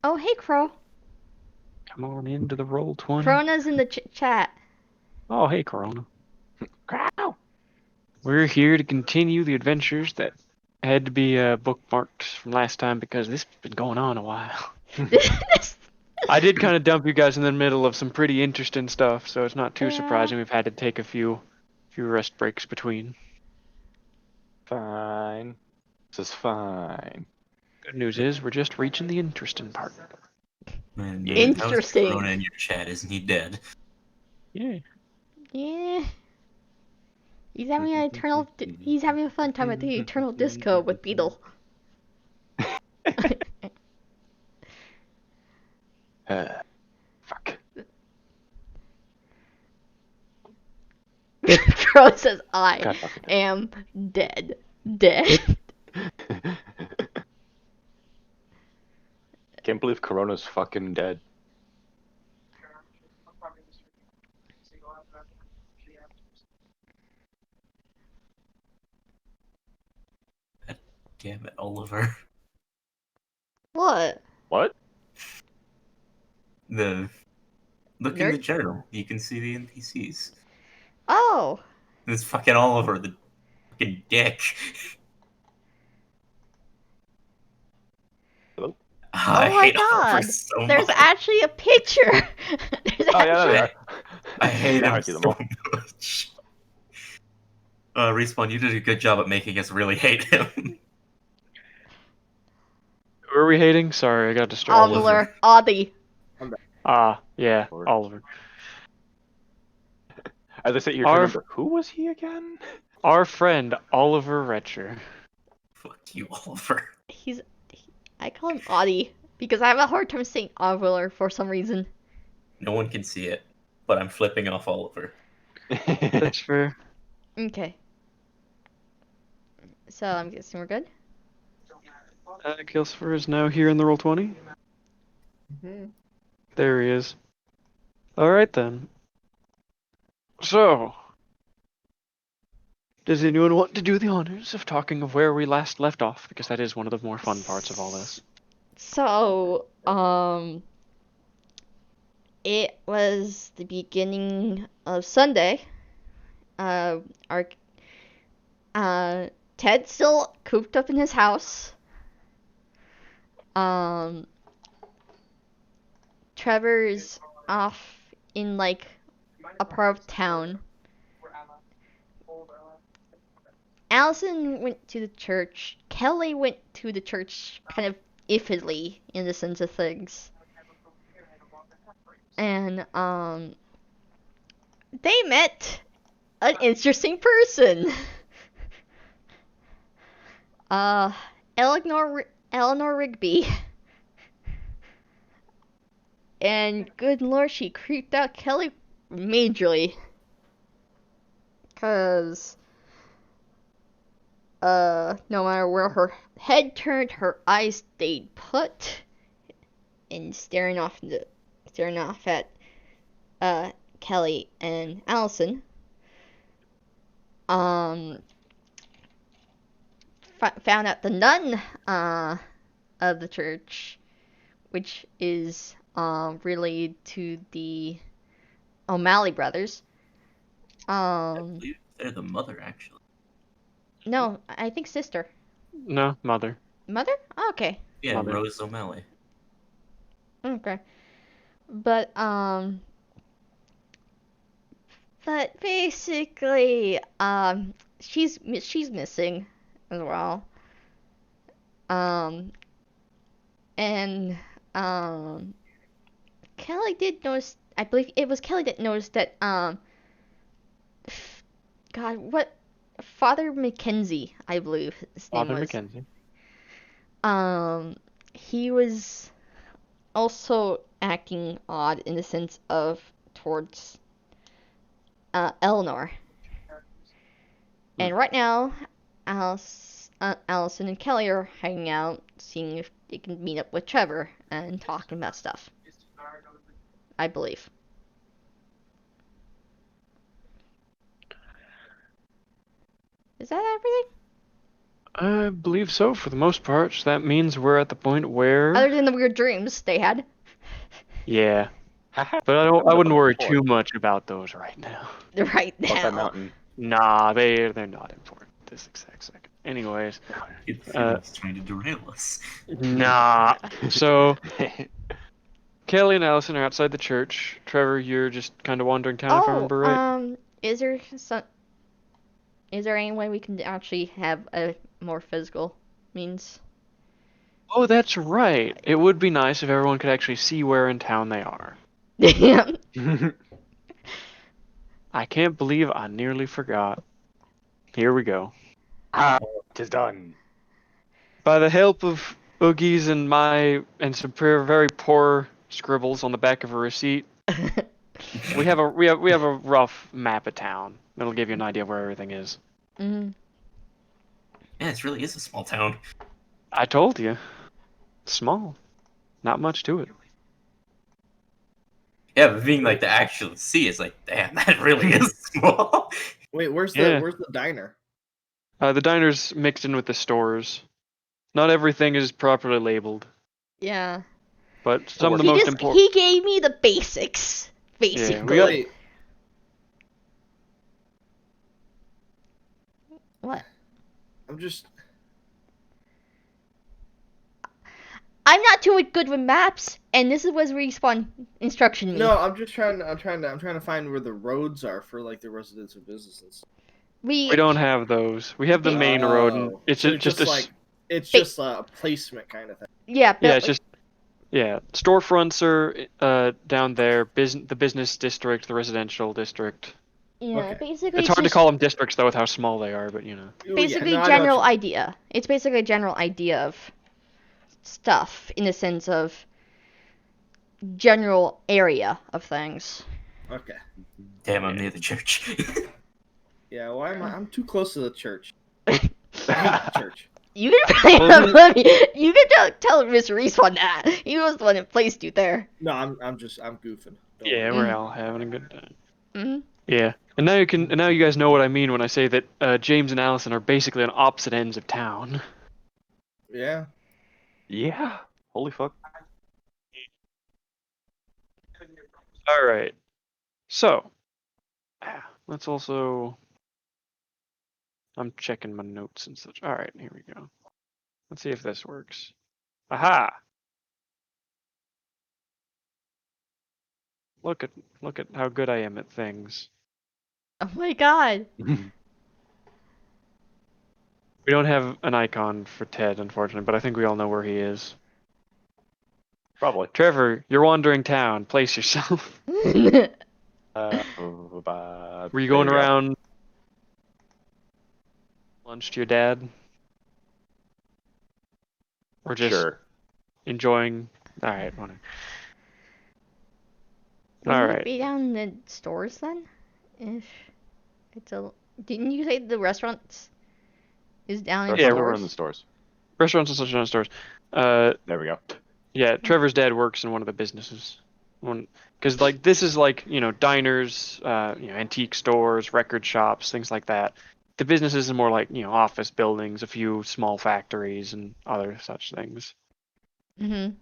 Oh, hey, Crow. Come on into the roll 20. Corona's in the chat. Oh, hey, Corona. Crow. We're here to continue the adventures that had to be bookmarked from last time because this has been going on a while. This- I did kind of dump you guys in the middle of some pretty interesting stuff, so it's not too yeah. surprising we've had to take a few rest breaks between. Fine. This is fine. Good news is we're just reaching the interesting part. Man, Yeah. how's the Interesting. Corona in your chat? Isn't he dead? Yeah. Yeah. He's having an eternal. He's having a fun time at the eternal disco with Beetle. Fuck. Crow says, "I God fucking am dead. Dead." Can't believe Corona's fucking dead. Damn it, Oliver. What? What? Look in the Nerd? journal. You can see the NPCs. Oh. This fucking Oliver, the fucking dick. Hello? I Oh my hate Oliver God. so There's much. actually a picture. There's Oh, yeah, there they actually. are. I hate Now him I see them so all. much. Respawn, you did a good job at making us really hate him. Who are we hating? Sorry, I got distracted. Oliver. Audie. Ah, yeah, Lord. Oliver. As I sit here to Our remember, who was he again? our friend Oliver Retcher. Fuck you, Oliver. I call him Audie because I have a hard time saying Oliver for some reason. No one can see it, but I'm flipping off Oliver. That's fair. Okay. So I'm guessing we're good. Kilsfer is now here in the roll 20. There he is. Alright then. So, does anyone want to do the honors of talking of where we last left off? Because that is one of the more fun parts of all this. So, it was the beginning of Sunday. Our Ted's still cooped up in his house. Trevor's off in like a part of town. Allison went to the church. Kelly went to the church kind of iffily in the sense of things. And they met an interesting person. Uh Eleanor Rigby. And good lord, she creeped out Kelly majorly. Cause no matter where her head turned, her eyes stayed put and staring off at Kelly and Allison. Found out the nun of the church, which is related to the O'Malley brothers. I believe they're the mother, actually. No, I think sister. No, mother. Mother? Oh, okay. Yeah, Mother. Rose O'Malley. Okay. But basically she's missing as well. Um and Kelly did notice, I believe it was Kelly that noticed that God, what Father Mackenzie, I believe his name Father was. Mackenzie. He was also acting odd in the sense of towards Eleanor. And right now, Allison and Kelly are hanging out, seeing if they can meet up with Trevor and talking about stuff. I believe. Is that everything? I believe so for the most part. So that means we're at the point where, Other than the weird dreams they had. yeah. Haha. But I That don't. was I a wouldn't fun worry report. too much about those right now. Right About that now. mountain. Nah, they're not important this exact second. Anyways, It Uh, feels trying to derail us. nah. So Kelly and Allison are outside the church. Trevor, you're just kind of wandering town, if I Oh, remember right. is there any way we can actually have a more physical means? Oh, that's right. It would be nice if everyone could actually see where in town they are. Yeah. I can't believe I nearly forgot. Here we go. Tis done. By the help of Oogie's and some very poor scribbles on the back of a receipt, we have a rough map of town. That'll give you an idea of where everything is. Mm. Yeah, it really is a small town. I told you. Small. Not much to it. Yeah, but being like to actually see is like, damn, that really is small. Wait, where's Yeah. the diner? The diner's mixed in with the stores. Not everything is properly labeled, Yeah. but some of the He most just important. he gave me the basics. Basically. we got- Wait, What? I'm just I'm not too good with maps, and this was Respawn instruction me. no, I'm just trying. I'm trying to find where the roads are for like the residential businesses. We don't have those. We have the main road, and it's so just a like it's Ba- just a placement kind of thing. Yeah, yeah, but it's just storefronts are down there. The business district, the residential district. yeah, Okay. basically It's hard to just call them districts though with how small they are, but you know. Ooh, basically yeah, no, I know general what you- idea. It's basically a general idea of stuff in the sense of general area of things. Okay. Damn, I'm near the church. Yeah. Why am I'm too close to the church. I hate the church. You can Well, you can tell Mr. Respawn that he was the one that placed you there. No, I'm goofing. Don't Yeah, worry. we're all having a good time. Hmm. Yeah, and now you guys know what I mean when I say that James and Allison are basically on opposite ends of town. Yeah. Yeah. Holy fuck. All right. So, let's also. I'm checking my notes and such. All right, here we go. Let's see if this works. Aha! Look at how good I am at things. Oh my god. We don't have an icon for Ted, unfortunately, but I think we all know where he is. Probably. Trevor, you're wandering town. Place yourself. Were Were you going around lunch to your dad? Or just Sure. enjoying? All right, whatever. Wouldn't All it right. be down in the stores then? If it's a didn't you say the restaurants is down in Yeah, Restaurants stores? were in the stores. Restaurants and such down stores. There we go. Yeah, Trevor's dad works in one of the businesses. Because like this is like diners, antique stores, record shops, things like that. The businesses are more like office buildings, a few small factories, and other such things. Mm-hmm.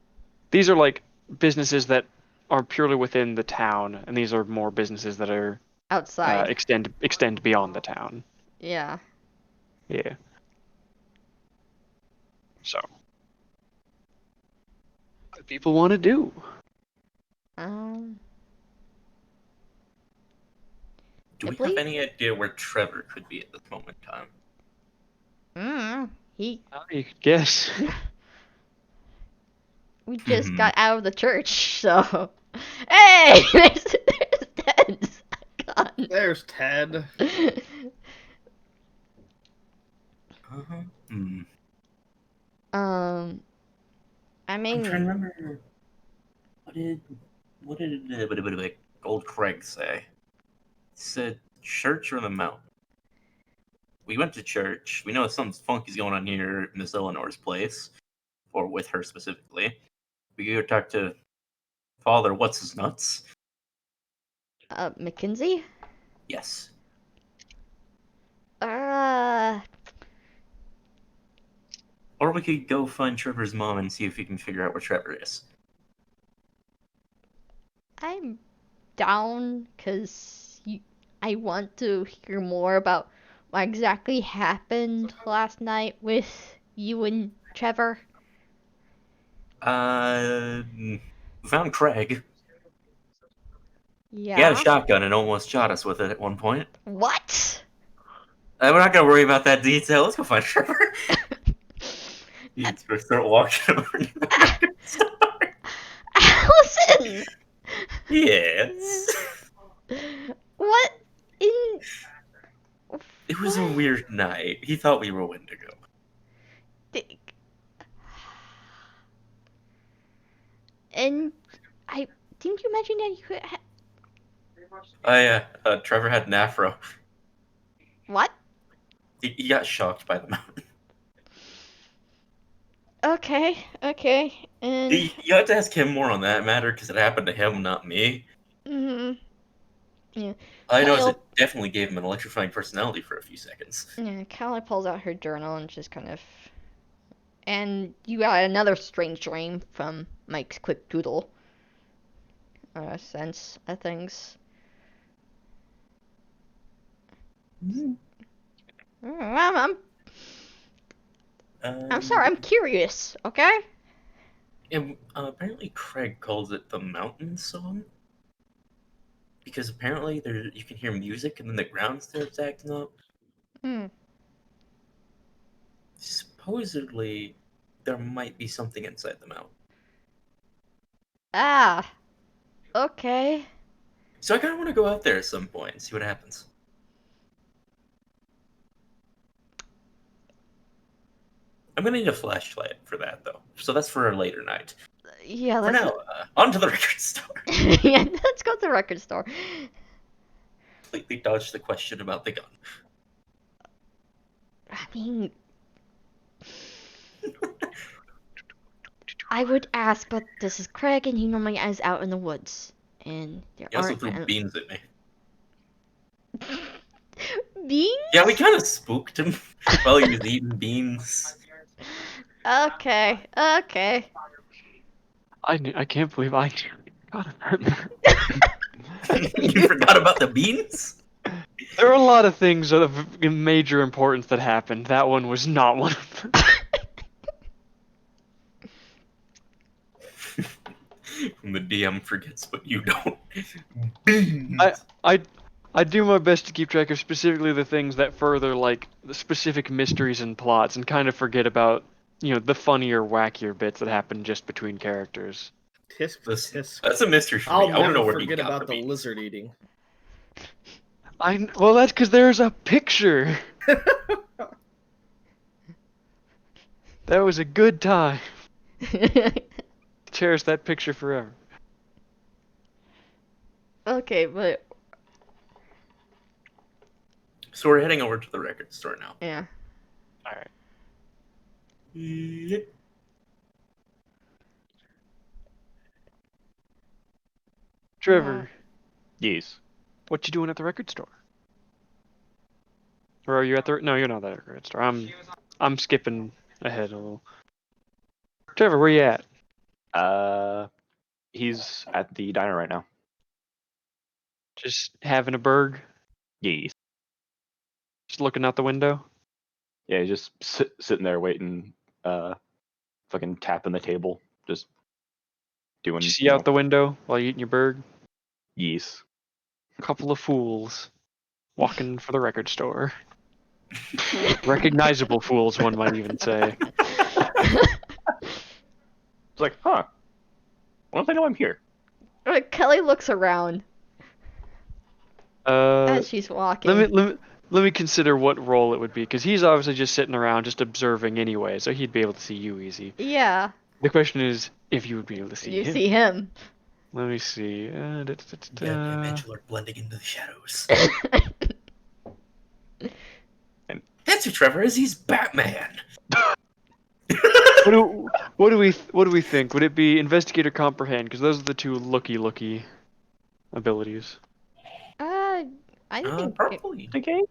These are like businesses that are purely within the town, and these are more businesses that are Outside. extend beyond the town. Yeah. Yeah. So, what people want to do? Um. Do we believe- have any idea where Trevor could be at this moment in time? He. You could guess. We just Mhm. got out of the church, so. Hey, there's Ted's icon. There's Ted. Uh-huh. Hmm. I I'm mean, trying to remember. What did old Craig say? He said church or the mountain. We went to church. We know something funky's going on here in Miss Eleanor's place, or with her specifically. We go talk to Father What's His Nuts. Mackenzie? Yes. Or we could go find Trevor's mom and see if we can figure out where Trevor is. I'm down because I want to hear more about what exactly happened last night with you and Trevor. We found Craig. Yeah. He had a shotgun and almost shot us with it at one point. What? We're not gonna worry about that detail. Let's go find Trevor. He's gonna start walking over to the record store. Allison! Yes. What in... It was a weird night. He thought we were Wendigo. And I... Didn't you mention that you could Trevor had an afro. What? He got shocked by the mountain. Okay, and... You have to ask him more on that matter because it happened to him, not me. Mm-hmm. Yeah. All I know is Kyle- it definitely gave him an electrifying personality for a few seconds. Yeah, Callie pulls out her journal and just kind of... And you got another strange dream from Mike's quick doodle. Sense of things. I'm sorry, I'm curious, okay? And apparently Craig calls it the Mountain Song. Because apparently you can hear music and then the ground starts acting up. Hmm. Supposedly, there might be something inside the mountain. Ah. Okay. So I kind of want to go out there at some point and see what happens. I'm gonna need a flashlight for that, though. So that's for a later night. Yeah, For let's... now, on to the record store. Yeah, let's go to the record store. Completely dodged the question about the gun. I mean... I would ask, but this is Craig, and he normally is out in the woods. And there He also aren't... threw beans at me. Beans? Yeah, we kind of spooked him while he was eating beans. Okay. I can't believe I got it. You forgot about the beans? There are a lot of things of major importance that happened. That one was not one of them. When the DM forgets, but you don't. Beans. I do my best to keep track of specifically the things that further like the specific mysteries and plots, and kind of forget about the funnier, wackier bits that happen just between characters. Tisk, tisk. That's a mystery for I'll me. I want to know never where he forget got about the the beans. lizard eating. Well, that's because there's a picture. That was a good time. Cherish that picture forever. Okay, but... So we're heading over to the record store now. Yeah. All right. Yep. Trevor, Yes. what you doing at the record store? Or are you at the? No, you're not at the record store. I'm skipping ahead a little. Trevor, where you at? He's at the diner right now. Just having a burg? Yes. Just looking out the window? Yeah, he's just sitting there waiting, fucking tapping the table, just doing. Did you see out the window while you eating your burg? Yes. Couple of fools walking for the record store. Recognizable fools, one might even say. It's like, huh? Why don't they know I'm here? Kelly looks around as she's walking. Let me consider what role it would be, because he's obviously just sitting around, just observing anyway, so he'd be able to see you easy. Yeah. The question is if you would be able to see You him. see him. Let me see. Yeah, Mitchell are blending into the shadows. That's who Trevor is. He's Batman. What do we think? Would it be investigate or comprehend? Because those are the two looky abilities. I think Probably. Okay.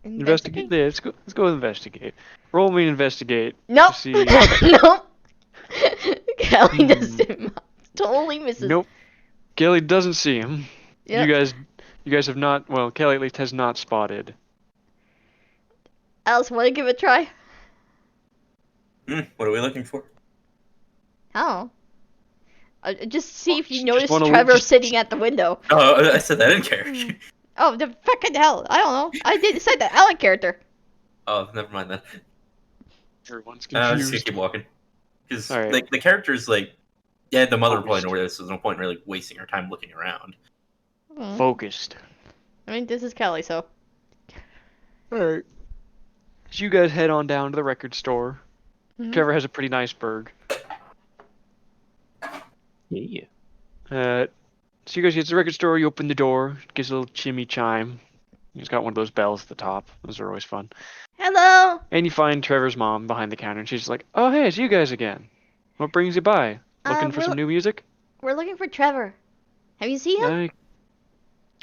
Investigate. Yeah, let's go investigate. Roll me investigate. Nope. To see. Nope. Kelly Hmm. doesn't. Totally misses. Nope. Kelly doesn't see him. Yep. You guys have not. Well, Kelly at least has not spotted. Alice, want to give it a try? What are we looking for? Oh. Just see if you Just notice wanna- Trevor just- sitting at the window. Oh, I said that in character. Oh, the fucking hell! I don't know. I didn't say that. I like character. Oh, never mind then. Everyone's I'm just gonna confused. keep walking. Because Alright. like the character's like, yeah, the mother probably Focused. know where this is. There's no point in really wasting her time looking around. Focused. I mean, this is Kelly, so. Alright. So you guys head on down to the record store. Mhm. Trevor has a pretty nice burg. Yeah. So you guys get to the record store, you open the door, it gives a little chimmy chime. He's got one of those bells at the top. Those are always fun. Hello. And you find Trevor's mom behind the counter, and she's like, "Oh, hey, it's you guys again. What brings you by? Looking for we're- some new music?" We're looking for Trevor. Have you seen him?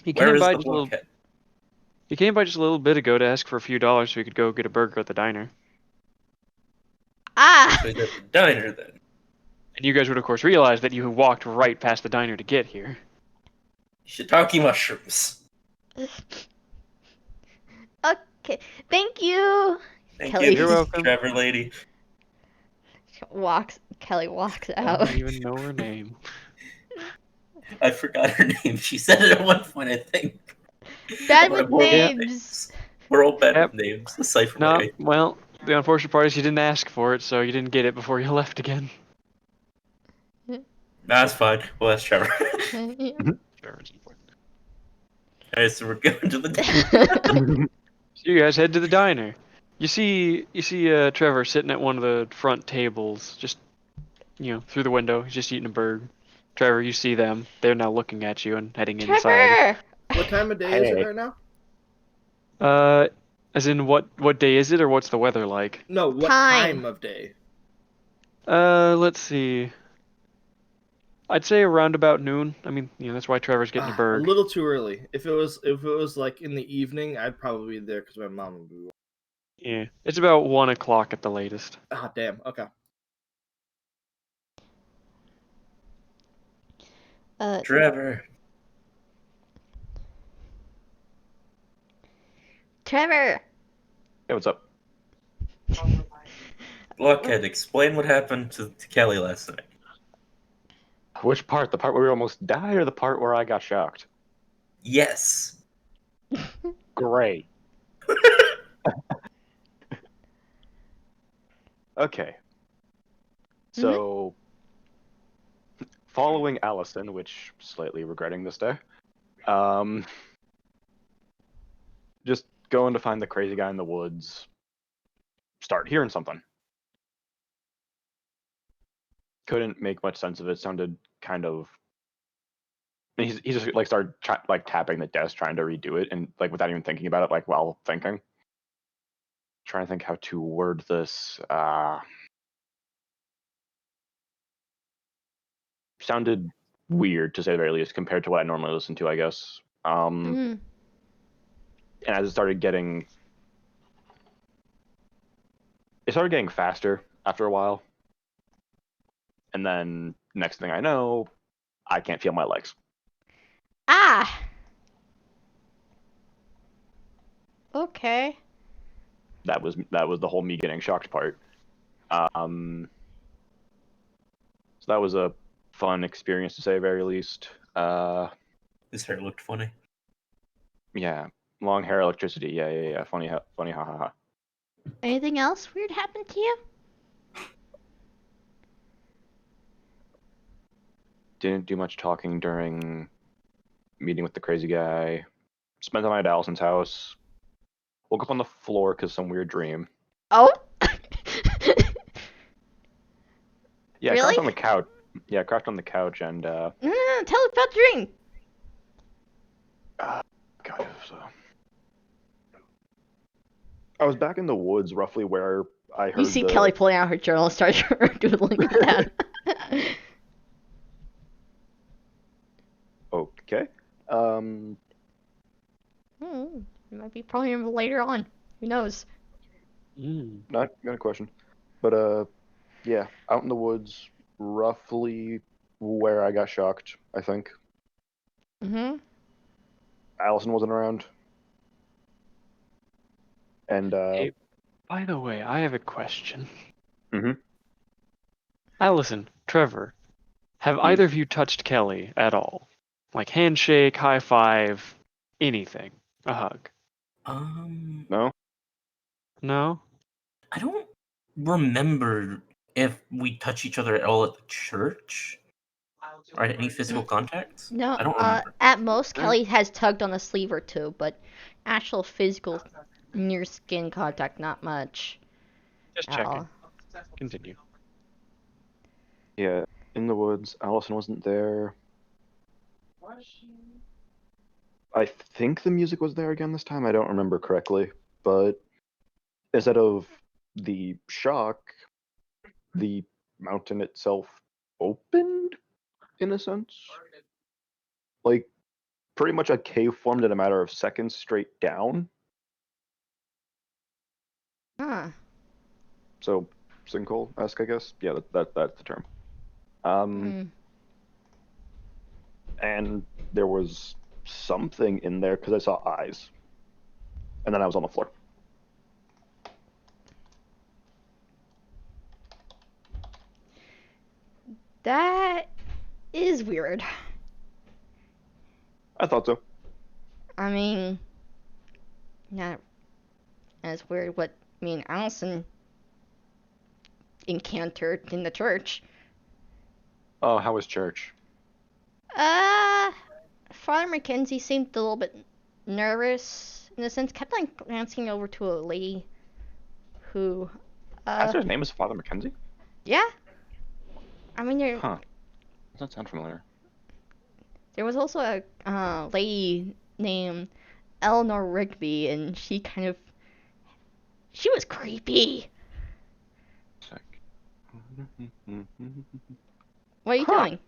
He Where came is by the just a little. blockhead? He came by just a little bit ago to ask for a few dollars so he could go get a burger at the diner. Ah. So he's at the diner then. And you guys would of course realize that you walked right past the diner to get here. Shiitake mushrooms. Okay. Thank you. Thank Kelly. you, You're welcome. Trevor lady. Kelly walks I out. don't even know her name. I forgot her name. She said it at one point, I think. Bad We're with all bad names. We're all bad Yep. with names. Aside from No, Ray. well, the unfortunate part is you didn't ask for it, so you didn't get it before you left again. That's fine. Well, that's Trevor. Trevor's important. Alright, so we're going to the So you guys head to the diner. You see Trevor sitting at one of the front tables, just through the window. He's just eating a burger. Trevor, you see them. They're now looking at you and heading inside. Trevor. What time of day is it Hey. right now? As in what day is it, or what's the weather like? No, what Time. time of day? Let's see. I'd say around about noon. I mean, that's why Trevor's getting a A burger. little too early. If it was like in the evening, I'd probably be there because my mom would be. Yeah, it's about 1 o'clock at the latest. Ah, damn. Okay. Trevor. Trevor. Hey, what's up? Blockhead, explain what happened to Kelly last night. Which part? The part where we almost died, or the part where I got shocked? Yes. Great. Okay. So, following Allison, which slightly regretting this day, just going to find the crazy guy in the woods. Start hearing something. Couldn't make much sense of it. Sounded kind of. He just like started tapping the desk, trying to redo it, and like without even thinking about it, like while thinking. Trying to think how to word this. Sounded weird to say the very least compared to what I normally listen to, I guess. Mm. And as it started getting faster after a while. And then next thing I know, I can't feel my legs. Ah. Okay. That was the whole me getting shocked part. So that was a fun experience to say the very least. His hair looked funny. Yeah, long hair, electricity. Yeah. Funny, ha ha. Anything else weird happened to you? Didn't do much talking during meeting with the crazy guy. Spent the night at Allison's house. Woke up on the floor because some weird dream. Oh. Yeah, I Really? crouched on the couch. Yeah, I crouched on the couch and No, tell us about the dream. God, it was, I was back in the woods, roughly where I heard. You see Kelly pulling out her journal and start doodling it down. Okay. It might be probably later on. Who knows? Not a question, but yeah, out in the woods, roughly where I got shocked. I think Mm-hmm. Allison wasn't around, and Hey, by the way, I have a question. Mhm. Allison, Trevor, have either of you touched Kelly at all? Like handshake, high five, anything? A hug? no, No? I don't remember if we touch each other at all at the church. Or any physical contact? No, I don't remember. at most, Kelly has tugged on a sleeve or two, but actual physical near skin contact, not much Just at checking. all. Continue. yeah, in the woods. Allison wasn't there. I think the music was there again this time. I don't remember correctly, but instead of the shock, the mountain itself opened in a sense. Like pretty much a cave formed in a matter of seconds straight down. Huh. So sinkhole-esque, I guess. Yeah, that's the term. Hmm. And there was something in there because I saw eyes, and then I was on the floor. That is weird. I thought so. I mean, not as weird what me and Allison encountered in the church. Oh, how was church? Uh, Father Mackenzie seemed a little bit nervous in a sense, kept like glancing over to a lady who, Pastor's name is Father Mackenzie? yeah. I mean, Huh. Does that sound familiar? there was also a lady named Eleanor Rigby, and she was creepy. Sec. What are you Huh. doing?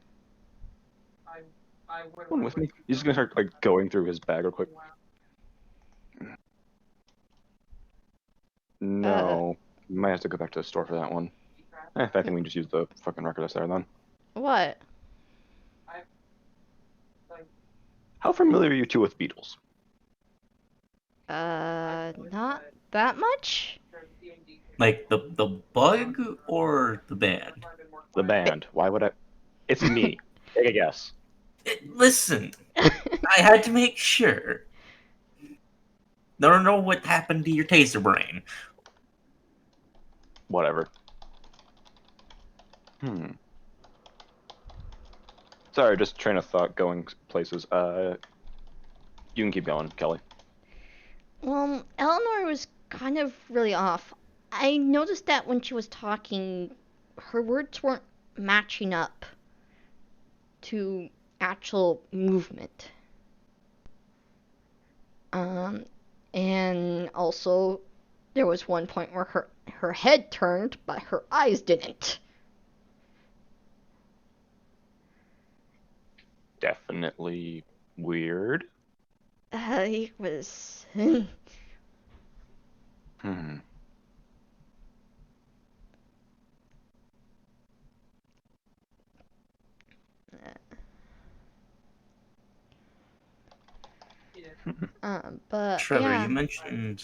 Come with me. He's just gonna start like going through his bag real quick. No, might have to go back to the store for that one. I think we can just use the fucking record that's there then. What? How familiar are you two with Beatles? Not that much? Like the bug or the band? The band. Why would I? It's me. Take a guess. Listen, I had to make sure. Don't know what happened to your taser brain. Whatever. Sorry, just train of thought going places. You can keep going, Kelly. Well, Eleanor was kind of really off. I noticed that when she was talking, her words weren't matching up to actual movement. And also there was one point where her head turned, but her eyes didn't. Definitely weird. It was. But Trevor, yeah. you mentioned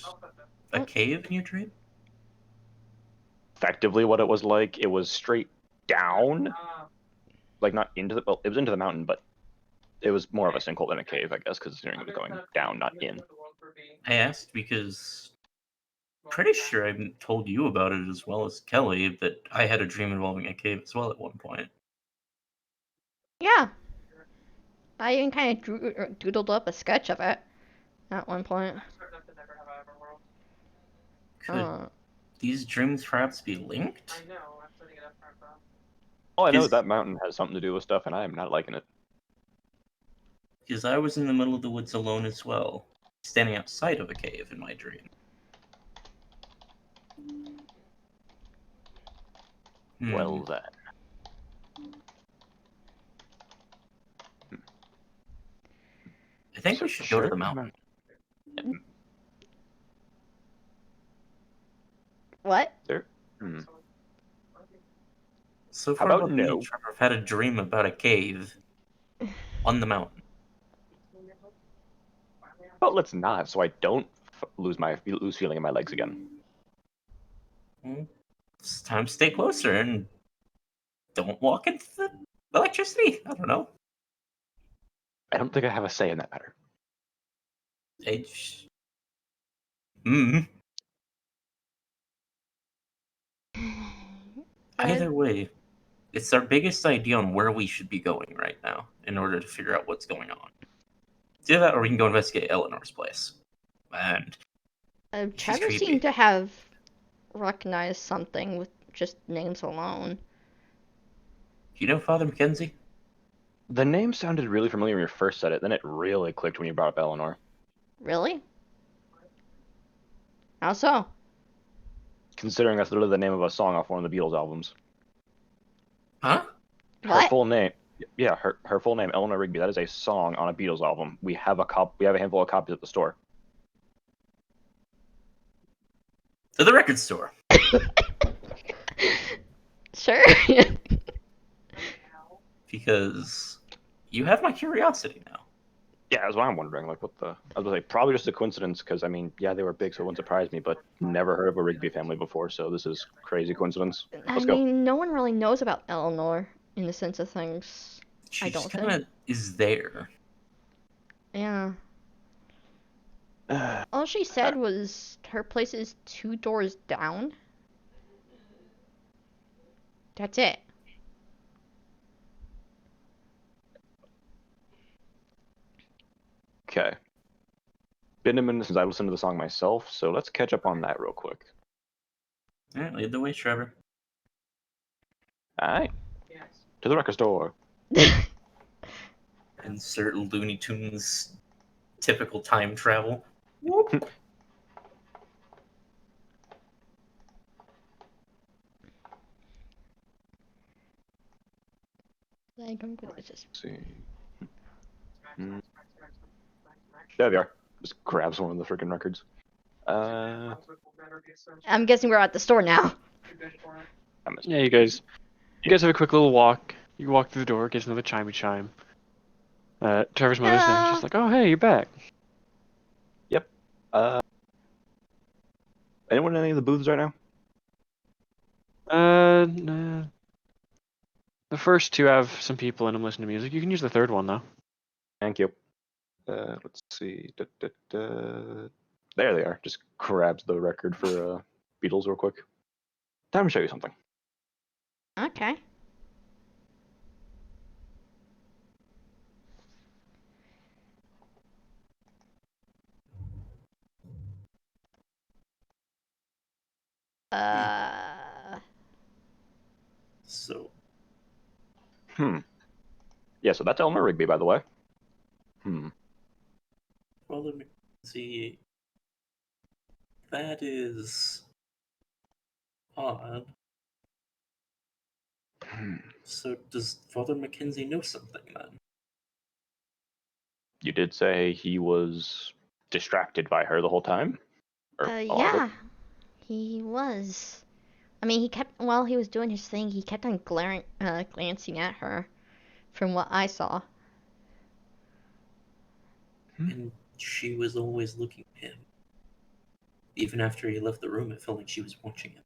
a cave in your dream? Effectively, what it was like, it was straight down, like not into the. Well, it was into the mountain, but it was more of a sinkhole than a cave, I guess, because it was going down, not in. I asked because pretty sure I told you about it as well as Kelly that I had a dream involving a cave as well at one point. Yeah. I even kind of doodled up a sketch of it at one point. Could these dreams perhaps be linked? Oh, I know Is- that mountain has something to do with stuff, and I am not liking it. Because I was in the middle of the woods alone as well, standing outside of a cave in my dream. Well then. I think we should go to the mountain. What? There. Hmm. So How far, about both me and no? Trevor have had a dream about a cave on the mountain. But let's not, so I don't lose feeling in my legs again. Well, it's time to stay closer and don't walk into the electricity. I don't know. I don't think I have a say in that matter. H. Either way, it's our biggest idea on where we should be going right now in order to figure out what's going on. Do that, or we can go investigate Eleanor's place. And she's Trevor creepy. seemed to have recognized something with just names alone. You know Father Mackenzie? The name sounded really familiar when you first said it, then it really clicked when you brought up Eleanor. Really? How so? Considering that's literally the name of a song off one of the Beatles albums. Huh? Her What? full name, yeah, her full name, Eleanor Rigby. That is a song on a Beatles album. We have a handful of copies at the store. To the record store. Sure. Because you have my curiosity now. Yeah, that's what I'm wondering. Like, what the? I was like, probably just a coincidence, because I mean, yeah, they were big, so it wouldn't surprise me. But never heard of a Rigby family before, so this is crazy coincidence. Let's go. No one really knows about Eleanor in the sense of things. She I just don't kind of is there. Yeah. All she said was her place is 2 doors down. That's it. Okay. Been a minute since I listened to the song myself, so let's catch up on that real quick. All right, lead the way, Trevor. All right. To the record store. Insert Looney Tunes typical time travel. Whoop. Like, I'm gonna just. Let's see. There they are. Just grabs one of the freaking records. I'm guessing we're at the store now. I missed. Yeah, you guys have a quick little walk. You walk through the door, gets another chimey chime. Trevor's mother's there. Hello. She's like, "Oh, hey, you're back." Anyone in any of the booths right now? Nah. The first 2 have some people in them listening to music. You can use the third one though. Thank you. Let's see. There they are. Just grabs the record for Beatles real quick. Time to show you something. Okay. So, Yeah, so that's Eleanor Rigby, by the way. well, let me see. That is odd. So, does Father Mackenzie know something then? You did say he was distracted by her the whole time? Or a lot of it? Yeah. He was. I mean, he kept, while he was doing his thing, he kept on glancing at her, from what I saw. And she was always looking at him. Even after he left the room, it felt like she was watching him.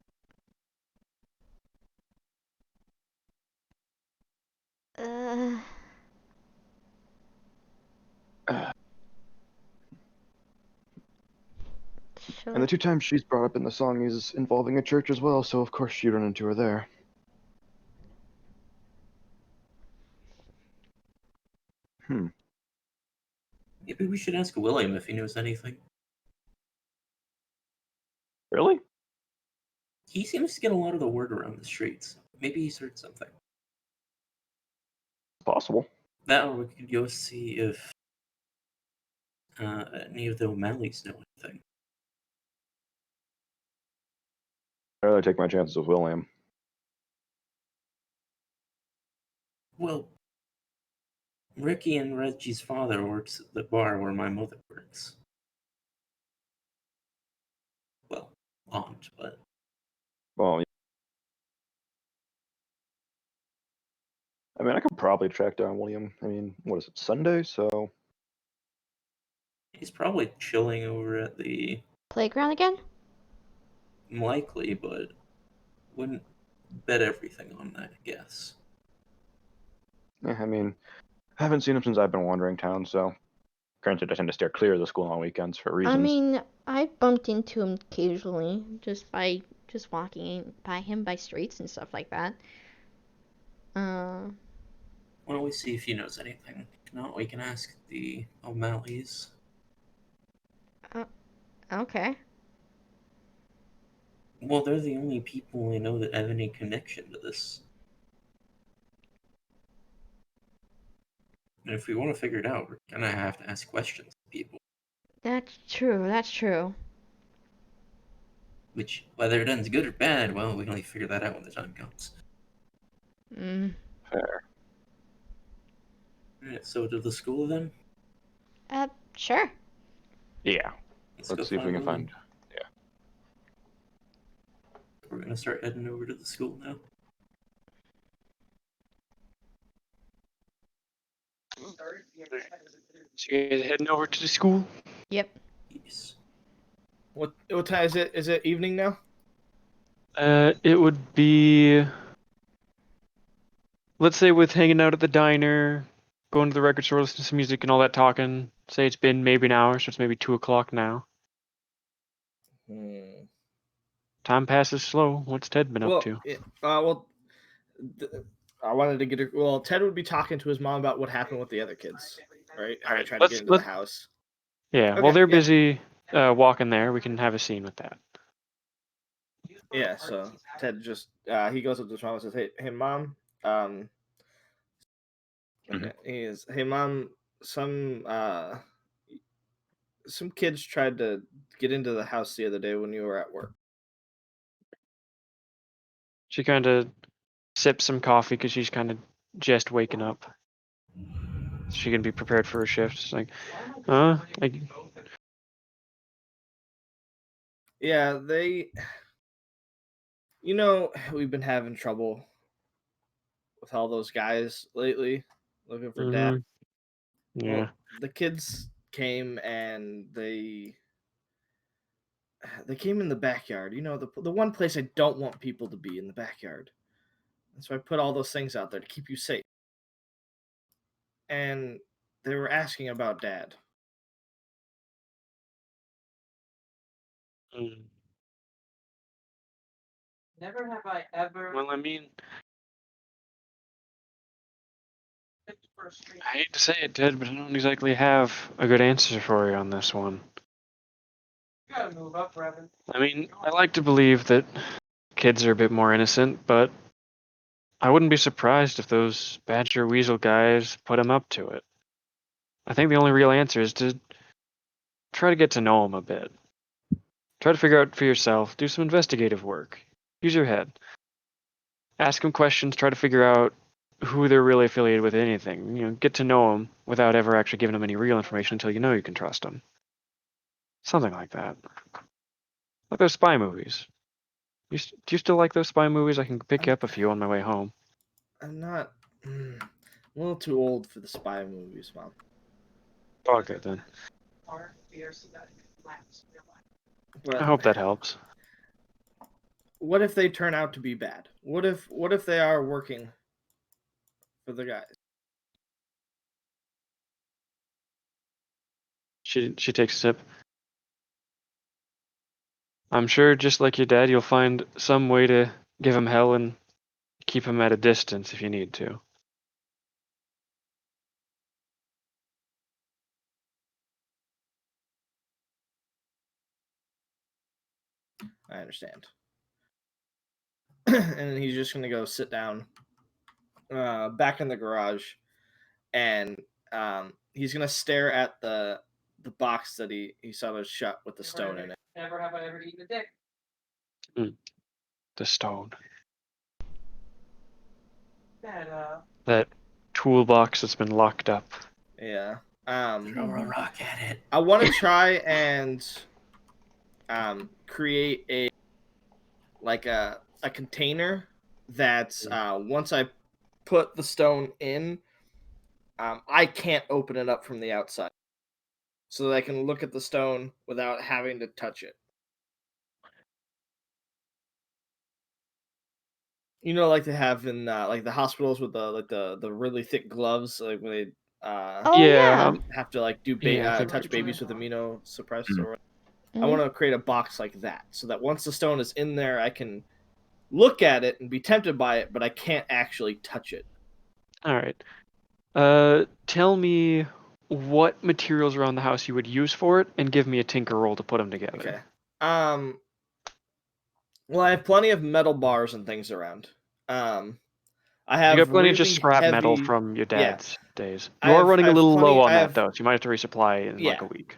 Sure. And the 2 times she's brought up in the song is involving a church as well, so of course you run into her there. Maybe we should ask William if he knows anything. Really? He seems to get a lot of the word around the streets. Maybe he's heard something. Possible. That, or we could go see if any of the O'Malleys know anything. I'd rather take my chances with William. Well, Ricky and Reggie's father works at the bar where my mother works. Well, aunt, but Well, I mean, I could probably track down William. I mean, what is it, Sunday? So He's probably chilling over at the Playground again? likely, but wouldn't bet everything on that, I guess. yeah, I mean, I haven't seen him since I've been wandering town. So granted, I tend to steer clear of the school on weekends for reasons. I mean, I bumped into him occasionally just walking by him by streets and stuff like that. Why don't we see if he knows anything? If not, we can ask the O'Malleys. Okay. Well, they're the only people I know that have any connection to this. And if we want to figure it out, we're gonna have to ask questions to people. That's true. That's true. Which, whether it ends good or bad, well, we can only figure that out when the time comes. Mm. Fair. Alright, so to the school then? Sure. Yeah. Let's go Let's see if we can William. find. We're gonna start heading over to the school now. So you guys heading over to the school? Yep. Yes. What time is it? Is it evening now? It would be, let's say, with hanging out at the diner, going to the record store, listening to some music and all that talking. Say it's been maybe an hour, so it's maybe 2 o'clock now. Time passes slow. What's Ted been up to? I wanted to get a. Well, Ted would be talking to his mom about what happened with the other kids, right? How they Alright, tried to get into the house. Yeah, Okay, while they're yeah. busy walking there, we can have a scene with that. Yeah, so Ted just he goes up to his mom and says, "Hey, mom, okay." He is, "Hey, mom, some kids tried to get into the house the other day when you were at work." She kind of sips some coffee because she's kind of just waking up. She can be prepared for her shift. It's like, like, Yeah, we've been having trouble with all those guys lately looking for Dad. yeah. Well, the kids came and they came in the backyard. You know, the one place I don't want people to be, in the backyard. And so I put all those things out there to keep you safe. And they were asking about Dad. Never have I ever. Well, I mean, I hate to say it, Ted, but I don't exactly have a good answer for you on this one. You gotta move up, Revan. I mean, I like to believe that kids are a bit more innocent, but I wouldn't be surprised if those Badger Weasel guys put him up to it. I think the only real answer is to try to get to know him a bit. Try to figure out for yourself, do some investigative work. Use your head. Ask them questions, try to figure out who they're really affiliated with anything. Get to know them without ever actually giving them any real information until you know you can trust them. Something like that. Like those spy movies. Do you still like those spy movies? I can pick you up a few on my way home. I'm not. I'm a little too old for the spy movies, Mom. Okay, then. But I hope that helps. what if they turn out to be bad? What if they are working for the guys? She takes a sip. I'm sure, just like your dad, you'll find some way to give him hell and keep him at a distance if you need to. I understand. And then he's just gonna go sit down back in the garage, and he's gonna stare at the box that he saw was shut with the stone in it. Never have I ever eaten a dick. The stone. That Toolbox that's been locked up. Yeah. Throw a rock at it. I want to try and create a a container that once I put the stone in, I can't open it up from the outside, so that I can look at the stone without having to touch it. You know, like they have in like the hospitals with the really thick gloves, like when they Oh yeah. have to like do Yeah, I think touch what babies with immunosuppressed. Mm. Or I Mhm. want to create a box like that, so that once the stone is in there, I can look at it and be tempted by it, but I can't actually touch it. All right. Tell me what materials around the house you would use for it, and give me a tinker roll to put them together. Okay. Well, I have plenty of metal bars and things around. I You have got plenty of really just scrap metal heavy. from your Yeah, dad's days. You are running I a have little low plenty. on that though, so you might have to resupply in like Yeah. a week.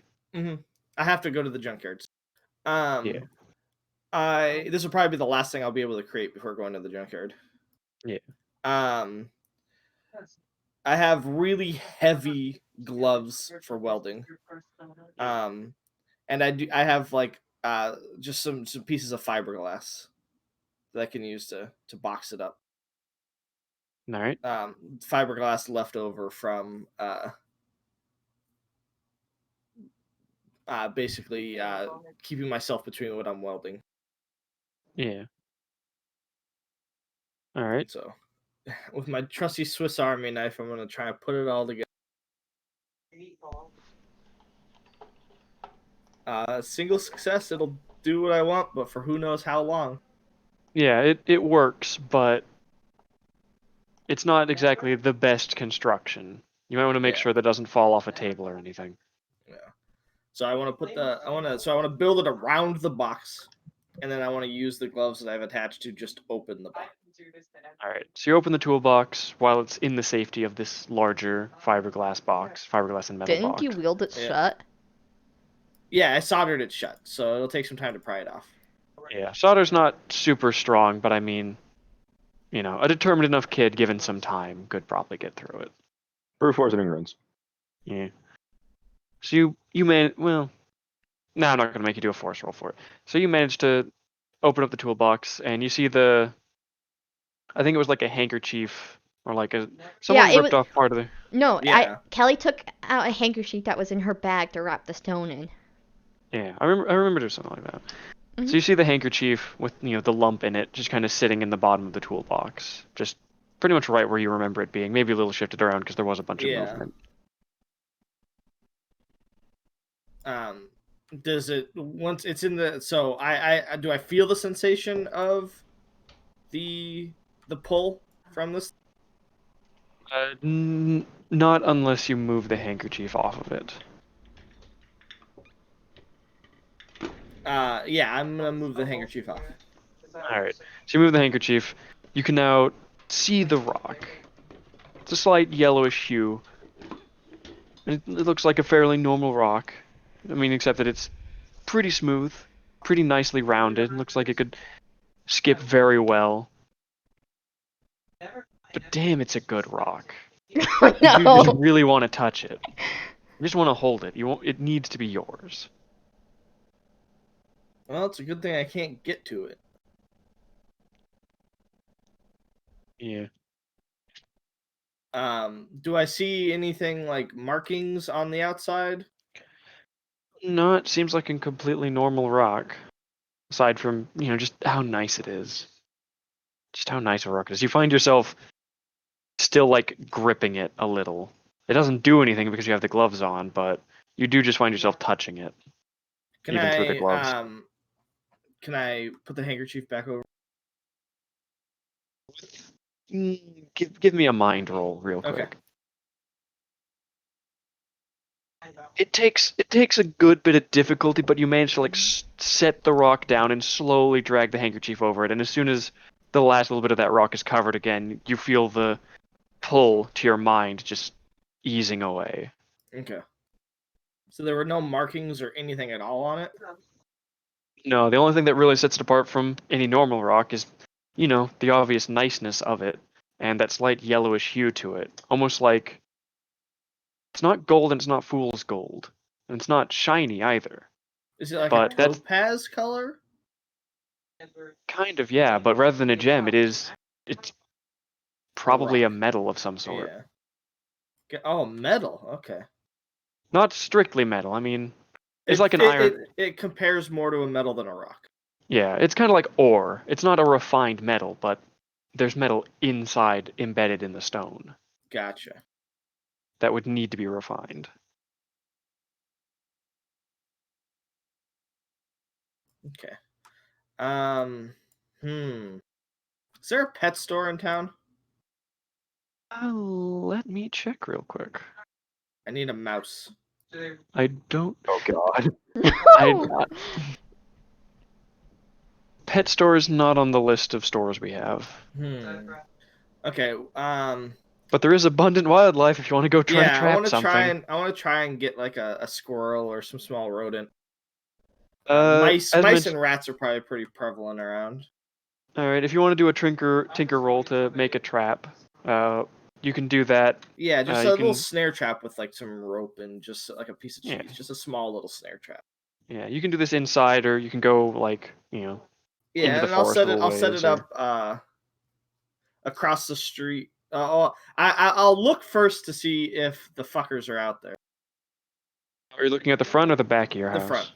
I have to go to the junkyards. Yeah. This will probably be the last thing I'll be able to create before going to the junkyard. Yeah. I have really heavy gloves for welding. And I have like just some pieces of fiberglass that I can use to box it up. All right. Fiberglass left over from basically keeping myself between what I'm welding. Yeah. All right. So with my trusty Swiss Army knife, I'm gonna try and put it all together. Single success, it'll do what I want, but for who knows how long. Yeah, it works, but it's not exactly the best construction. You might want to make Yeah. sure that doesn't fall off a table or anything. Yeah. So I want to build it around the box, and then I want to use the gloves that I've attached to just open the box. All right. So you open the toolbox while it's in the safety of this larger fiberglass and metal Didn't box. you weld it Yeah. shut? Yeah, I soldered it shut, so it'll take some time to pry it off. Yeah, solder's not super strong, but I mean, you know, a determined enough kid given some time could probably get through it. Brute force and ignorance. Yeah. So you well, no, I'm not gonna make you do a force roll for it. So you managed to open up the toolbox and you see I think it was like a handkerchief or like someone Yeah, it ripped was- off part of the. No, Yeah. Kelly took out a handkerchief that was in her bag to wrap the stone in. Yeah, I remember doing something like that. Mhm. So you see the handkerchief with the lump in it, just kind of sitting in the bottom of the toolbox, just pretty much right where you remember it being. Maybe a little shifted around because there was a bunch of movement. Does it once it's in the so I do I feel the sensation of the pull from this? Not unless you move the handkerchief off of it. Yeah, I'm gonna move the handkerchief off. Alright, so you move the handkerchief. You can now see the rock. It's a slight yellowish hue. It looks like a fairly normal rock. I mean, except that it's pretty smooth, pretty nicely rounded. Looks like it could skip very well. But damn, it's a good rock. Oh, You just no. really want to touch it. You just want to hold it. It needs to be yours. Well, it's a good thing I can't get to it. Yeah. Do I see anything like markings on the outside? No, it seems like a completely normal rock. Aside from, just how nice it is. Just how nice a rock it is. You find yourself still, like, gripping it a little. It doesn't do anything because you have the gloves on, but you do just find yourself touching it. Even through the gloves. Can I put the handkerchief back over? Give me a mind roll real quick. Okay. It takes a good bit of difficulty, but you manage to set the rock down and slowly drag the handkerchief over it. And as soon as the last little bit of that rock is covered again, you feel the pull to your mind just easing away. Okay. So there were no markings or anything at all on it? No, the only thing that really sets it apart from any normal rock is, the obvious niceness of it and that slight yellowish hue to it. Almost like it's not gold and it's not fool's gold. And it's not shiny either. Is it like But a that's- topaz color? Kind of, yeah, but rather than a gem, it's probably a rock. metal of some sort. Yeah. Oh, metal. Okay. Not strictly metal. I mean, it's It, like an it, iron. it compares more to a metal than a rock. Yeah, it's kind of like ore. It's not a refined metal, but there's metal inside embedded in the stone Gotcha. that would need to be refined. Okay. Is there a pet store in town? Let me check real quick. I need a mouse. I don't. Oh god. No! Pet store is not on the list of stores we have, Okay. but there is abundant wildlife if you want to go try to Yeah, I trap want to something. try and get like a squirrel or some small rodent. As Mice mentioned- and rats are probably pretty prevalent around. All right, if you want to do a tinker roll to make a trap, you can do that. Yeah, just you a little can- snare trap with like some rope and just like a piece of cheese. Yeah. Just a small little snare trap. Yeah, you can do this inside, or you can go like into Yeah, the and I'll forest set a it. little I'll set ways, it up across the street. I'll look first to see if the fuckers are out there. Are you looking at the front or the back of your The house? front.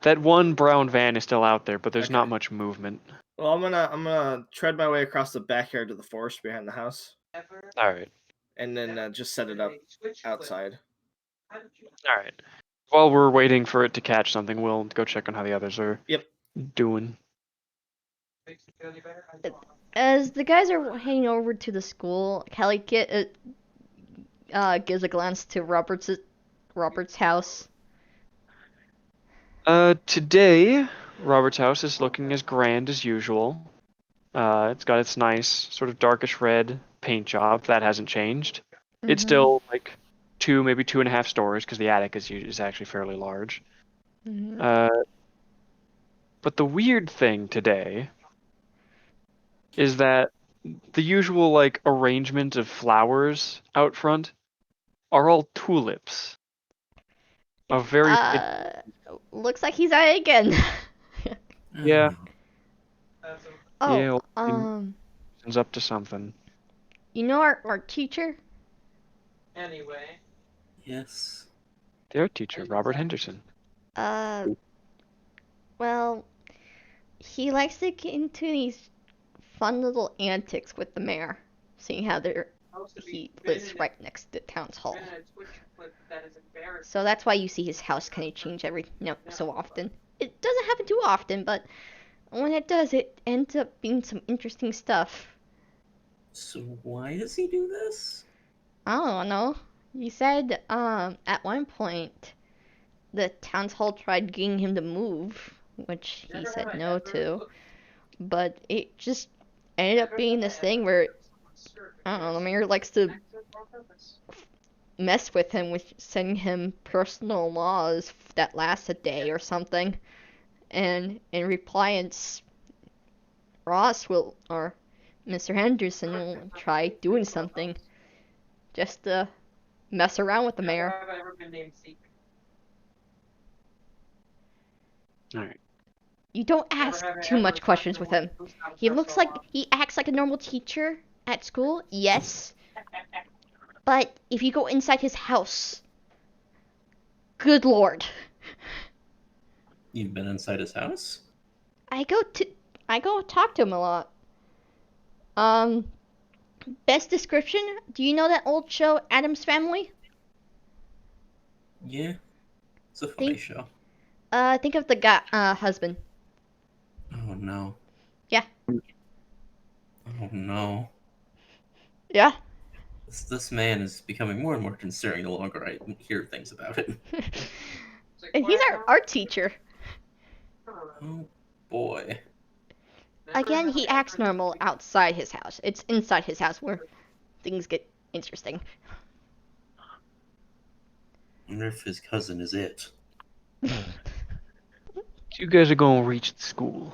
That one brown van is still out there, but there's Okay. not much movement. Well, I'm gonna tread my way across the backyard to the forest behind the house, All right. and then just set it up outside. All right. While we're waiting for it to catch something, we'll go check on how the others are Yep. doing. As the guys are heading over to the school, Kelly gives a glance to Robert's house. Today, Robert's house is looking as grand as usual. It's got its nice sort of darkish red paint job. That hasn't changed. It's Mhm. still like maybe 2.5 stories because the attic is actually fairly large. Mhm. But the weird thing today is that the usual like arrangement of flowers out front are all tulips. A very Looks like he's at it again. Yeah. Oh, yeah, he's up to something. you know our teacher? Anyway. Yes. Their teacher, Robert Henderson. Well, he likes to get into these fun little antics with the mayor, seeing how he lives right next to the town's hall. So that's why you see his house kind of change every so often. It doesn't happen too often, but when it does, it ends up being some interesting stuff. So why does he do this? I don't know. He said at one point the town's hall tried getting him to move, which he said no to. But it just ended up being this thing where, I don't know, the mayor likes to mess with him with sending him personal laws that last a day or something. And in reply, Ross will, or Mr. Henderson will try doing something just to mess around with the mayor. Alright. You don't ask too much questions with him. He acts like a normal teacher at school, yes. But if you go inside his house, good lord. You've been inside his house? I go talk to him a lot. Best description? Do you know that old show, Addams Family? Yeah. It's a funny show. Think of the guy, husband. Oh no. Yeah. Oh no. Yeah. This man is becoming more and more concerning the longer I hear things about it. And he's our art teacher. Oh boy. Again, he acts normal outside his house. It's inside his house where things get interesting. I wonder if his cousin is it. You guys are gonna reach the school.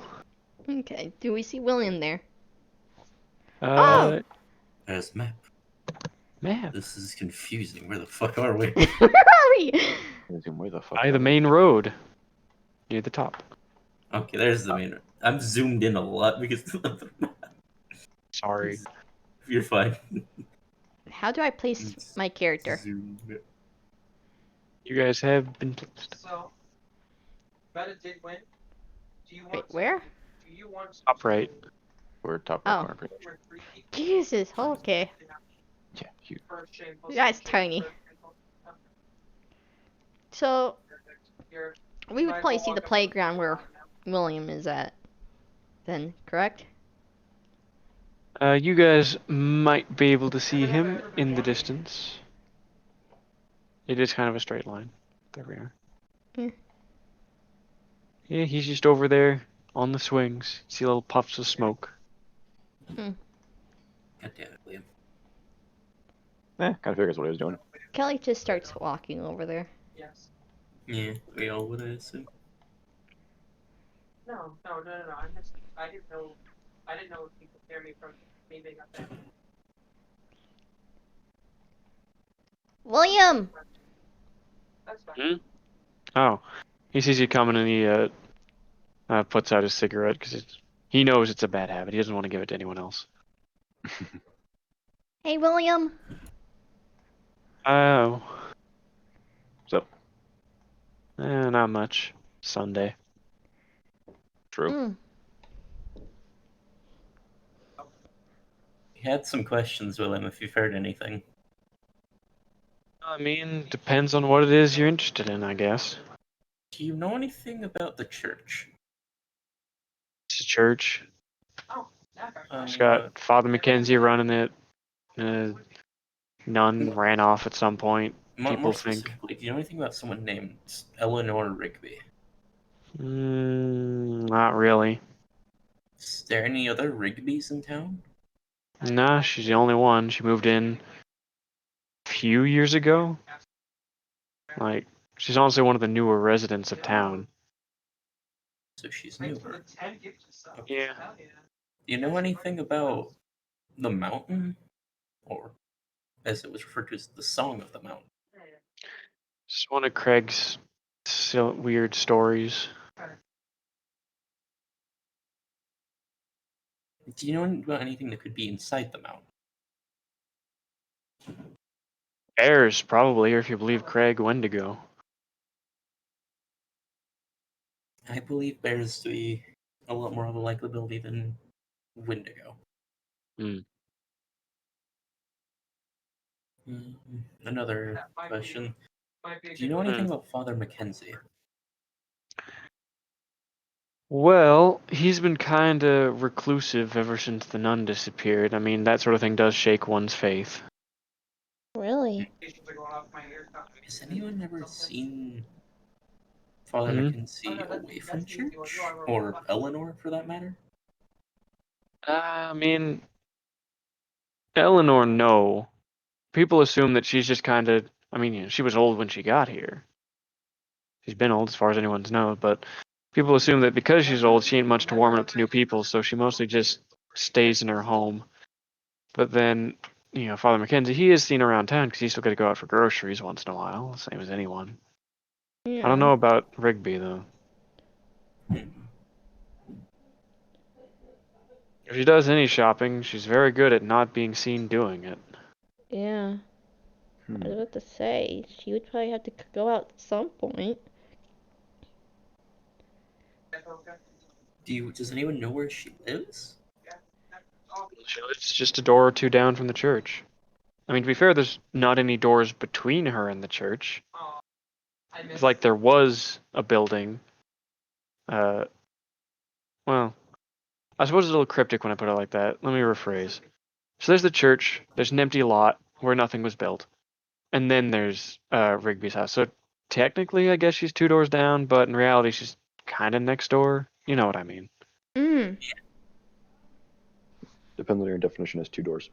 Okay, do we see William there? There's map. Map. This is confusing. Where the fuck are we? Where are we? Where the fuck? By are the we? main road. Near the top. Okay, there's the main. I'm zoomed in a lot because Sorry. you're fine. How do I place my character? Zoomed. You guys have been placed. So, Beta did win. Do you Wait, want? where? Do you want? Top right. We're top Oh. right corner. pretty much. We're three people Jesus, okay. Yeah, huge. for shameful. You guys tiny. So, You're- we would probably see the playground where William is at. Then, correct? You guys might be able to see him in the distance. It is kind of a straight line. There we are. Hmm. Yeah, he's just over there on the swings. See little puffs of smoke. God damn it, Liam. Kind of figures what he was doing. Kelly just starts walking over there. Yes. Yeah, we all would assume. No. I didn't know if you could hear me from me being up there. William! That's fine. Oh, he sees you coming and he puts out his cigarette because he knows it's a bad habit. He doesn't want to give it to anyone else. Hey, William! Oh, So not much. Sunday. true. Hmm. We had some questions, Willem, if you've heard anything. I mean, depends on what it is you're interested in, I guess. Do you know anything about the church? It's a church. Okay. It's got Father Mackenzie running it. None ran off at some point. More People think. specifically, do you know anything about someone named Eleanor Rigby? Not really. Is there any other Rigbys in town? Nah, she's the only one. She moved in a few years ago. Like, she's honestly one of the newer residents of town. So she's newer. Yeah. Do you know anything about the mountain? Or, as it was referred to as the Song of the Mountain? It's one of Craig's weird stories. Do you know about anything that could be inside the mountain? Bears, probably, or if you believe Craig, Wendigo. I believe bears to be a lot more of a likability than Wendigo. Hmm. Another question. Do you know anything about Father Mackenzie? Well, he's been kind of reclusive ever since the nun disappeared. I mean, that sort of thing does shake one's faith. Really? Has anyone ever seen Father Mhm. Mackenzie away from church? Or Eleanor, for that matter? I mean, Eleanor, no. People assume that she's just kind of. I mean, she was old when she got here. She's been old as far as anyone's known, but people assume that because she's old, she ain't much to warming up to new people, so she mostly just stays in her home. But then, Father Mackenzie, he is seen around town because he's still got to go out for groceries once in a while, same as anyone. Yeah. I don't know about Rigby, though. If she does any shopping, she's very good at not being seen doing it. Yeah. I Hmm. was about to say, she would probably have to go out at some point. Does anyone know where she lives? She lives just a door or two down from the church. I mean, to be fair, there's not any doors between her and the church. It's like there was a building. Well, I suppose it's a little cryptic when I put it like that. Let me rephrase. So there's the church, there's an empty lot where nothing was built, and then there's Rigby's house. So technically, I guess she's 2 doors down, but in reality, she's kind of next door. You know what I mean? Mm. Depends on your definition as 2 doors.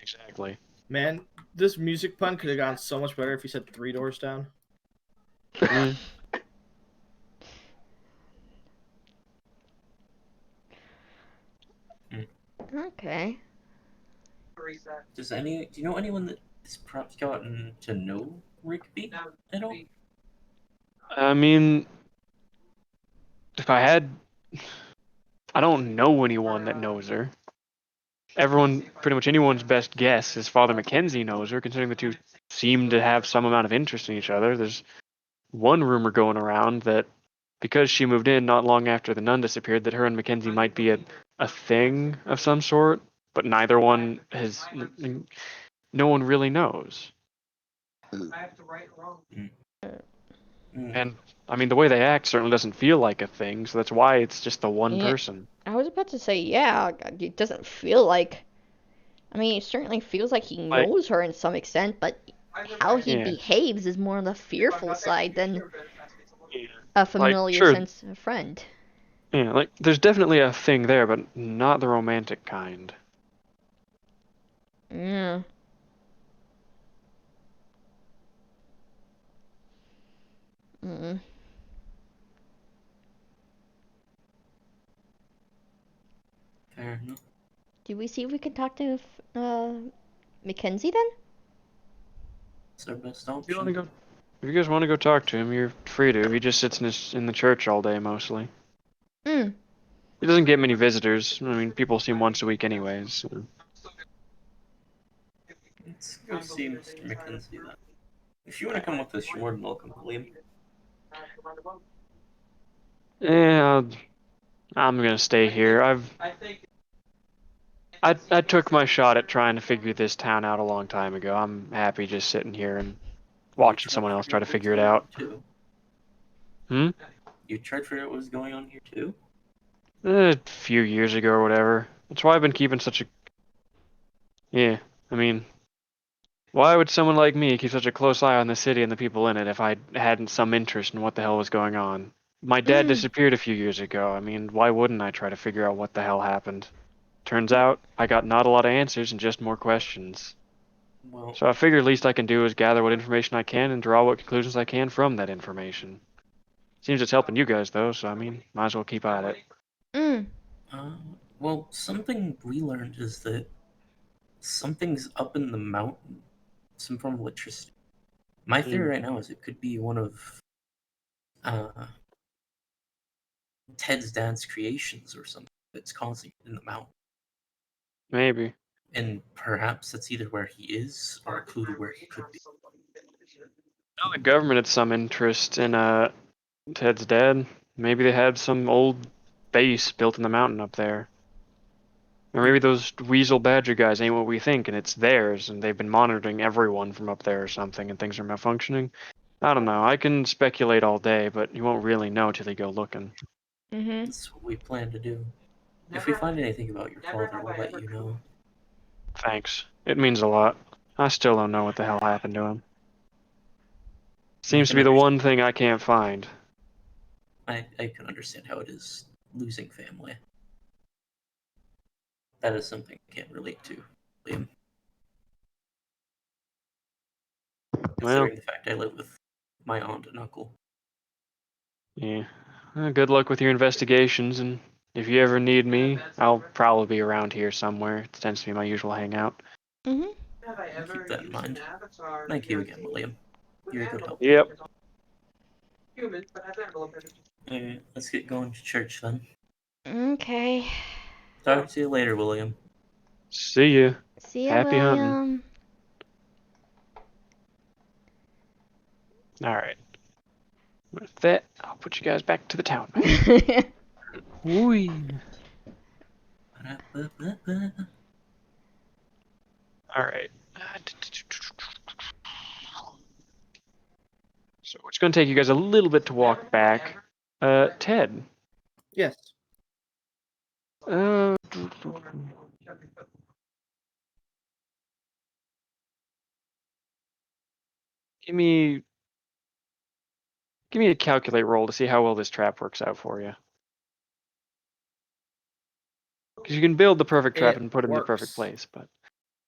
Exactly. Man, this music pun could have gone so much better if you said 3 doors down. Mm. Okay. Do you know anyone that has perhaps gotten to know Rigby at all? I mean, if I had, I don't know anyone that knows her. Pretty much anyone's best guess is Father Mackenzie knows her, considering the two seem to have some amount of interest in each other. There's one rumor going around that because she moved in not long after the nun disappeared, that her and Mackenzie might be a thing of some sort, but neither one has. No one really knows. I have to right or wrong. Mm. And I mean, the way they act certainly doesn't feel like a thing, so that's why it's just the one Yeah. person. I was about to say, yeah, it doesn't feel like. I mean, it certainly feels like he Like- knows her in some extent, but how he Yeah. behaves is more on the fearful side than Yeah. a familiar sure. sense of friend. Yeah, like there's definitely a thing there, but not the romantic kind. Yeah. Mm. Fair enough. Do we see if we can talk to Mackenzie then? It's our best If you want to option. go, if you guys want to go talk to him, you're free to. He just sits in the church all day mostly. Mm. He doesn't get many visitors. I mean, people see him once a week anyways. So. Let's go see Mr. Mackenzie then. If you want to come with us, you're more than welcome, William. Yeah, I'm gonna stay here. I think I took my shot at trying to figure this town out a long time ago. I'm happy just sitting here and watching You someone tried else try to what's figure it going on out. Too. Hmm? You tried to figure out what was going on here too? A few years ago or whatever. That's why I've been keeping such a. Yeah, I mean, why would someone like me keep such a close eye on the city and the people in it if I hadn't some interest in what the hell was going on? My dad Mm. disappeared a few years ago. I mean, why wouldn't I try to figure out what the hell happened? Turns out I got not a lot of answers and just more questions. Well, So I figure least I can do is gather what information I can and draw what conclusions I can from that information. Seems it's helping you guys though, so I mean, might as well keep at it. Mm. well, something we learned is that something's up in the mountain, some form of electricity. My theory right now is it could be one of Ted's dad's creations or something that's causing it in the mountain. Maybe. And perhaps that's either where he is or a clue to where he could be. I know the government had some interest in Ted's dad. Maybe they had some old base built in the mountain up there. Or maybe those Weasel Badger guys ain't what we think, and it's theirs, and they've been monitoring everyone from up there or something, and things are malfunctioning. I don't know. I can speculate all day, but you won't really know till you go looking. Mhm. That's what we plan to do. If we find anything about your father, we'll let you know. Thanks. It means a lot. I still don't know what the hell happened to him. Seems to be the one thing I can't find. I can understand how it is losing family. That is something I can't relate to, Liam. Considering the fact I live with my aunt and uncle. Yeah. Good luck with your investigations, and if you ever need me, I'll probably be around here somewhere. It tends to be my usual hangout. Mhm. have I ever Keep that in used mind. an avatar Thank you here again, to William. You're a good help. Yep. Human, but I've never looked at it. Alright, let's get going to church then. Okay. Talk to you later, William. See ya. See ya, Happy hunting. William. Alright. With that, I'll put you guys back to the town. Whee. Alright. So it's going to take you guys a little bit to walk back. Ted. Yes. Uh, give me a calculate roll to see how well this trap works out for you. Because you can build the perfect trap It and put it in the perfect works. place, but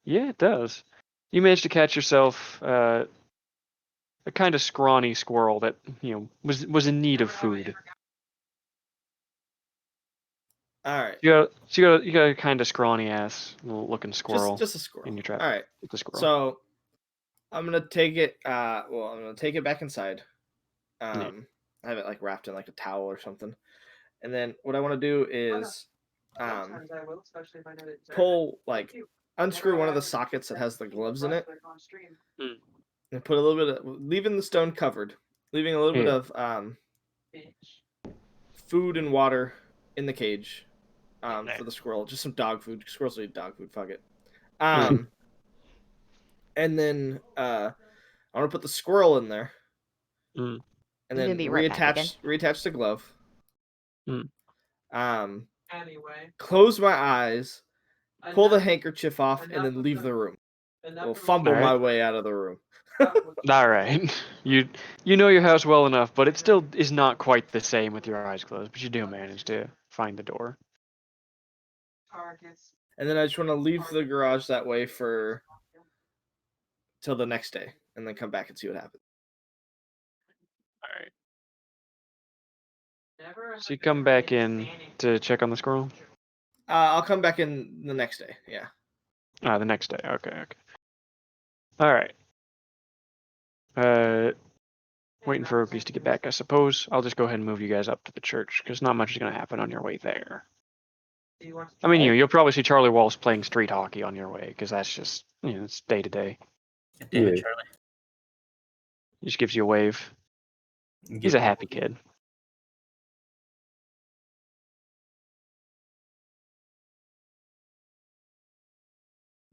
yeah, it does. You managed to catch yourself a kind of scrawny squirrel that was in need of food. All right. You got a kind of scrawny ass looking squirrel Just a squirrel. in your trap. All right. It's a squirrel. So I'm gonna take it. I'm gonna take it back inside. Yeah. I have it like wrapped in like a towel or something, And then what I want to do is Sometimes I will, especially if I know that pull, like, Thank you. unscrew one of the Whenever I sockets that has the gloves in it, on stream. and put a little bit of, leaving the stone covered, leaving a little bit Yeah. of food and water in the cage for the squirrel. Just some dog food. Squirrels need dog food. Fuck it. And then I want to put the squirrel in there, Mm. and He's then gonna be right back again. reattach the glove. Mm. Anyway, Close my eyes, pull the enough- handkerchief off, and enough then of leave the- the room. enough We'll of the- fumble my Alright. way out of the room. All right. You know your house well enough, but it still is not quite the same with your eyes closed. But you do manage to find the door. Targets. And then I just want to leave the garage that way for till the next day, and then come back and see what happens. All right. Never So you come back in to check on the squirrel. I'll come back in the next day. Yeah. Ah, the next day. Okay. All right. Waiting for Okies to get back, I suppose. I'll just go ahead and move you guys up to the church because not much is going to happen on your way there. Do you want to I mean, you'll probably see Charlie Walsh playing street hockey on your way because that's just, it's day to day. God damn it, Yeah. Charlie. He just gives you a wave. He's a happy kid.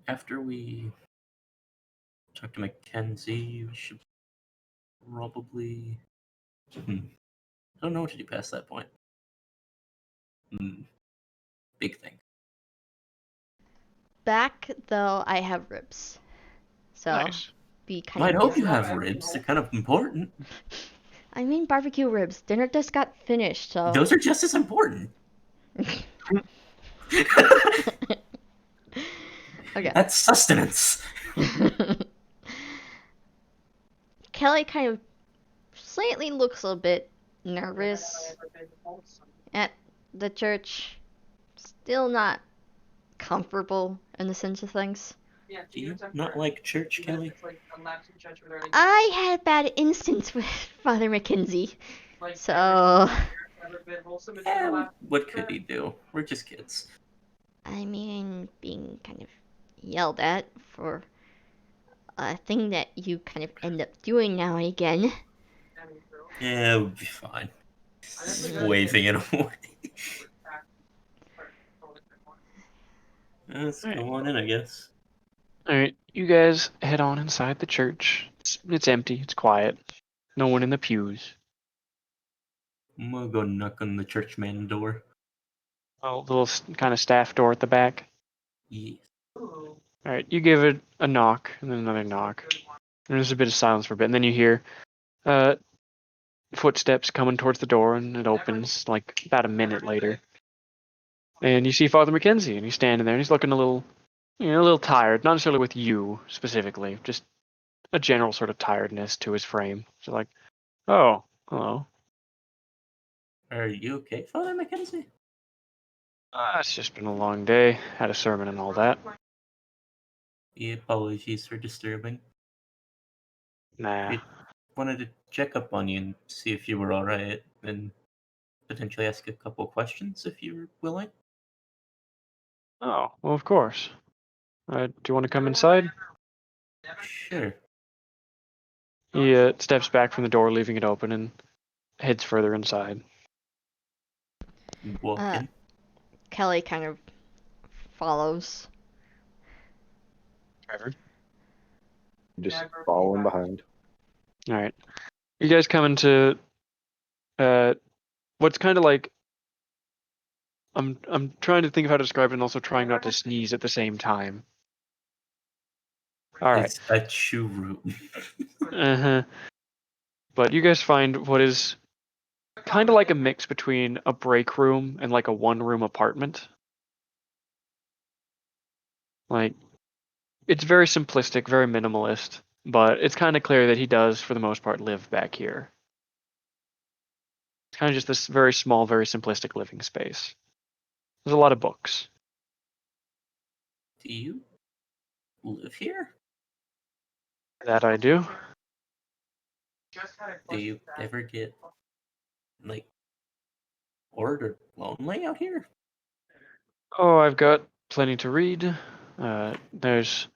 After we talk to Mackenzie, we should probably. I don't know what to do past that point. Big thing. Back though, I have ribs, so Nice. be kind Well, I'd of. hope you have ribs. They're kind of important. I mean barbecue ribs. Dinner just got finished, so. Those are just as important. Okay. That's sustenance. Kelly kind of slightly looks a bit nervous at the church. Still not comfortable in the sense of things. Yeah, Do you not like church, Kelly? I had a bad instance with Father McKenzie, so. What could he do? We're just kids. I mean, being kind of yelled at for a thing that you kind of end up doing now and again. Yeah, it would be fine. Waving it away. Let's go on in, I guess. All right, you guys head on inside the church. It's empty. It's quiet. No one in the pews. I'm gonna go knock on the church man door. Oh, little kind of staff door at the back. Yeah. All right, you give it a knock and then another knock. And there's a bit of silence for a bit, and then you hear footsteps coming towards the door, and it opens like about a minute later. And you see Father McKenzie, and he's standing there, and he's looking a little tired. Not necessarily with you specifically, just a general sort of tiredness to his frame. So like, oh, hello. Are you okay, Father Mackenzie? It's just been a long day. Had a sermon and all that. Yeah, apologies for disturbing. Nah. It- Wanted to check up on you and see if you were alright, and potentially ask a couple questions if you were willing. Oh, well, of course. Do you want to come inside? Sure. He steps back from the door, leaving it open, and heads further inside. Walk in. Kelly kind of follows. Trevor? Just following behind. All right. You guys come into what's kind of like. I'm trying to think of how to describe it, and also trying not to sneeze at the same time. All right. It's a chew root. Uh-huh. But you guys find what is kind of like a mix between a break room and like a one-room apartment. Like, it's very simplistic, very minimalist, but it's kind of clear that he does, for the most part, live back here. It's kind of just this very small, very simplistic living space. There's a lot of books. Do you live here? That I do. Do you ever get, like, bored or lonely out here? Oh, I've got plenty to read. There's.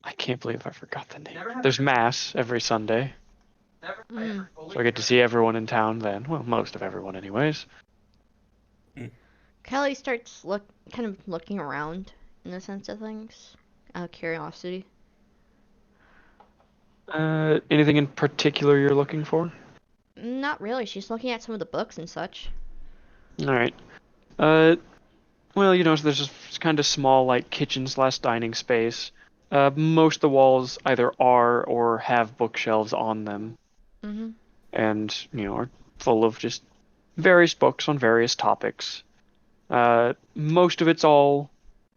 I can't believe I forgot the name. There's Mass every Sunday, Mm. so I get to see everyone in town then. Well, most of everyone, anyways. Kelly starts kind of looking around in the sense of things. Out of curiosity. Anything in particular you're looking for? Not really. She's looking at some of the books and such. All right. Well, so there's this kind of small, like, kitchen/dining space. Most of the walls either are or have bookshelves on them, Mhm. and, are full of just various books on various topics. Most of it's all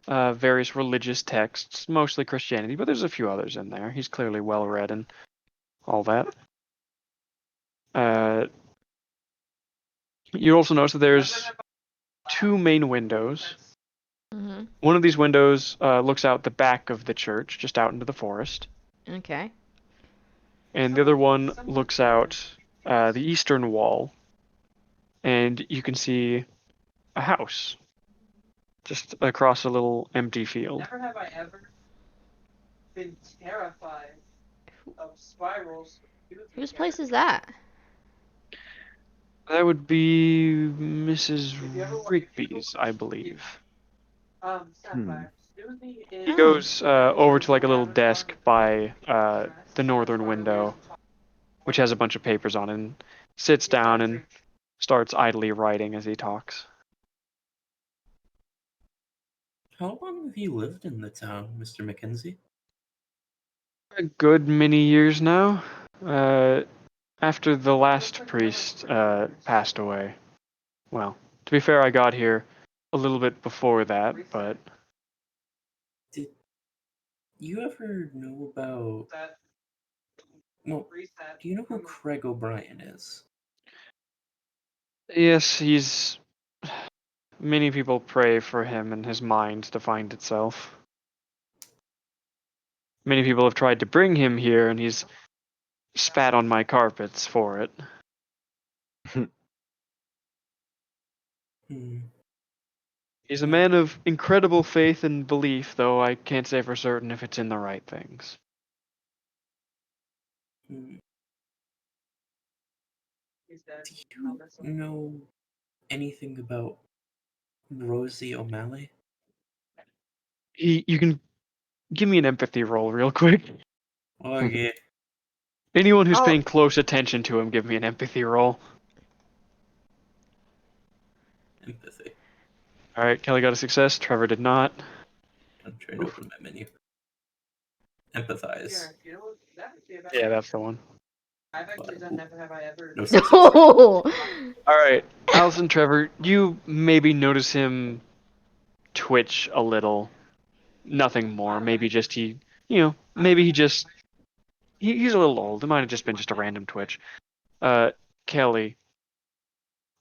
various religious texts, mostly Christianity, but there's a few others in there. He's clearly well read and all that. You also notice that there's 2 main windows. Mhm. One of these windows looks out the back of the church, just out into the forest. Okay. And the other one looks out the eastern wall, and you can see a house just across a little empty field. Never have I ever been terrified of spirals. Whose place is that? That would be Mrs. Rigby's, I believe. Sapphire. Susie is. He goes over to like a little desk by the northern window, which has a bunch of papers on it, and sits down and starts idly writing as he talks. How long have you lived in the town, Mr. Mackenzie? A good many years now. After the last priest passed away. Well, to be fair, I got here a little bit before that, but Did you ever know about... Well, do you know who Craig O'Brien is? yes, he's. Many people pray for him and his mind to find itself. Many people have tried to bring him here, and he's spat on my carpets for it. Hmm. He's a man of incredible faith and belief, though I can't say for certain if it's in the right things. Hmm. Do you know anything about Rosie O'Malley? You can give me an empathy roll real quick. Oh, yeah. Anyone who's Oh. paying close attention to him, give me an empathy roll. Empathy. Alright, Kelly got a success, Trevor did not. I'm trying to open my menu. Empathize. Yeah, that's the one. I've actually done never have I ever. No success. No. Alright, Allison, Trevor, you maybe notice him twitch a little. Nothing more. Maybe just maybe he just. He's a little old. It might have just been just a random twitch. Kelly,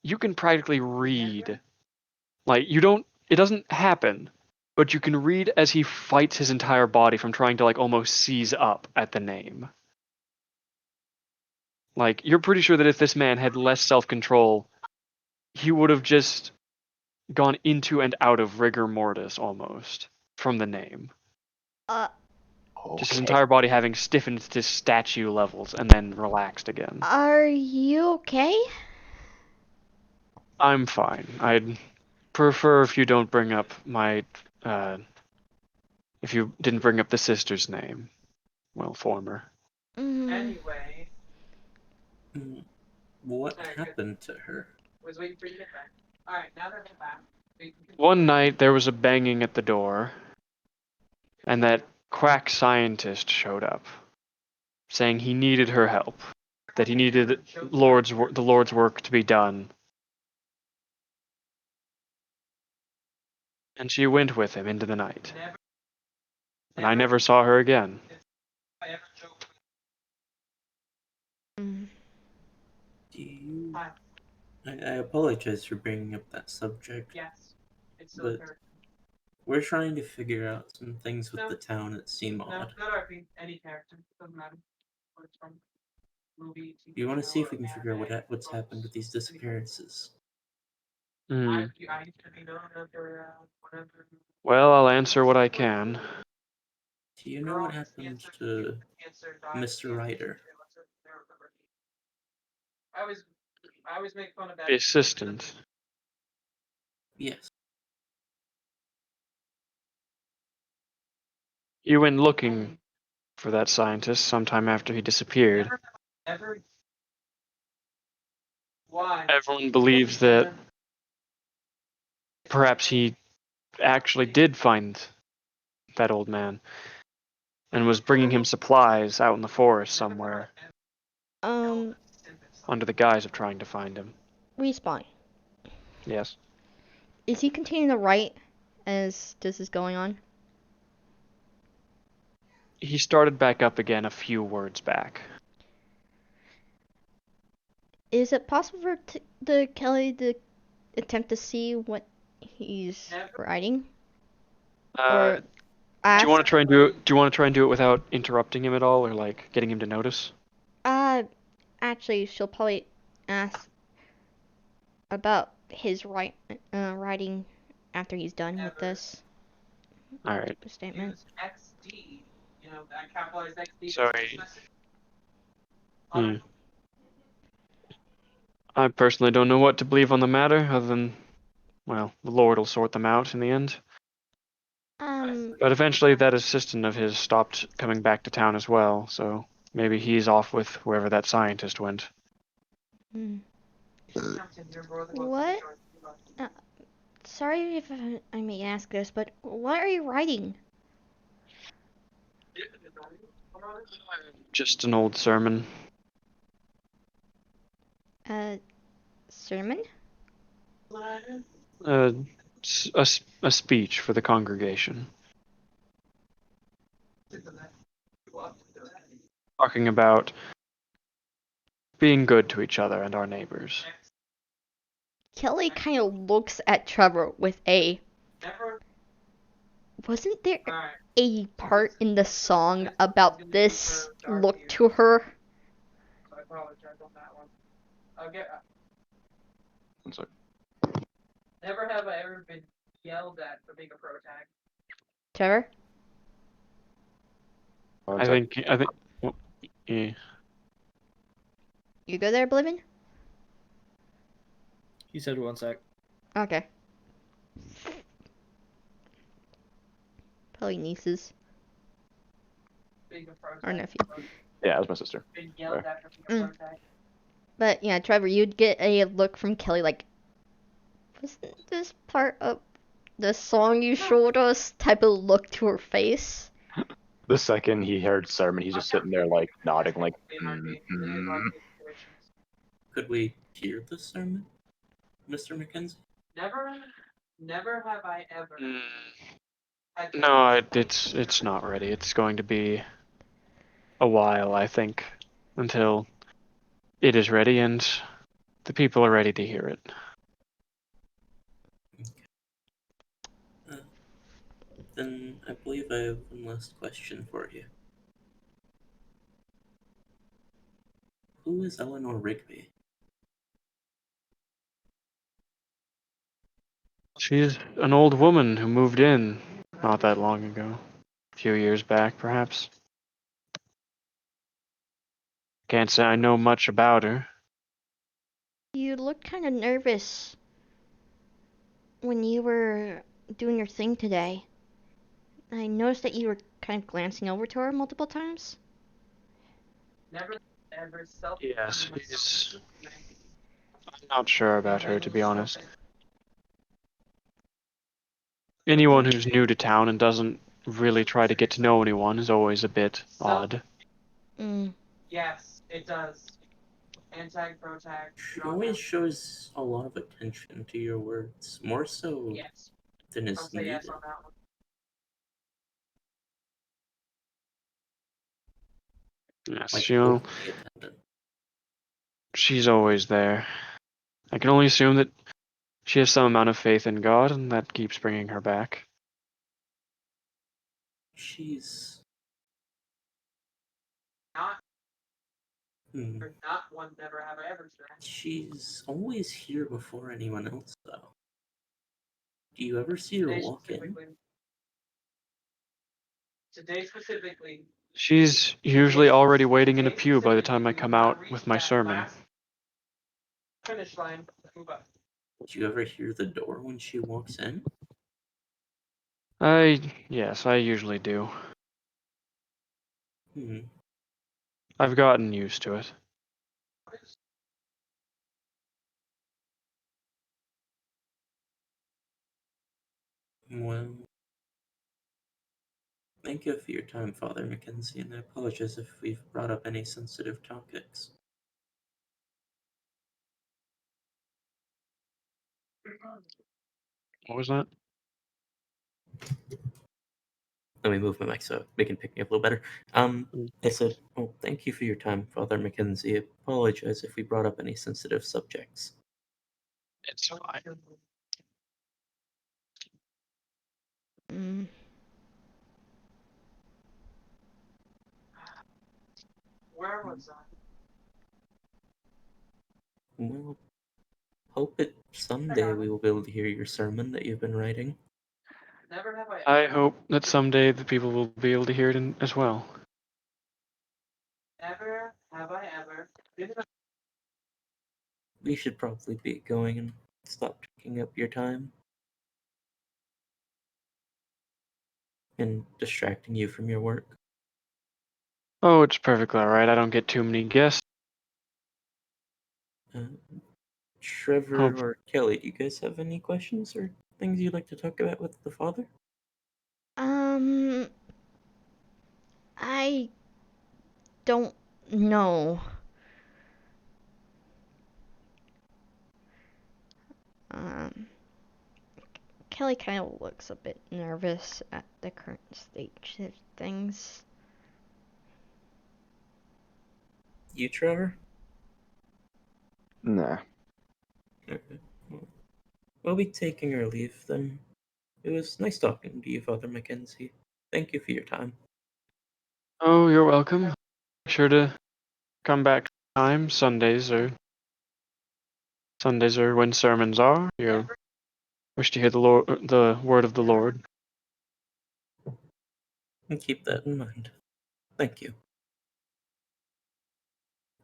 you can practically read. Like, it doesn't happen, but you can read as he fights his entire body from trying to, like, almost seize up at the name. Like, you're pretty sure that if this man had less self-control, he would have just gone into and out of rigor mortis almost from the name. Just his entire body having stiffened to statue levels and then relaxed again. Are you okay? I'm fine. I'd prefer if you don't bring up my, if you didn't bring up the sister's name. Well, former. Mhm. Anyway, Hmm. What happened to her? was waiting for you to get back. Alright, now that I'm back. we can One night there was a banging at the door, and that quack scientist showed up, saying he needed her help, that he needed the Lord's work to be done. And she went with him into the night, never and I never saw her again. I ever joke Mm. Do you... Hi. I apologize for bringing up that subject. Yes. It's so But- hurt. We're trying to figure out some things with No. the town that seem No, odd. not RP. Any character. Doesn't matter what it's from. movie. You want to see if we can figure out what's happened with these disappearances? Hmm. I used to be known under whatever. Well, I'll answer what I can. Do you know what happened to Mr. Ryder? I always make fun of that. The assistant. Yes. You went looking for that scientist sometime after he disappeared. Ever? Why? Everyone believes that perhaps he actually did find that old man and was bringing him supplies out in the forest somewhere under the guise of trying to find him. Respawn. Yes. Is he continuing to write as this is going on? He started back up again a few words back. Is it possible for the Kelly to attempt to see what he's writing? Or Do ask? you want to try and do it? Do you want to try and do it without interrupting him at all, or like getting him to notice? Actually, she'll probably ask about his writing after he's done with this All right. statement. Use XD. You know, that capitalized XD. Sorry. I personally don't know what to believe on the matter, other than, well, the Lord will sort them out in the end. But eventually, that assistant of his stopped coming back to town as well, so maybe he's off with wherever that scientist went. What? Sorry if I may ask this, but what are you writing? Just an old sermon. Sermon? A speech for the congregation. Talking about being good to each other and our neighbors. Kelly kind of looks at Trevor with a... Wasn't there a part in the song about this look to her? I apologize on that one. I'll get. One sec. Never have I ever been yelled at for being a pro tag. Trevor? One I sec. think. Well, yeah. You go there, Oblivion? He said 1 sec. Okay. Probably nieces. Being a pro Or tag. nephew. Yeah, that was my sister. Been yelled at for being a pro tag. But yeah, Trevor, you'd get a look from Kelly like, wasn't this part of the song you showed us? Type of look to her face. The second he heard sermon, he's just sitting there like nodding, like. Could we hear the sermon, Mr. McKenzie? Never have I ever. Had to- No, it's not ready. It's going to be a while, I think, until it is ready and the people are ready to hear it. Then I believe I have one last question for you. Who is Eleanor Rigby? She's an old woman who moved in not that long ago. A few years back, perhaps. Can't say I know much about her. You looked kind of nervous when you were doing your thing today. I noticed that you were kind of glancing over to her multiple times. Never ever self. Yes, I'm not sure about her, to be honest. Anyone who's new to town and doesn't really try to get to know anyone is always a bit odd. Yes, it does. Antag, pro tag. She always shows a lot of attention to your words, more so Yes. than I'll is say needed. yes on that one. Yes, Like she's attendant. always there. I can only assume that she has some amount of faith in God, and that keeps bringing her back. She's Not. Or not one never have I ever said. She's always here before anyone else, though. Do you ever see her Today walk in? specifically. Today specifically. She's usually already waiting in a pew by the time I come out with my sermon. Finish line. Move up. Do you ever hear the door when she walks in? Yes, I usually do. Hmm. I've gotten used to it. Well, thank you for your time, Father Mackenzie, and I apologize if we've brought up any sensitive topics. What was that? Let me move my mic so they can pick me up a little better. I said, well, thank you for your time, Father Mackenzie. I apologize if we brought up any sensitive subjects. It's fine. Mm. Where was I? Well, hope it someday we will be able to hear your sermon that you've been writing. Never have I I hope that someday the people will be able to hear it as well. ever have I ever been in a We should probably be going and stop taking up your time and distracting you from your work. Oh, it's perfectly alright. I don't get too many guests. Trevor Oh. or Kelly, do you guys have any questions or things you'd like to talk about with the father? I don't know. Kelly kind of looks a bit nervous at the current stage of things. You, Trevor? Nah. Okay. Well, we'll be taking our leave then. It was nice talking to you, Father Mackenzie. Thank you for your time. Oh, you're welcome. Make sure to come back time. Sundays are when sermons are. You wish to hear the word of the Lord. And keep that in mind. Thank you.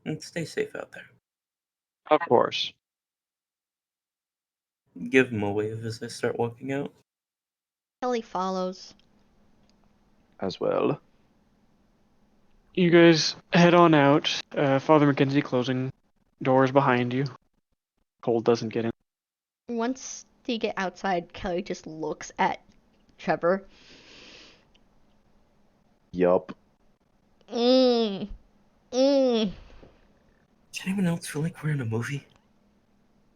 And stay safe out there. Of course. Give him a wave as I start walking out. Kelly follows. As well. You guys head on out. Father Mackenzie closing doors behind you. Cold doesn't get in. Once they get outside, Kelly just looks at Trevor. Yup. Mmm. Mmm. Does anyone else feel like we're in a movie?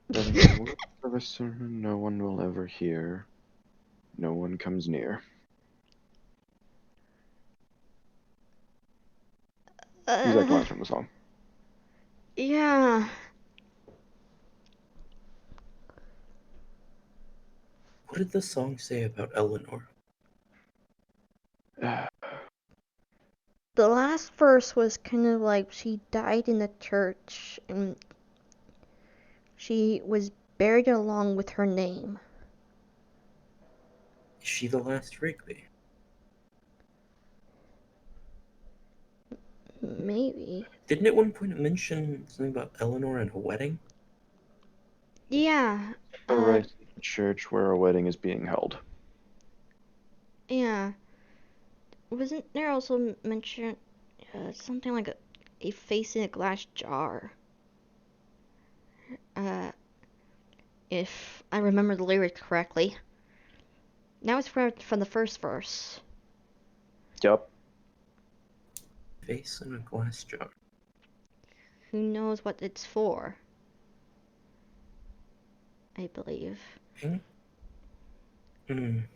Then the words of a sermon no one will ever hear. No one comes near. Exact lines from the song. Yeah. What did the song say about Eleanor? The last verse was kind of like she died in the church and she was buried along with her name. Is she the last Rigby? Maybe. Didn't at one point it mention something about Eleanor and a wedding? Yeah. Right in the church where a wedding is being held. Yeah. Wasn't there also mention something like a face in a glass jar? If I remember the lyrics correctly. That was from the first verse. Yup. Face in a glass jar. Who knows what it's for? I believe. That can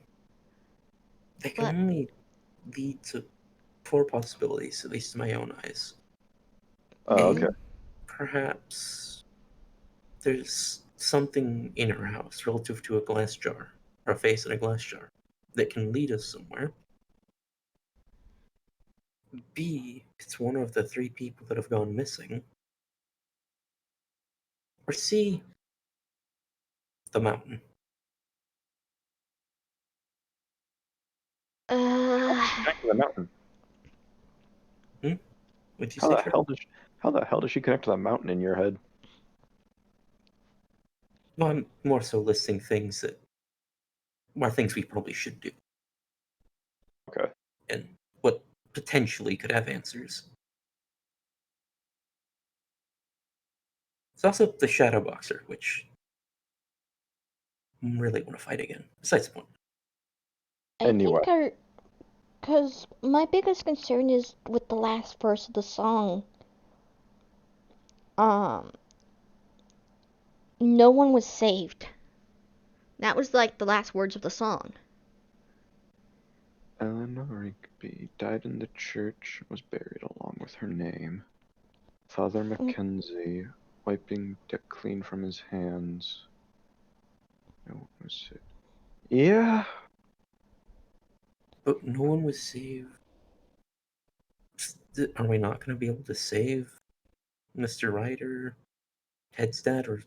But only lead to four possibilities, at least in my own eyes. Oh, okay. Perhaps there's something in our house relative to a glass jar, or a face in a glass jar, that can lead us somewhere. B, it's one of the 3 people that have gone missing. Or C, the mountain. Connect to the mountain. What'd you How say, the Trevor? hell does she connect to the mountain in your head? Well, I'm more so listing things that are things we probably should do. Okay. And what potentially could have answers. It's also the Shadow Boxer, which I really want to fight again. Besides the point. Anyway. Because my biggest concern is with the last verse of the song. No one was saved. That was like the last words of the song. Eleanor Rigby died in the church and was buried along with her name. Father Mackenzie, wiping deck clean from his hands. No one was saved. Yeah. But no one was saved. Are we not going to be able to save Mr. Ryder, Ted's dad, or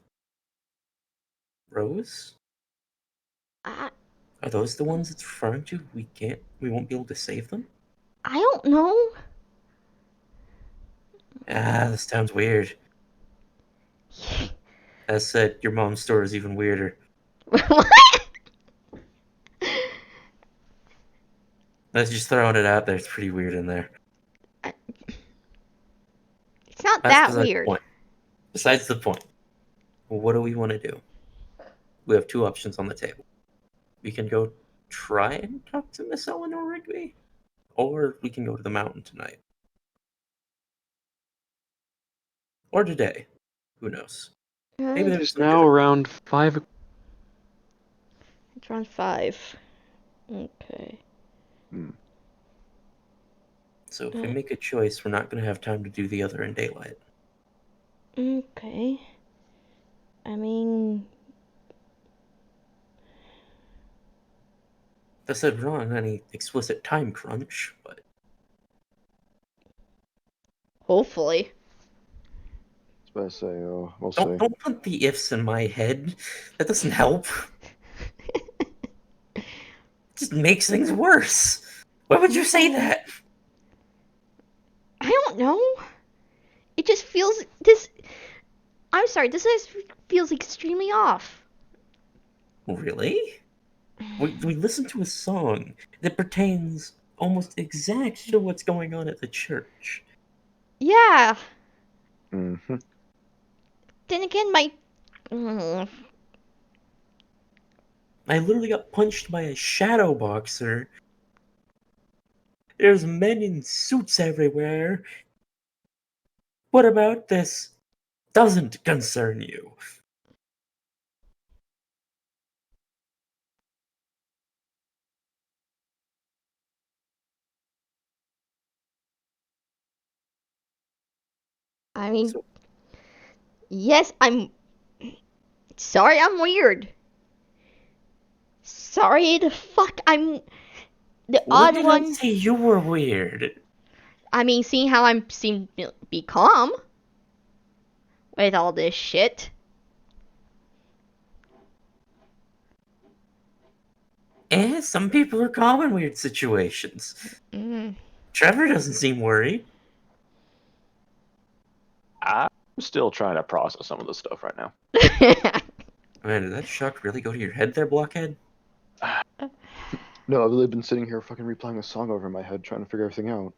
Rose? I Are those the ones it's referring to? We won't be able to save them? don't know. This sounds weird. As said, your mom's store is even weirder. What? Let's just throwing it out there. It's pretty weird in there. It's not That's that besides the weird. point. Besides the point. Well, what do we want to do? We have 2 options on the table. We can go try and talk to Miss Eleanor Rigby, or we can go to the mountain tonight. Or today. Who knows? Maybe there's It's some now different... around 5 o'clock. It's around 5. Okay. So if we make a choice, we're not going to have time to do the other in daylight. Okay. I mean, That said, we're not on any explicit time crunch, but hopefully. I was about to say, we'll don't see. put the ifs in my head. That doesn't help. It just makes things worse. Why would you say that? I don't know. It just feels this. I'm sorry. This feels extremely off. Really? We listened to a song that pertains almost exactly to what's going on at the church. Yeah. Mm-hmm. Then again, my. I literally got punched by a shadow boxer. There's men in suits everywhere. What about this? Doesn't concern you. I mean, So, yes, I'm. Sorry, I'm weird. Sorry, the fuck, I'm the when odd did I one. say you were weird? I mean, seeing how I'm seem to be calm with all this shit. Some people are calm in weird situations. Mm. Trevor doesn't seem worried. I'm still trying to process some of this stuff right now. Man, did that shock really go to your head there, Blockhead? No, I've really been sitting here fucking replaying a song over in my head trying to figure everything out.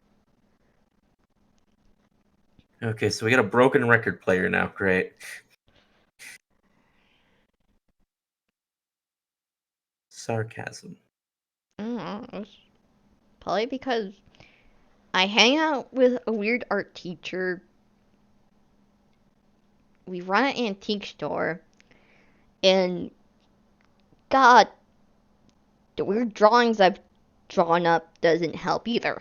Okay, so we got a broken record player now. Great. Sarcasm. It's probably because I hang out with a weird art teacher. We run an antique store, and God, the weird drawings I've drawn up doesn't help either.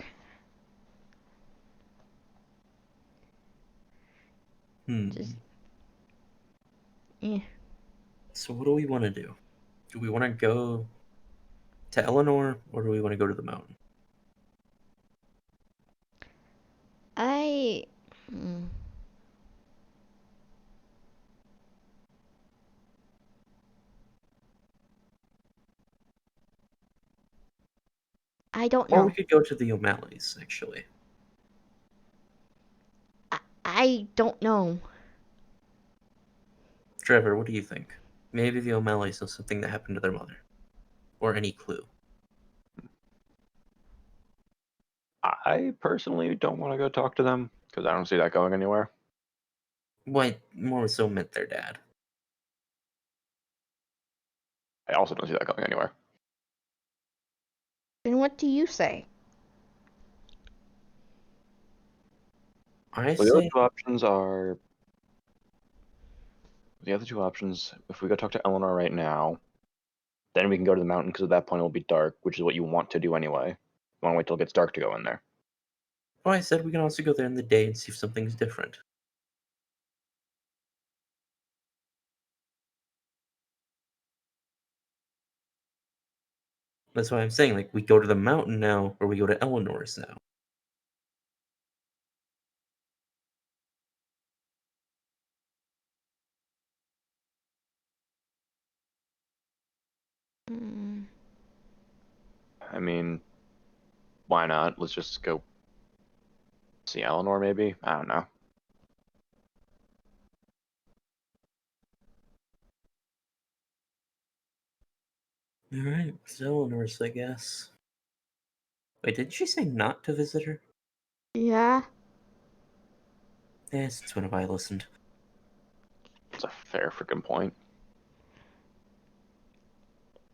Just, eh. So what do we want to do? Do we want to go to Eleanor, or do we want to go to the mountain? Hmm. I don't Or know. we could go to the O'Malley's, actually. I don't know. Trevor, what do you think? Maybe the O'Malleys know something that happened to their mother. Or any clue. I personally don't want to go talk to them because I don't see that going anywhere. Why, more so meant their dad. I also don't see that going anywhere. Then what do you say? I Well, the other say, two options are if we go talk to Eleanor right now, then we can go to the mountain because at that point it'll be dark, which is what you want to do anyway. You want to wait till it gets dark to go in there. well, I said we can also go there in the day and see if something's different. That's why I'm saying, like, we go to the mountain now, or we go to Eleanor's now. Hmm. I mean, why not? Let's just go see Eleanor, maybe? I don't know. Alright, it's Eleanor's, I guess. Wait, didn't she say not to visit her? Yeah. Yes, it's when have I listened. It's a fair freaking point.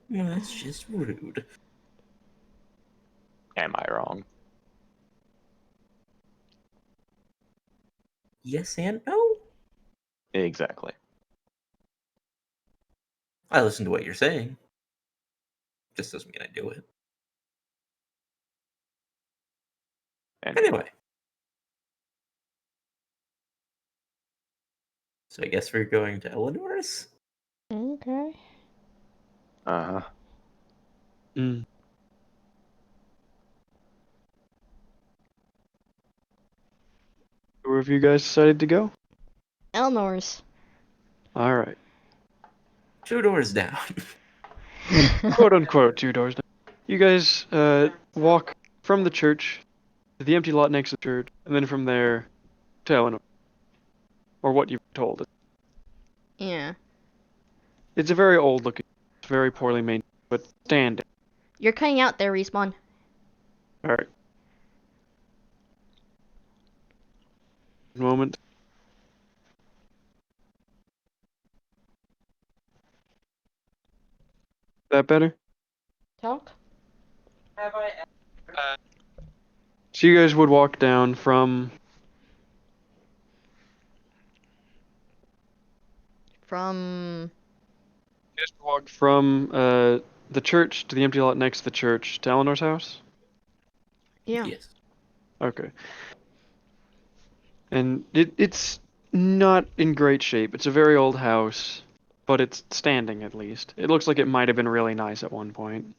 Well, that's just rude. Am I wrong? Yes and no? Exactly. I listen to what you're saying. Just doesn't mean I do it. And Anyway. So I guess we're going to Eleanor's? Okay. uh-huh. Mm. Where have you guys decided to go? Eleanor's. All right. 2 doors down. Quote unquote 2 doors down. You guys walk from the church to the empty lot next to the church, and then from there to Eleanor. Or what you've told. Yeah. It's a very old looking, very poorly maintained, but standing. You're cutting out there, Respawn. All right. Moment. That better? Talk. Have I So you guys would walk down from From. the church to the empty lot next to the church to Eleanor's house. Yeah. Yes. Okay. And it's not in great shape. It's a very old house, but it's standing at least. It looks like it might have been really nice at one point.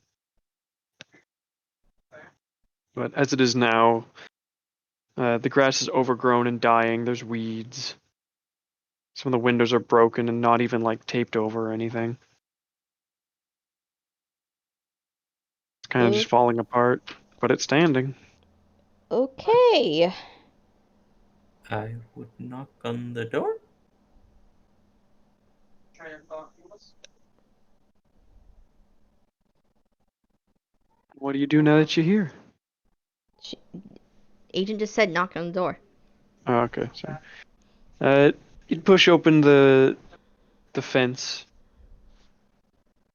But as it is now, the grass is overgrown and dying. There's weeds. Some of the windows are broken and not even like taped over or anything. It's kind of just falling apart, but it's standing. Okay. I would knock on the door. try and talk to us? What do you do now that you're here? Agent just said knock on the door. Oh, okay, sorry. You'd push open the fence.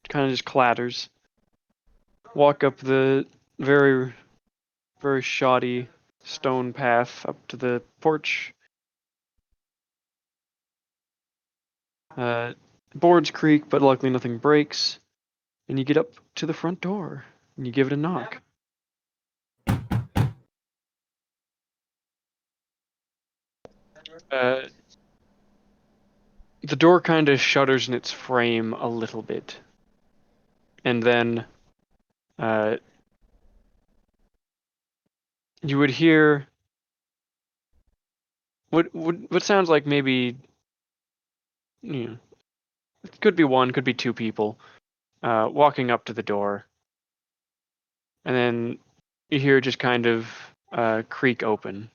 It kind of just clatters. Walk up the very, very shoddy stone path up to the porch. Boards creak, but luckily nothing breaks. And you get up to the front door and you give it a knock. The door kind of shudders in its frame a little bit. And then you would hear what sounds like maybe, you know, it could be one, could be two people, walking up to the door, and then you hear it just kind of creak open,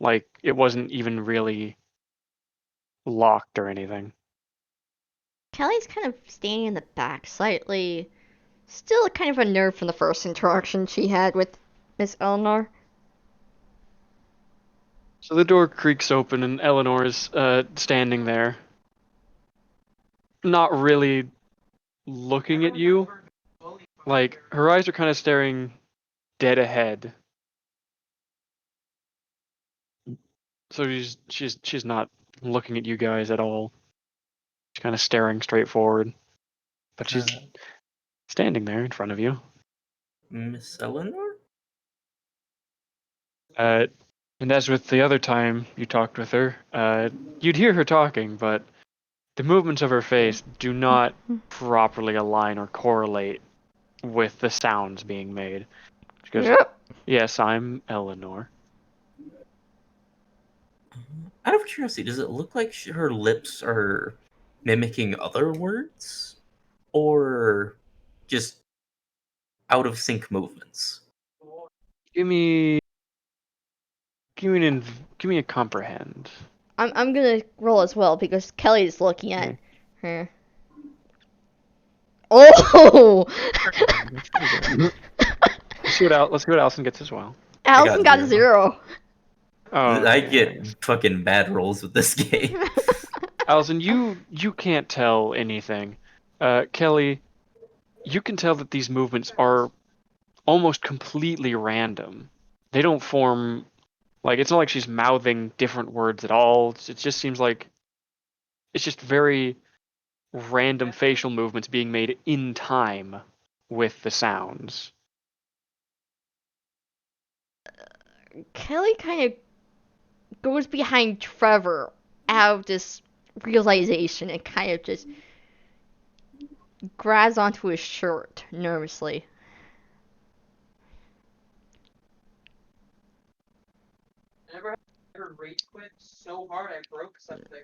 like it wasn't even really locked or anything. Kelly's kind of standing in the back, slightly, still kind of unnerved from the first interaction she had with Miss Eleanor. So the door creaks open, and Eleanor is standing there, not really looking at you. Like her eyes are kind of staring dead ahead. So she's not looking at you guys at all. She's kind of staring straight forward, but she's standing there in front of you. Miss Eleanor? And as with the other time you talked with her, you'd hear her talking, but the movements of her face do not properly align or correlate with the sounds being made. She goes, Yep. "Yes, I'm Eleanor." Out of curiosity, does it look like her lips are mimicking other words? Or just out of sync movements? Give me give me a comprehend. I'm gonna roll as well because Kelly's looking at Okay. her. Oh! Let's see what Allison gets as well. Allison got a zero. 0. Oh, I okay. get fucking bad rolls with this game. Allison, you can't tell anything. Kelly, you can tell that these movements are almost completely random. They don't form, like, it's not like she's mouthing different words at all. It just seems like it's just very random facial movements being made in time with the sounds. Kelly kind of goes behind Trevor out of this realization and kind of just grabs onto his shirt nervously. Never had ever rage quit so hard I broke something.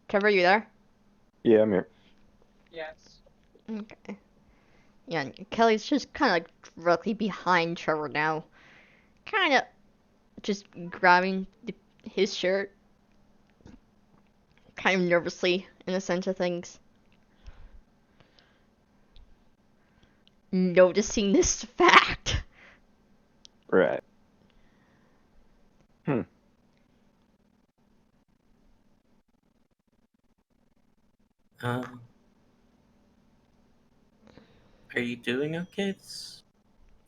Trevor, you there? Yeah, I'm here. Yes. Okay. Yeah, and Kelly's just kind of like directly behind Trevor now. Kind of just grabbing his shirt. Kind of nervously, in the sense of things. Noticing this fact. Right. Are you doing okay,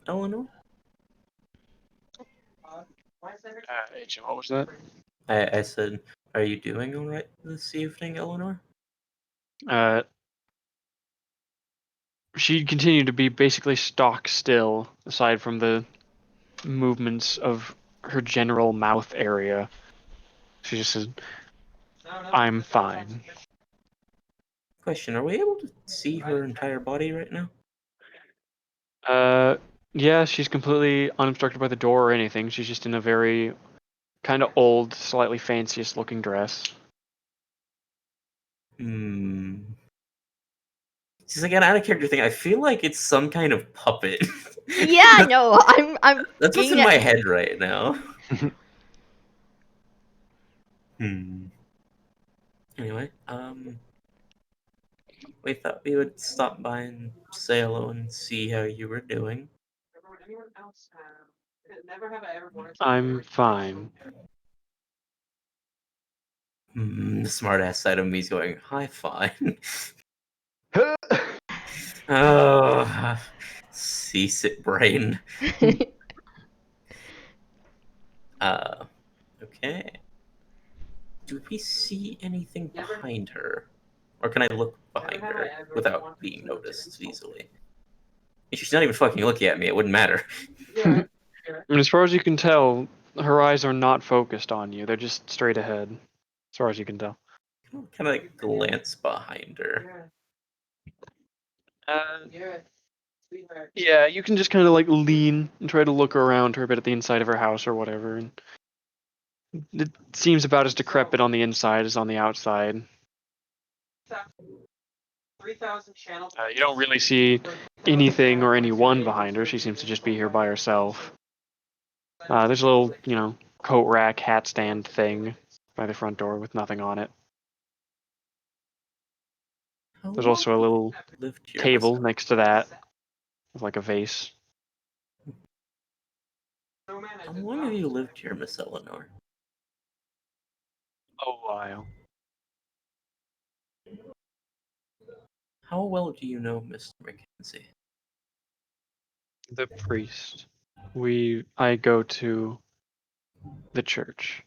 Eleanor? Why is there? Agent, what was that? I said, are you doing alright this evening, Eleanor? She continued to be basically stock still, aside from the movements of her general mouth area. She just said, "I'm fine." Question, are we able to see her entire body right now? Yeah, she's completely unobstructed by the door or anything. She's just in a very kind of old, slightly fanciest looking dress. She's like an out of character thing. I feel like it's some kind of puppet. Yeah, no, I'm That's what's getting in my head right now. Anyway, we thought we would stop by and say hello and see how you were doing. Anyone else never have I ever wanted to. I'm fine. The smartass side of me is going, hi, fine. Oh, seasick brain. Okay. Do we see anything behind her? Or can I look behind her without being noticed easily? She's not even fucking looking at me, it wouldn't matter. Yeah. And as far as you can tell, her eyes are not focused on you. They're just straight ahead, as far as you can tell. Kind of like glance behind her. Yeah. Sweetheart. Yeah, you can just kind of like lean and try to look around her a bit at the inside of her house or whatever, and it seems about as decrepit on the inside as on the outside. 3,000 channel. You don't really see anything or anyone behind her. She seems to just be here by herself. There's a little, coat rack, hat stand thing by the front door with nothing on it. How There's long also a little have you lived here, table Miss- next to that with like a vase. No man, I How did long not. have you lived here, Miss Eleanor? A while. How well do you know Mr. Mackenzie? The priest. I go to the church.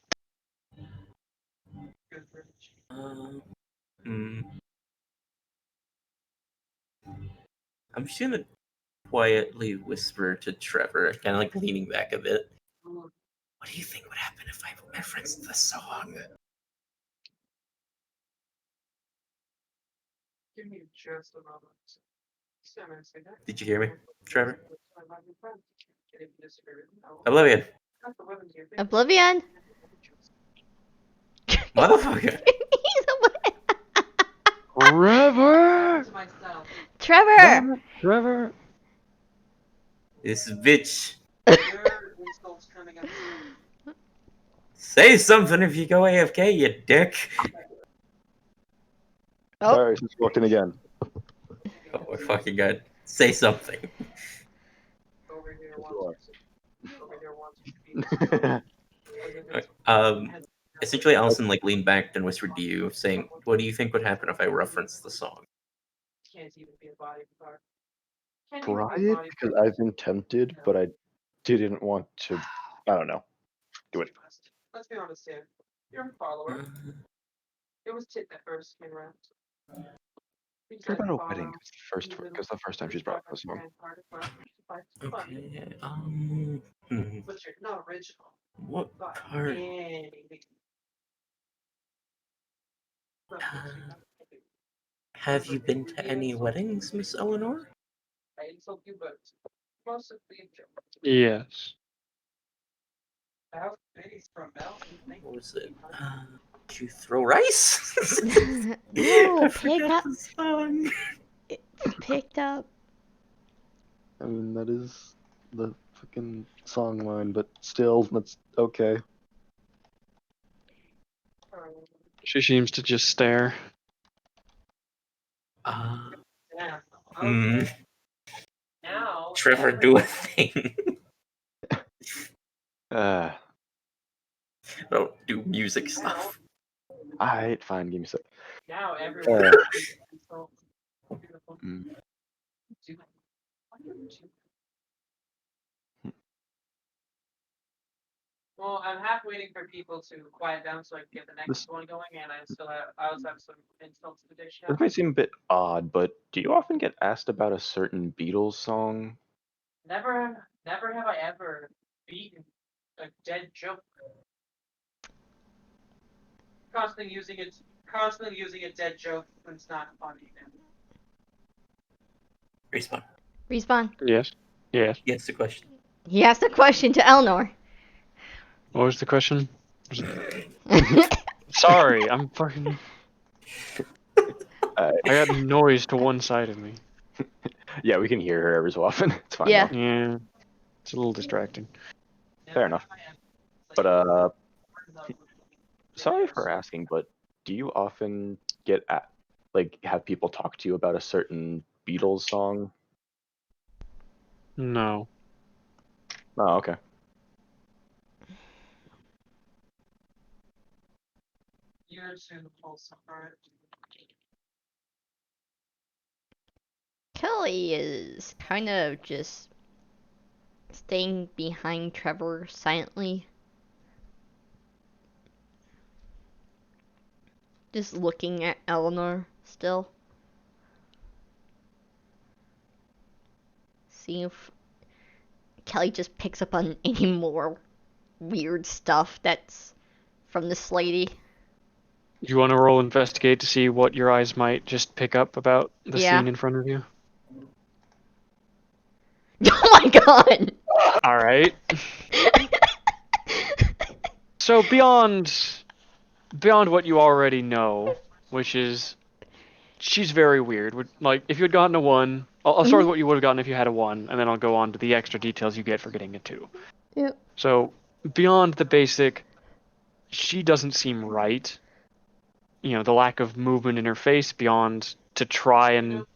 Good for you. Hmm. I'm just gonna quietly whisper to Trevor, kind of like leaning back a bit. What do you think would happen if I referenced the song? Give me just a moment. Did you hear me, Trevor? Oblivion. Oblivion. Oblivion? Motherfucker. Trevor! Trevor! Trevor! This bitch. Your insults coming up. Say something if you go AFK, you dick. Oh. Sorry, she's walked in again. Oh my fucking god. Say something. Over here You wants over here wants to be. Essentially, Allison leaned back and whispered to you, saying, "What do you think would happen if I referenced the song?" Can't even be a body part. Try it because I've been tempted, but I didn't want to. I don't know. Do it. Let's be honest here. You're a follower. It was Tit that first came around. Hear about a wedding because the first time she's brought up this song. Okay. But you're not original. What But part? Have you been to any weddings, Miss Eleanor? I insult you, but most of the joke. Yes. What was it? Did you throw rice? No, I pick forgot up. the song. It's picked up. I mean, that is the fucking song line, but still, that's okay. She seems to just stare. Yeah. Hmm. Now. Trevor, do a thing. Don't do music stuff. Alright, fine, give me a sec. Now everyone. Mm. Well, I'm half waiting for people to quiet down so I can get the next one going, and I also have some insults to dish This out. might seem a bit odd, but do you often get asked about a certain Beatles song? Never have I ever beaten a dead joke. Constantly using a dead joke when it's not funny. Respawn. Respawn. Yes. Yes. Yes, the question. He asked a question to Elnor. What was the question? Sorry, I'm fucking. I got noise to one side of me. Yeah, we can hear her every so often. It's fine. Yeah. though. Yeah. It's a little distracting. Fair enough. But sorry for asking, but do you often get have people talk to you about a certain Beatles song? No. Oh, okay. Kelly is kind of just staying behind Trevor silently. Just looking at Eleanor still. See if Kelly just picks up on any more weird stuff that's from this lady. You want to roll investigate to see what your eyes might just pick up about the Yeah. scene in front of you? Oh my god! Alright. So beyond what you already know, which is she's very weird. Like if you had gotten a 1, I'll start with what you would have gotten if you had a 1, and then I'll go on to the extra details you get for getting a 2. Yep. So beyond the basic, she doesn't seem right. You know, the lack of movement in her face beyond to try and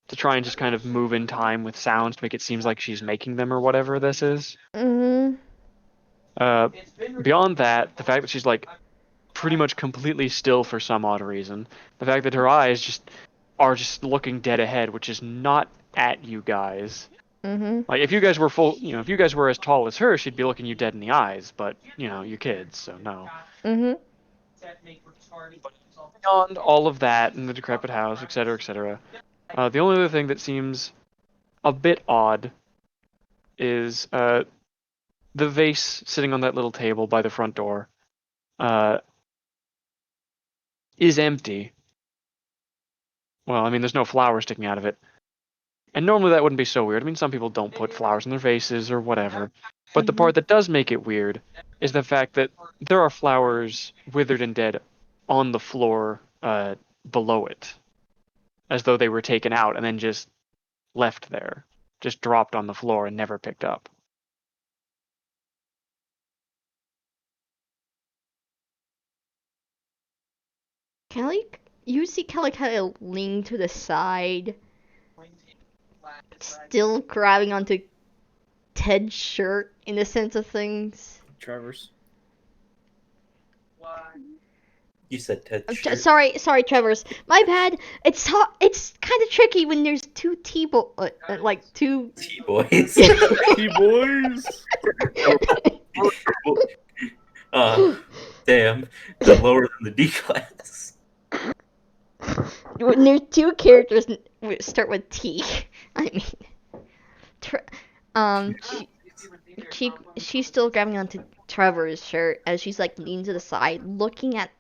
just kind of move in time with sounds to make it seem like she's making them or whatever this is. Mm-hmm. Beyond that, the fact that she's like pretty much completely still for some odd reason, the fact that her eyes are just looking dead ahead, which is not at you guys. Mm-hmm. Like if you guys were if you guys were as tall as her, she'd be looking you dead in the eyes. But you're kids, so no. Mm-hmm. Beyond all of that and the decrepit house, etc., etc., the only other thing that seems a bit odd is the vase sitting on that little table by the front door is empty. Well, I mean, there's no flowers sticking out of it. And normally that wouldn't be so weird. I mean, some people don't put flowers in their vases or whatever. But the part that does make it weird is the fact that there are flowers withered and dead on the floor below it. As though they were taken out and then just left there. Just dropped on the floor and never picked up. Kelly, you see Kelly kind of lean to the side, still grabbing onto Ted's shirt in the sense of things. Trevor's. You said Ted. Sorry, Trevor's. My bad. It's kind of tricky when there's two like two T-boys. T-boys. Damn. The lower than the D class. When there's two characters start with T. I mean, she's still grabbing onto Trevor's shirt as she's like leaning to the side, looking at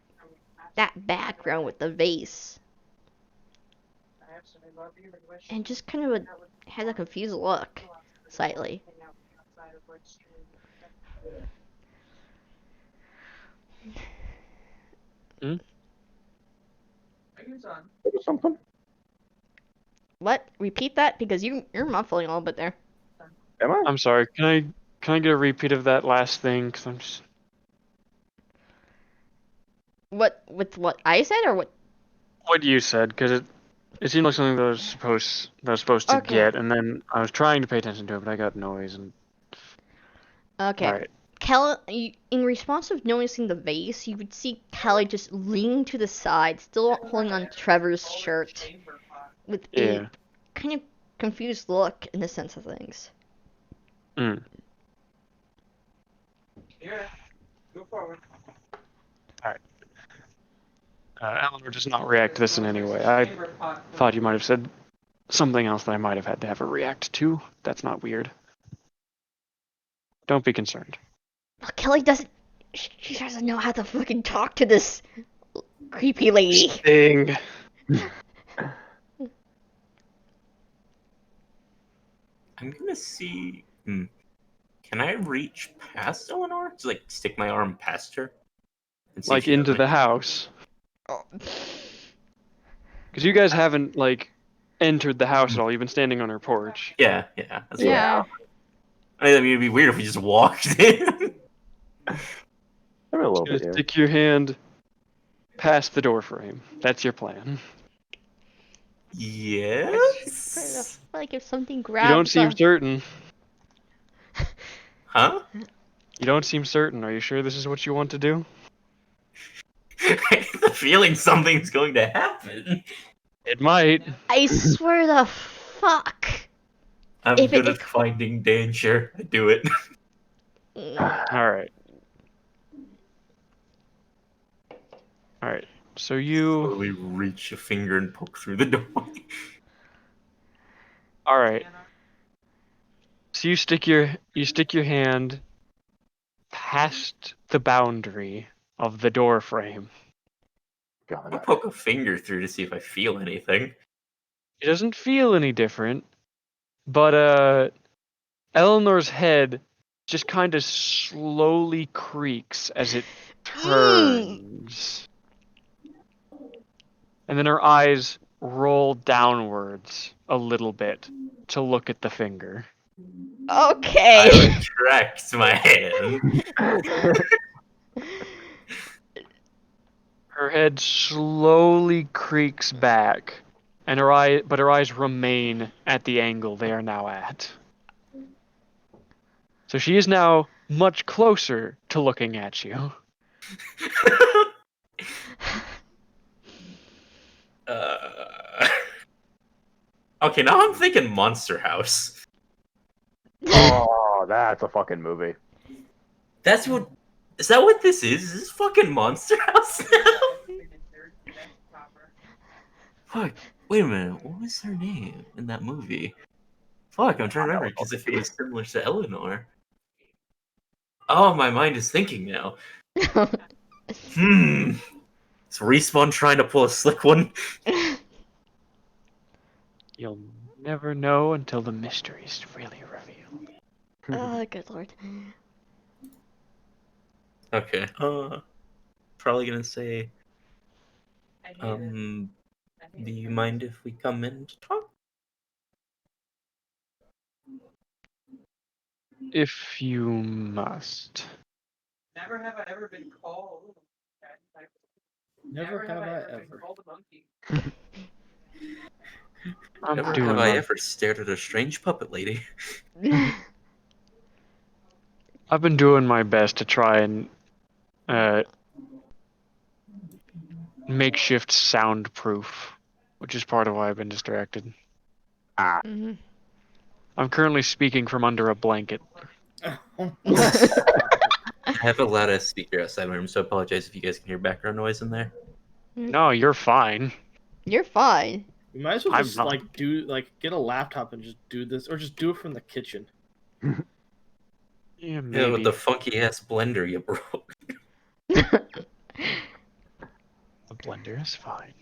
that background with the vase, and just kind of has a confused look, slightly. Something. What? Repeat that, because you're muffling a little bit there. Am I? I'm sorry. Can I get a repeat of that last thing? Cause I'm just... What with what I said, or what? What you said, because it seemed like something that I was supposed to Okay. get, and then I was trying to pay attention to it, but I got noise and. Okay. All right. Kelly, in response of noticing the vase, you would see Kelly just leaning to the side, still holding on Trevor's shirt, with a kind of confused look in the sense of things. Mm. Yeah, go forward. Eleanor does not react to this in any way. I thought you might have said something else that I might have had to have her react to. That's not weird. Don't be concerned. Well, Kelly doesn't. She doesn't know how to fucking talk to this creepy lady. Sting. I'm gonna see. Can I reach past Eleanor? Just like stick my arm past her? And see if Like she has into my- the house. Oh. Because you guys haven't, like, entered the house at all. You've been standing on her porch. Yeah. That's Yeah. I mean, it'd be weird if we just walked in. I mean, a little Just bit. Yeah. stick your hand past the door frame. That's your plan. Yes. Like if something You grabs. don't seem certain. Huh? You don't seem certain. Are you sure this is what you want to do? I have the feeling something's going to happen. It might. I swear the fuck. I'm If it good at finding danger. I do it. Alright. Alright. So you... Slowly reach a finger and poke through the door. Alright. So you stick your hand past the boundary of the door frame. I'll poke a finger through to see if I feel anything. It doesn't feel any different, but Eleanor's head just kind of slowly creaks as it turns. And then her eyes roll downwards a little bit to look at the finger. Okay. I retract my hand. Her head slowly creaks back, and her eyes remain at the angle they are now at. So she is now much closer to looking at you. Okay, now I'm thinking Monster House. Oh, that's a fucking movie. That's what. Is that what this is? Is this fucking Monster House now? Fuck. Wait a minute. What was her name in that movie? Fuck, I'm trying to remember because if it was similar to Eleanor. Oh, my mind is thinking now. Is Respawn trying to pull a slick one? You'll never know until the mystery's really revealed. Oh, good lord. Okay. Probably gonna say. I hate it. Do you mind if we come in to talk? If you must. Never have I ever been called. Never have I been ever. called a monkey. I'm Never doing have I my ever stared at a strange puppet lady. I've been doing my best to try and makeshift soundproof, which is part of why I've been distracted. Mhm. I'm currently speaking from under a blanket. I have a loud ass speaker outside my room, so I apologize if you guys can hear background noise in there. No, you're fine. You're fine. You might as well I'm just not. get a laptop and just do this, or just do it from the kitchen. Yeah, Yeah, maybe. with the funky ass blender you broke. The blender is fine.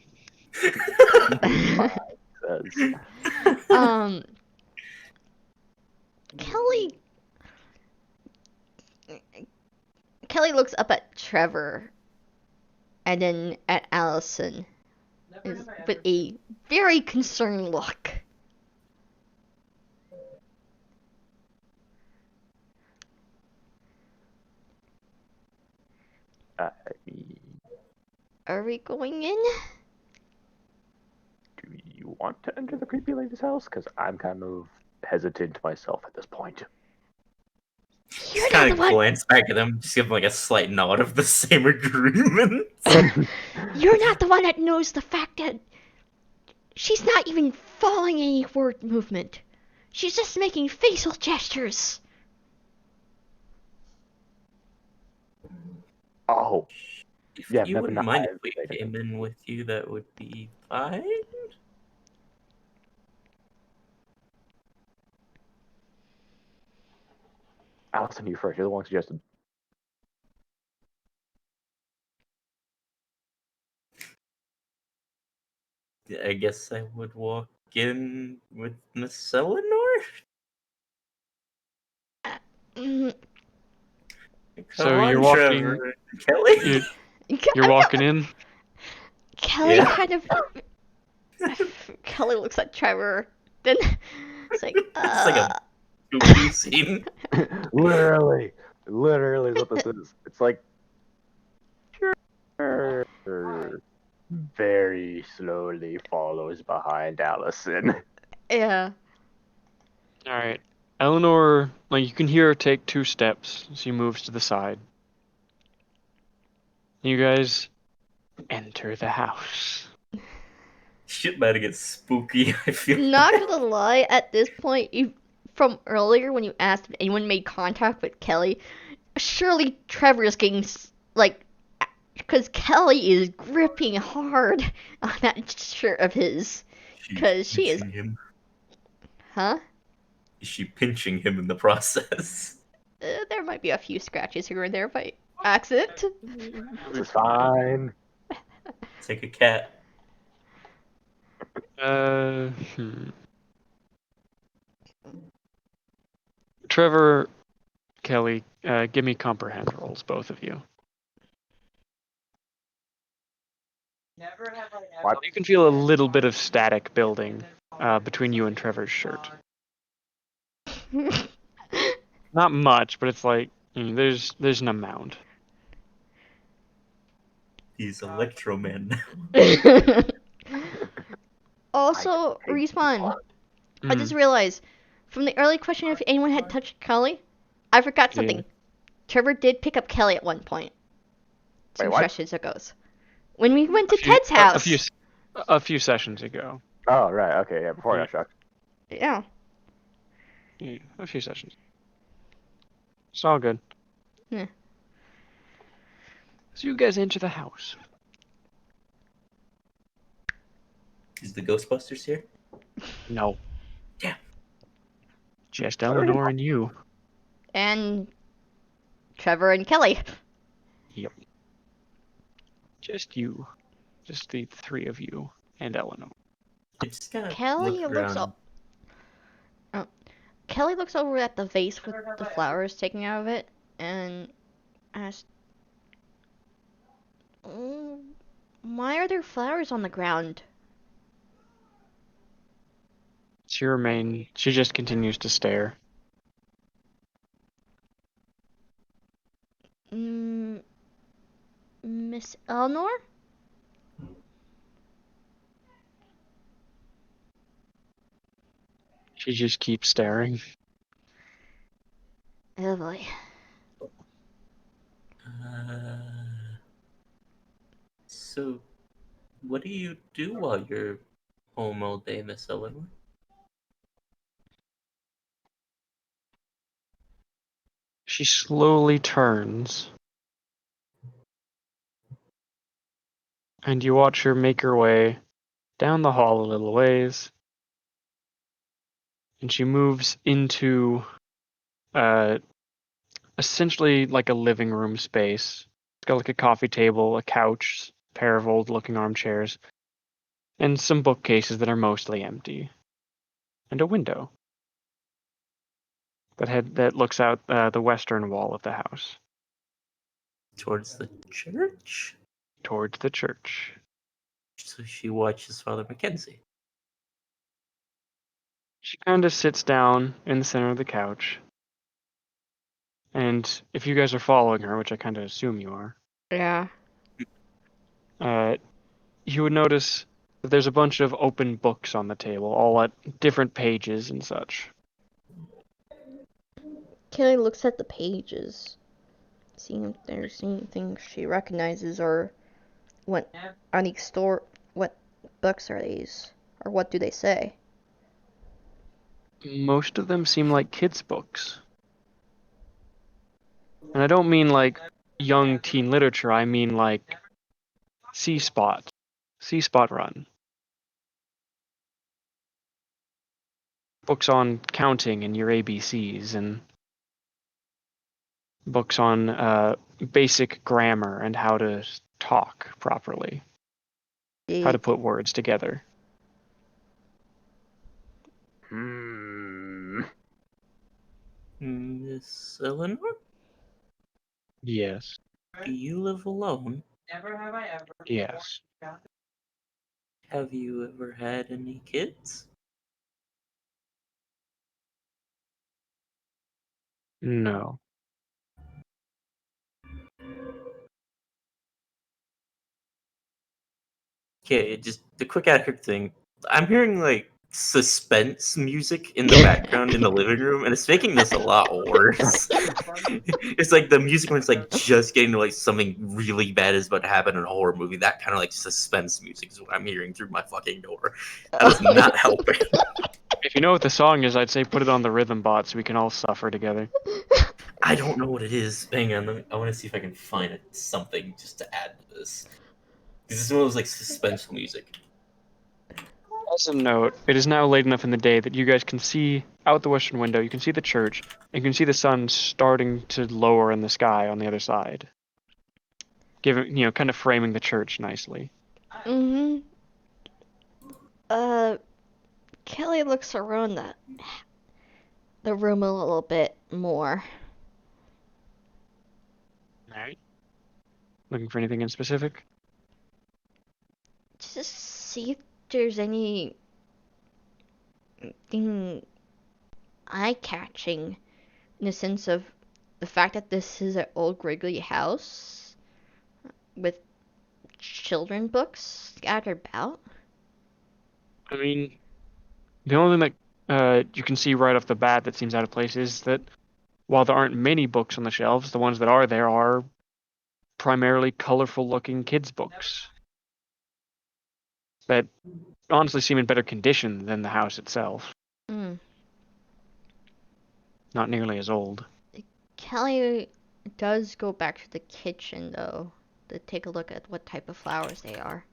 Says. Kelly looks up at Trevor and then at Allison Never have I ever. with a very concerned look. Are we going in? Do you want to enter the creepy lady's house? Because I'm kind of hesitant myself at this point. You're Just not kind the of one. glance back at them, just give them like a slight nod of the same agreement. You're not the one that knows the fact that she's not even following any word movement. She's just making facial gestures. Oh, If yeah, you never wouldn't not- mind I- if we came in with you, that would be fine. Allison, you first. You're the one who suggested. I guess I would walk in with Miss Eleanor. Mm, So Come on, you're walking- Trevor. Kelly. You're walking in? Kelly Yeah. kind of. Kelly looks at Trevor, then it's like, It's like a Scooby scene. literally is what this is. It's like very slowly follows behind Allison. yeah. Alright. Eleanor, like, you can hear her take 2 steps as she moves to the side. You guys enter the house. Shit about to get spooky, I feel. Not gonna lie, at this point, from earlier when you asked if anyone made contact with Kelly, surely Trevor is getting, like, because Kelly is gripping hard on that shirt of his. She's 'Cause she is- pinching him. Huh? Is she pinching him in the process? There might be a few scratches here and there by accident. This is fine. It's like a cat. Trevor, Kelly, give me comprehend rolls, both of you. Never have I ever. What? You can feel a little bit of static building between you and Trevor's shirt. Not much, but it's like there's an amount. He's Electro-Man. Also, hate Respawn. I Mm, just realized from the early question if anyone had touched Kelly, I forgot Yeah. something. Trevor did pick up Kelly at one point. Some Wait, what? sessions ago. When we went to a few- Ted's house. a few sessions ago. Oh, right. Okay, yeah, before I got shocked. Yeah. Yeah, a few sessions. It's all good. Yeah. So you guys enter the house. Is the Ghostbusters here? No. Damn. Just Eleanor and you. And Trevor and Kelly. Yep. Just you. Just the three of you and Eleanor. I just kind of Kelly look looks around. Kelly looks over at the vase with the flowers taken out of it and asks, why are there flowers on the ground? She just continues to stare. Miss Eleanor? She just keeps staring. Oh boy. So, what do you do while you're home all day, Miss Eleanor? She slowly turns. And you watch her make her way down the hall a little ways. And she moves into essentially like a living room space. It's got like a coffee table, a couch, a pair of old looking armchairs, and some bookcases that are mostly empty. And a window that looks out the western wall of the house Towards the church? towards the church. So she watches Father Mackenzie. She kind of sits down in the center of the couch. And if you guys are following her, which I kind of assume you are, Yeah. you would notice that there's a bunch of open books on the table, all at different pages and such. Kelly looks at the pages, seeing if there's anything she recognizes or what are these what books are these? Or what do they say? Most of them seem like kids' books. And I don't mean like young teen literature, I mean like C-Spot Run. Books on counting and your ABCs, and books on basic grammar and how to talk properly, how to put words together. Miss Eleanor? Yes. Do you live alone? Never have I ever. Yes. Have you ever had any kids? No. Okay, just the quick accurate thing. I'm hearing like suspense music in the background in the living room, and it's making this a lot worse. It's like the music when it's like just getting to like something really bad is about to happen in a horror movie. That kind of like suspense music is what I'm hearing through my fucking door. That is not helping. If you know what the song is, I'd say put it on the rhythm bot so we can all suffer together. I don't know what it is. Hang on, I want to see if I can find it, something just to add to this. This is one of those like suspenseful music. As a note, it is now late enough in the day that you guys can see out the western window, you can see the church, and you can see the sun starting to lower in the sky on the other side. Giving, kind of framing the church nicely. Mm-hmm. Kelly looks around the room a little bit more. Alright. Looking for anything in specific? Just see if there's anything eye-catching in the sense of the fact that this is an old Wrigley house with children books scattered about. I mean, the only thing that you can see right off the bat that seems out of place is that while there aren't many books on the shelves, the ones that are there are primarily colorful-looking kids' books that honestly seem in better condition than the house itself. Mm. Not nearly as old. Kelly does go back to the kitchen though to take a look at what type of flowers they are.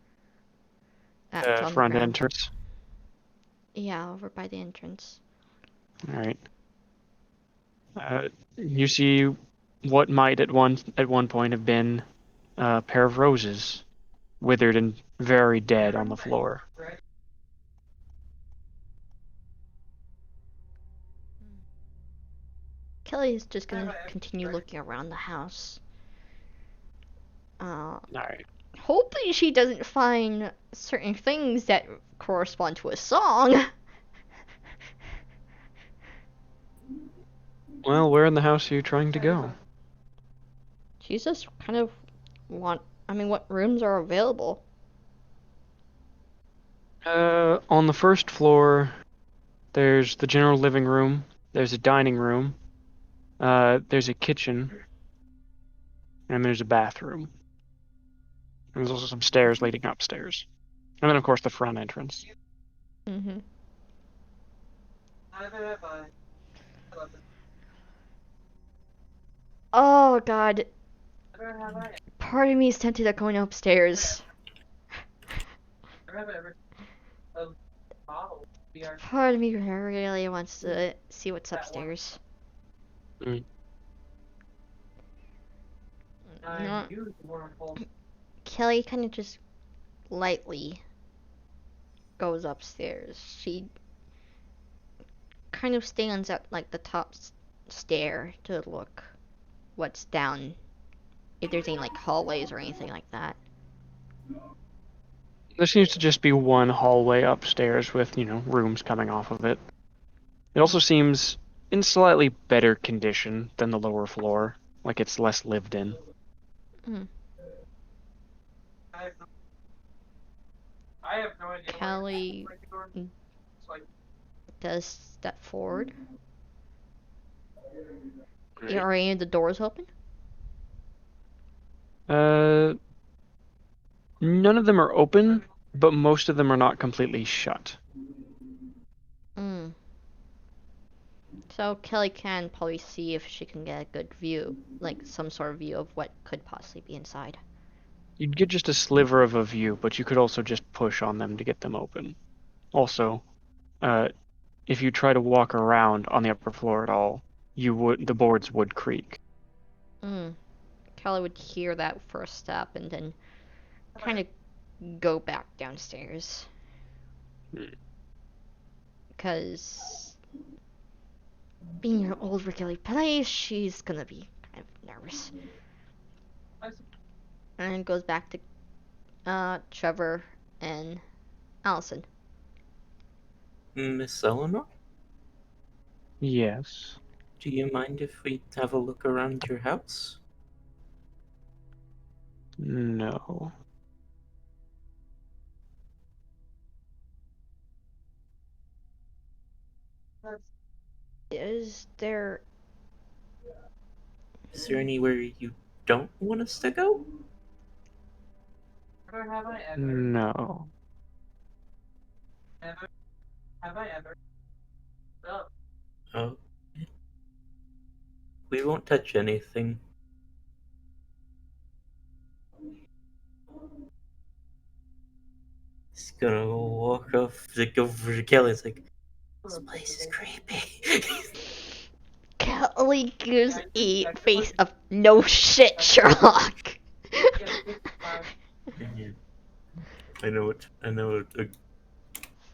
That's on the Front ground. entrance. Yeah, over by the entrance. Alright. You see what might at one point have been a pair of roses, withered and very dead on the floor. Kelly is just gonna continue looking around the house. Alright. Hoping she doesn't find certain things that correspond to a song. Well, where in the house are you trying to go? She's just kind of what rooms are available? On the first floor, there's the general living room, there's a dining room, there's a kitchen, and there's a bathroom. And there's also some stairs leading upstairs. And then, of course, the front entrance. Mm-hmm. Oh god. Part of me is tempted at going upstairs. Part of me really wants to see what's upstairs. Mm. No. Kelly kind of just lightly goes upstairs. She kind of stands at like the top stair to look what's down, if there's any like hallways or anything like that. There seems to just be one hallway upstairs with, rooms coming off of it. It also seems in slightly better condition than the lower floor, like it's less lived in. Mm. I have no idea. Kelly does step forward. Are any of the doors open? None of them are open, but most of them are not completely shut. Mm. So Kelly can probably see if she can get a good view, like some sort of view of what could possibly be inside. You'd get just a sliver of a view, but you could also just push on them to get them open. Also, if you try to walk around on the upper floor at all, the boards would creak. Mm. Kelly would hear that first step and then kind of go back downstairs. Because being an old Wrigley place, she's gonna be kind of nervous. And goes back to Trevor and Allison. Miss Eleanor, Yes. do you mind if we have a look around your house? No. Is there anywhere you don't want us to go? Have I ever? No. Have I ever? Oh. Oh. We won't touch anything. He's gonna walk off, like, over to Kelly. It's like, this place is creepy. Kelly gives a face of no shit, Sherlock. Yeah. I know a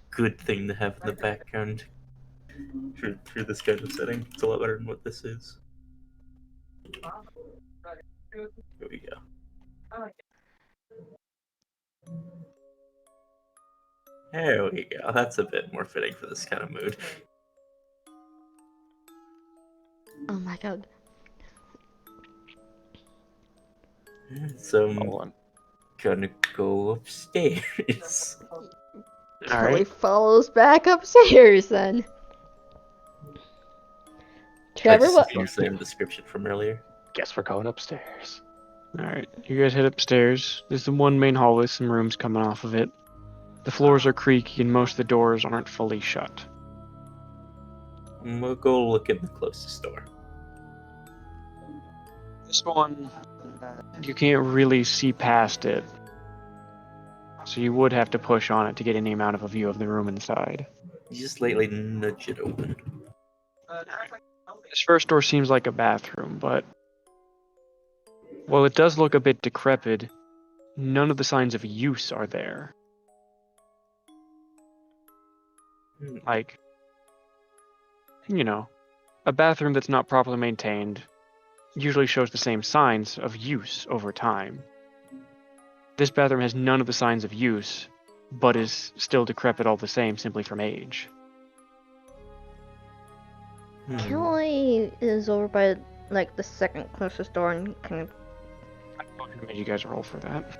good thing to have in the background for this kind of setting. It's a lot better than what this is. Here we go. I like it. There we go. That's a bit more fitting for this kind of mood. Oh my god. So I'm Hold on. gonna go upstairs. Kelly right. follows back upstairs then. Trevor, That's what? just your same description from earlier. Guess we're going upstairs. All right. You guys head upstairs. There's the one main hall with some rooms coming off of it. The floors are creaky and most of the doors aren't fully shut. We'll go look in the closest door. This one, you can't really see past it. So you would have to push on it to get any amount of a view of the room inside. You just lightly nudge it open. This first door seems like a bathroom, but while it does look a bit decrepit, none of the signs of use are there. Like, you know, a bathroom that's not properly maintained usually shows the same signs of use over time. This bathroom has none of the signs of use, but is still decrepit all the same simply from age. Kelly is over by like the second closest door and kind of. I probably should have made you guys roll for that.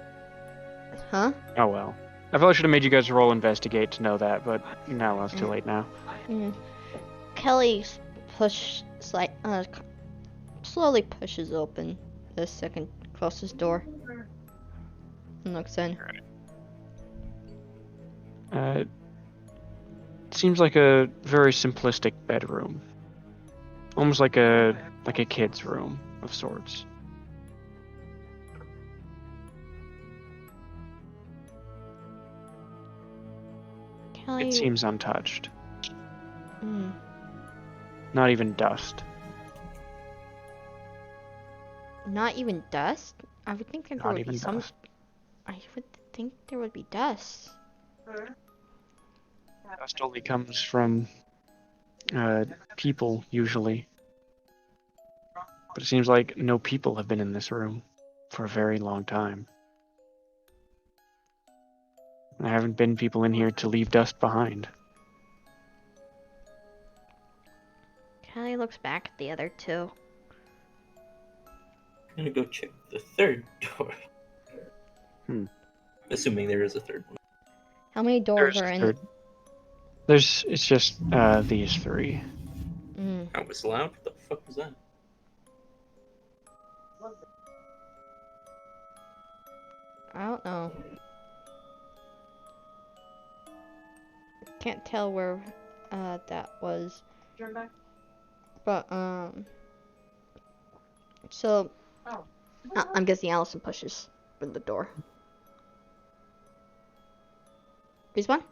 Huh? Oh well. I probably should have made you guys roll investigate to know that, but now it's too late now. Mm. Kelly slowly pushes open the second closest door and looks in. It seems like a very simplistic bedroom. Almost like a kid's room of sorts. Kelly. It seems untouched. Mm. Not even dust. Not even dust? I would think there Not would even be some. dust. I would think there would be dust. Dust only comes from people, usually. But it seems like no people have been in this room for a very long time. There haven't been people in here to leave dust behind. Kelly looks back at the other two. I'm gonna go check the third door. Assuming there is a third one. How many doors There's are a in? third. It's just these three. Mm. That was loud? What the fuck was that? I don't know. Can't tell where that was. Turn back. But so Oh. I'm guessing Allison pushes for the door. Respawn?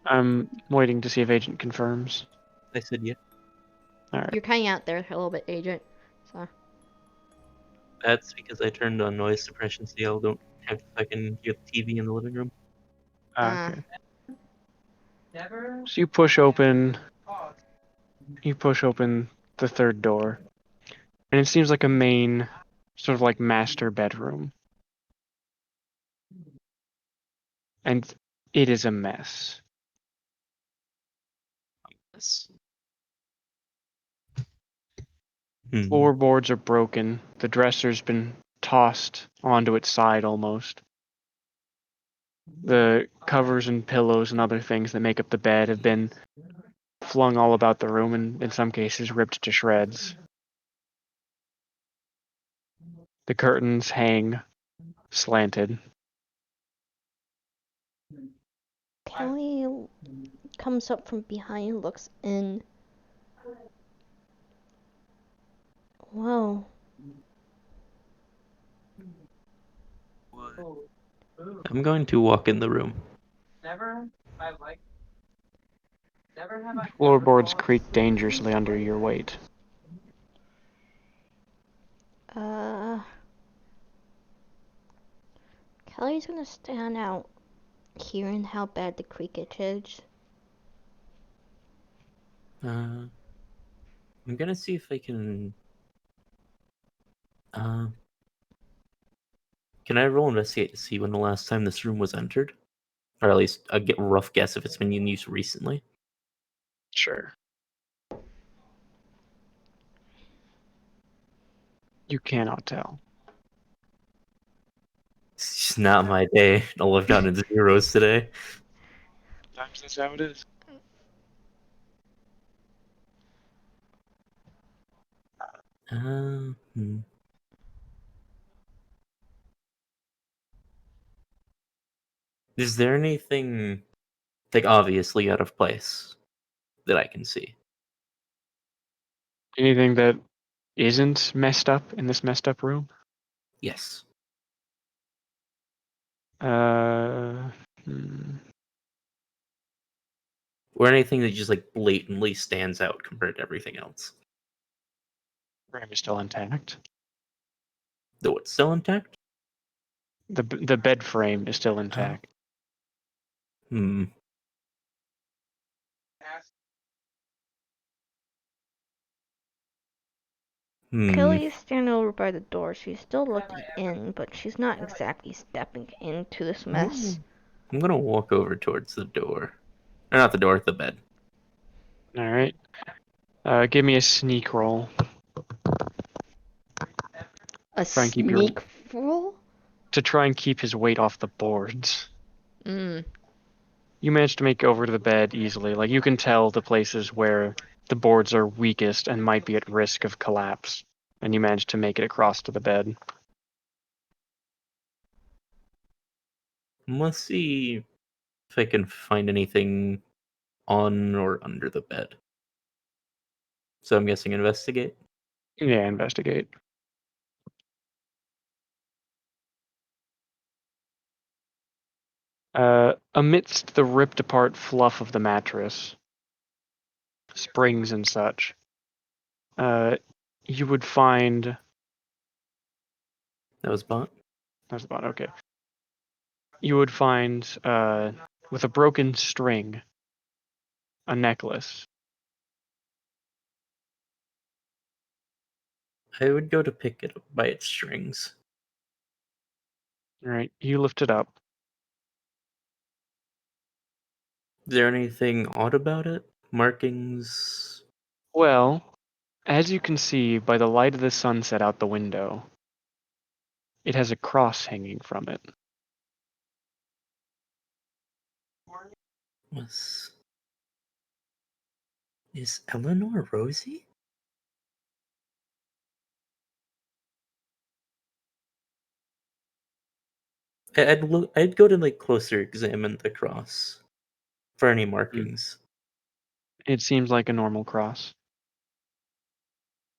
I'm waiting to see if Agent confirms. I said yeah. Alright. You're cutting out there a little bit, Agent. So That's because I turned on noise suppression so y'all don't have to fucking hear the TV in the living room. Okay. Never So you push open pause. the third door, and it seems like a main, sort of like master bedroom. And it is a mess. Yes. Floorboards are broken. The dresser's been tossed onto its side almost. The covers and pillows and other things that make up the bed have been flung all about the room and in some cases ripped to shreds. The curtains hang slanted. Kelly comes up from behind, looks in. Whoa. I'm going to walk in the room. Never. I like. Never have I. Floorboards creak dangerously under your weight. Kelly's gonna stand out, hearing how bad the creakage is. I'm gonna see if I can. Can I roll investigate to see when the last time this room was entered? Or at least a rough guess if it's been in use recently. Sure. You cannot tell. It's just not my day. I'll live down in zeros today. Sometimes that's how it is. Hmm. Is there anything like obviously out of place that I can see? Anything that isn't messed up in this messed up room? Yes. Uh, hmm. Or anything that just like blatantly stands out compared to everything else. Room is still intact. Though it's still intact? The bed frame is still intact. Hmm. Kelly is standing over by the door. She's still looking in, but she's not exactly stepping into this mess. I'm gonna walk over towards the door. Or not the door, the bed. All right. Give me a sneak roll. A Try and keep your sneak roll? to try and keep his weight off the boards. Mm. You managed to make over to the bed easily. Like you can tell the places where the boards are weakest and might be at risk of collapse, and you managed to make it across to the bed. Let's see if I can find anything on or under the bed. So I'm guessing investigate. Yeah, investigate. Amidst the ripped apart fluff of the mattress, springs and such, you would find. That was bot. That's about okay. You would find, with a broken string, a necklace. I would go to pick it up by its strings. All right, you lift it up. Is there anything odd about it? Markings? Well, as you can see by the light of the sunset out the window, it has a cross hanging from it. Is Eleanor Rosie? I'd go to like closer examine the cross for any markings. It seems like a normal cross.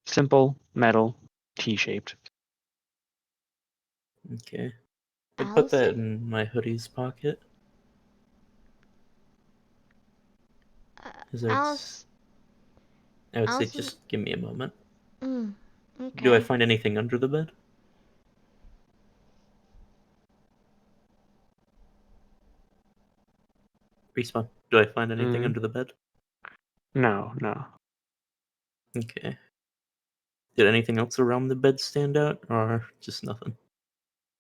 Simple, metal, T-shaped. Okay. I'd put that Allison? in my hoodie's pocket. Alice. I would say Allison. just give me a moment. Okay. Do I find anything under the bed? Respawn. Do I find anything under the bed? No. Okay. Did anything else around the bed stand out, or just nothing?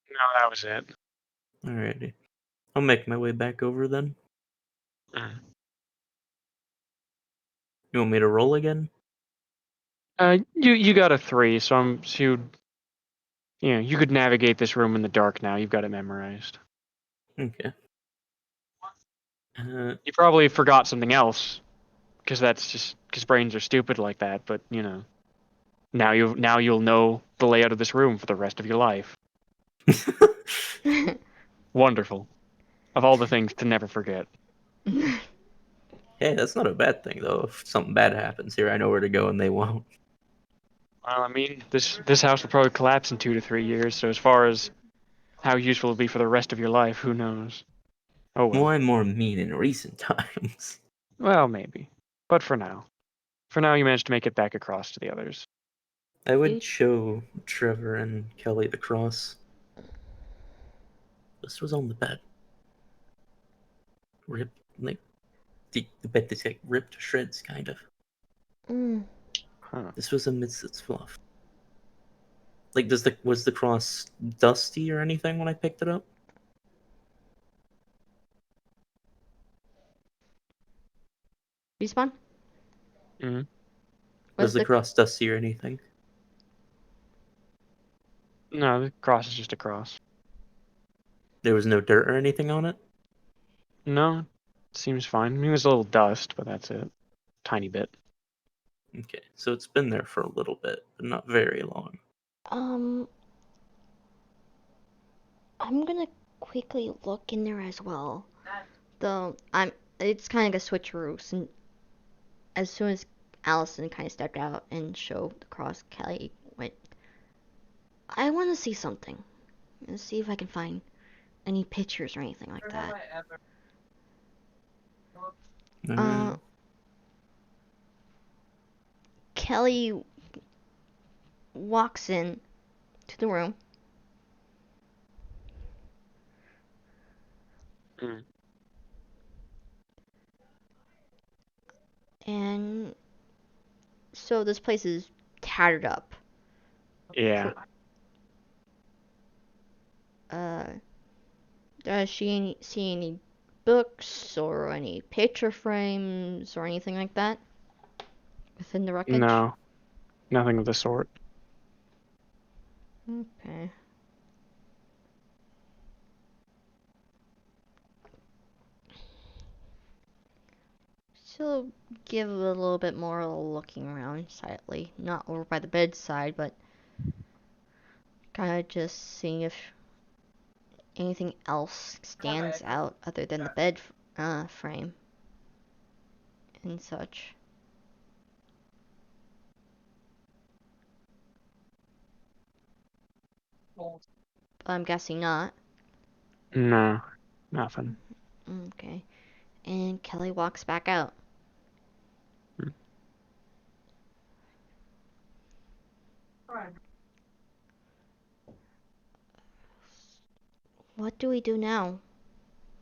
No, that was it. Alrighty. I'll make my way back over then. You want me to roll again? You got a 3, so you could navigate this room in the dark now. You've got it memorized. Okay. You probably forgot something else, because brains are stupid like that. But now you'll know the layout of this room for the rest of your life. Wonderful. Of all the things to never forget. Hey, that's not a bad thing though. If something bad happens here, I know where to go and they won't. Well, I mean, this house will probably collapse in 2 to 3 years. So as far as how useful it'll be for the rest of your life, who knows? Oh well. Well, I'm more mean in recent times. Well, maybe. But for now, you managed to make it back across to the others. I would show Trevor and Kelly the cross. This was on the bed. Ripped, like, the bed is like ripped to shreds, kind of. Mm. Huh. This was amidst its fluff. Like, was the cross dusty or anything when I picked it up? Respawn? Mm-hmm. Was the cross dusty or anything? No, the cross is just a cross. There was no dirt or anything on it? No, seems fine. I mean, there's a little dust, but that's it. Tiny bit. Okay, so it's been there for a little bit, but not very long. I'm gonna quickly look in there as well. That Though it's kind of a switcheroo. And as soon as Allison kind of stepped out and showed the cross, Kelly went, I want to see something. Let's see if I can find any pictures or anything like never have that. I ever. Alright. Kelly walks in to the room. Mm. And so this place is tattered up. Yeah. Does she see any books or any picture frames or anything like that within the wreckage? No, nothing of the sort. Okay. She'll give a little bit more looking around silently, not over by the bedside, but kind of just seeing if anything else stands out other than the bed frame and such. Well, But I'm guessing not. No, nothing. Okay. And Kelly walks back out. alright. What do we do now?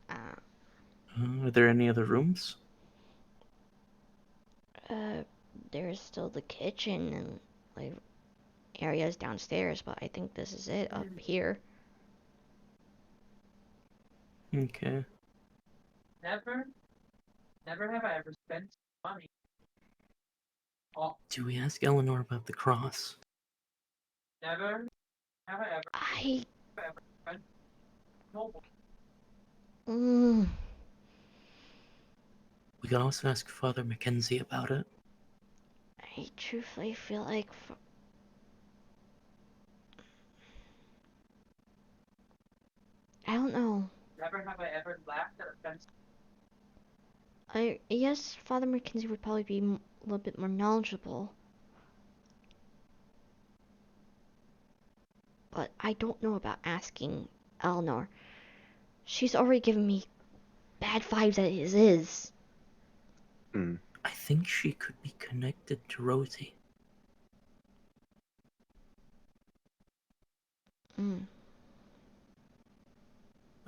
Are there any other rooms? There's still the kitchen and like areas downstairs, but I think this is it up here. Okay. Never have I ever spent money. Oh, Do we ask Eleanor about the cross? never have I ever I. spent mobile. Mm, We could also ask Father Mackenzie about it. I truthfully feel like. I don't know. Never have I ever laughed at a fence. Yes, Father Mackenzie would probably be a little bit more knowledgeable. But I don't know about asking Eleanor. She's already given me bad vibes as is. I think she could be connected to Rosie. Mm.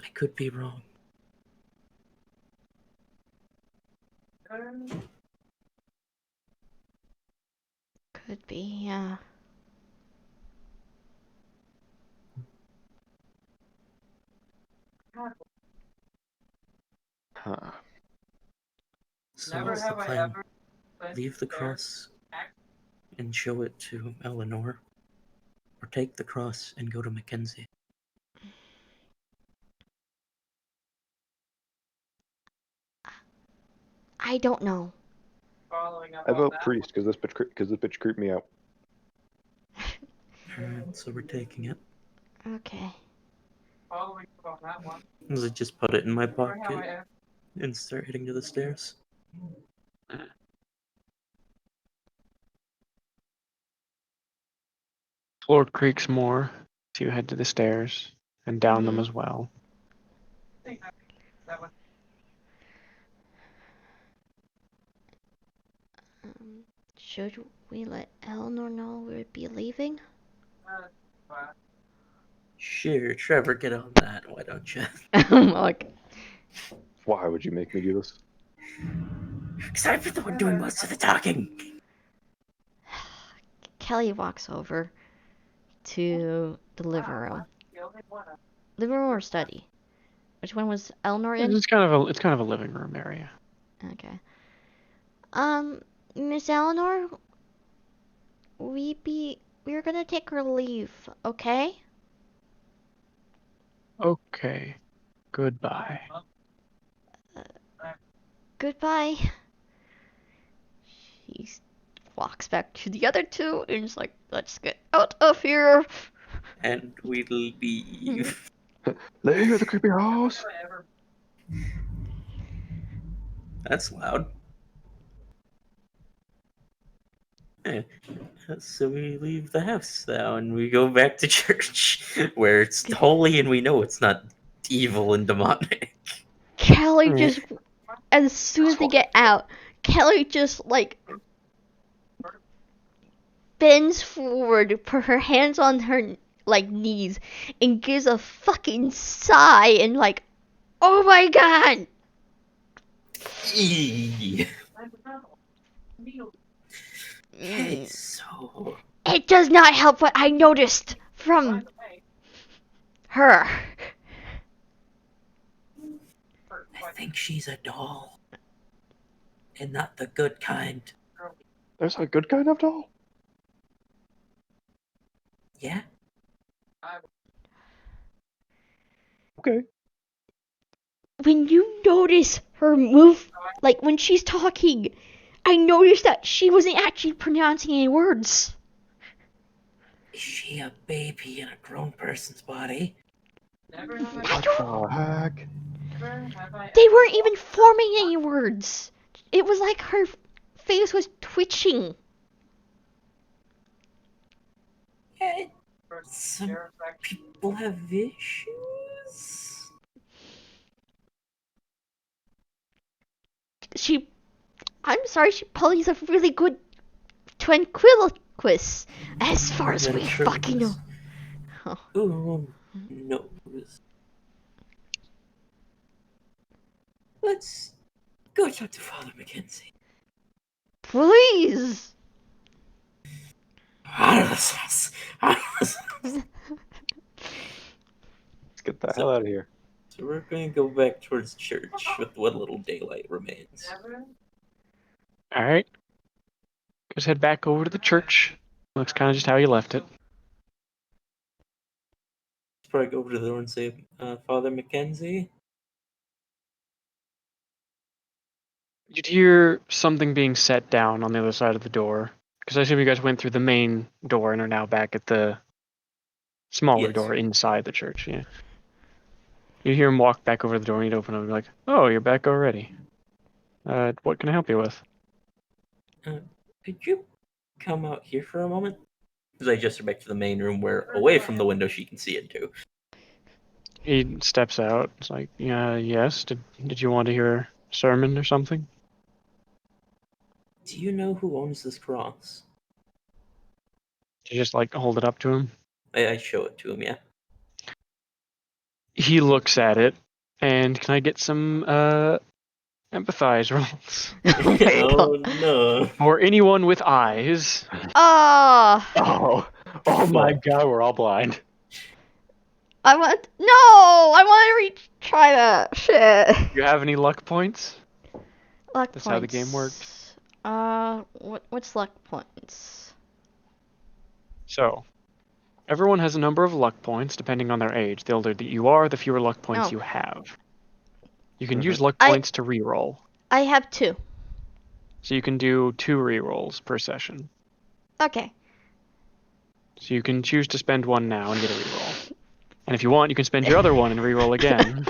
I could be wrong. Could be, yeah. Huh. So Never what's the have I plan? ever spent Leave the there. cross and show it to Eleanor, or take the cross and go to Mackenzie. I don't know. Following up I on vote that priest because this bitch creeped me out. Alright, so we're taking it. Okay. Following up on that one. Does it just put it in my Never have I pocket ever. and start heading to the stairs? Floor creaks more, so you head to the stairs and down them as well. Think that was Should we let Eleanor know we'd be leaving? wow. Sure, Trevor, get on that, why don't you? Like, Why would you make me do this? Because I've been the one doing most of the talking! Kelly walks over to the living room. Living room or study? Which one was Eleanor in? It's kind of a living room area. Okay. Miss Eleanor, we're gonna take our leave, okay? Okay. Goodbye. Goodbye. He walks back to the other two and is like, let's get out of here. And we leave. Leave the creepy house. That's loud. Yeah. So we leave the house now and we go back to church where it's holy and we know it's not evil and demonic. Kelly just, as soon as they get out, Kelly just like bends forward, put her hands on her like knees, and gives a fucking sigh and like, oh my god. Eee. Mm. Okay, so It does not help what I noticed from her. I think she's a doll. And not the good kind. There's a good kind of doll. Yeah? Okay. When you notice her move, like when she's talking, I noticed that she wasn't actually pronouncing any words. Is she a baby in a grown person's body? I What don't, the heck? they weren't even forming any words. It was like her face was twitching. Yeah, some people have issues. I'm sorry, she probably is a really good ventriloquist, as far as we fucking know. Who knows? Let's go talk to Father Mackenzie. Please. Out of this house. Out of this house. Let's get the hell out of here. So we're going to go back towards church with what little daylight remains. All right. Just head back over to the church. Looks kind of just how you left it. Let's probably go over to the door and say, Father Mackenzie? You'd hear something being set down on the other side of the door. Because I assume you guys went through the main door and are now back at the smaller Yes. door inside the church. Yeah. You hear him walk back over to the door and you'd open it and be like, oh, you're back already. What can I help you with? Could you come out here for a moment? Because I just are back to the main room where, away from the window, she can see into. He steps out. It's like, yeah, yes. Did you want to hear a sermon or something? Do you know who owns this cross? You just like hold it up to him. I show it to him, yeah. He looks at it, and can I get some empathize rolls Oh my Oh god. no. for anyone with eyes? Oh, Oh my god, we're all blind. I want to retry that shit. Do you have any luck points? Luck That's points. how the game works. What's luck points? So, everyone has a number of luck points depending on their age. The older that you are, the fewer luck points Oh. you have. You can Mhm. use luck I- points to reroll. I have 2. So you can do 2 rerolls per session. Okay. So you can choose to spend one now and get a reroll. And if you want, you can spend your other one and reroll again.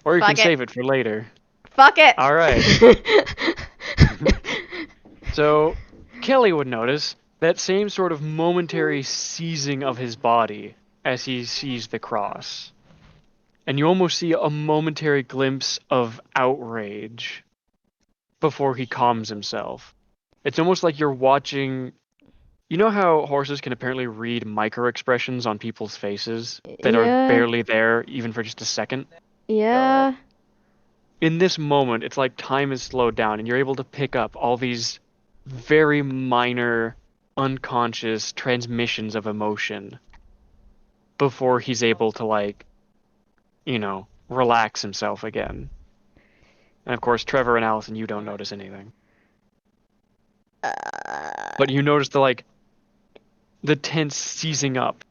Or you Fuck can it. save it for later. Fuck it. All right. So Kelly would notice that same sort of momentary seizing of his body as he sees the cross. And you almost see a momentary glimpse of outrage before he calms himself. It's almost like you're watching. You know how horses can apparently read micro expressions on people's faces that are Yeah. barely there even for just a second? Yeah. In this moment, it's like time is slowed down and you're able to pick up all these very minor unconscious transmissions of emotion before he's able to, like, relax himself again. And of course, Trevor and Allison, you don't notice anything. But you notice the tense seizing up,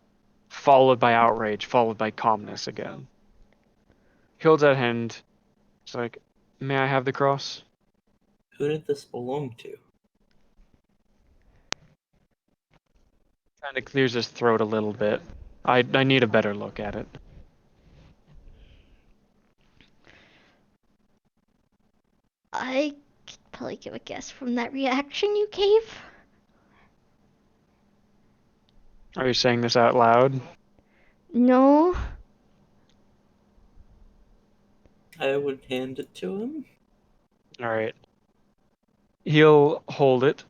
followed by outrage, followed by calmness again. He holds out hand. It's like, may I have the cross? Who did this belong to? Kind of clears his throat a little bit. I need a better look at it. I could probably give a guess from that reaction you gave. Are you saying this out loud? No. I would hand it to him. Alright. He'll hold it.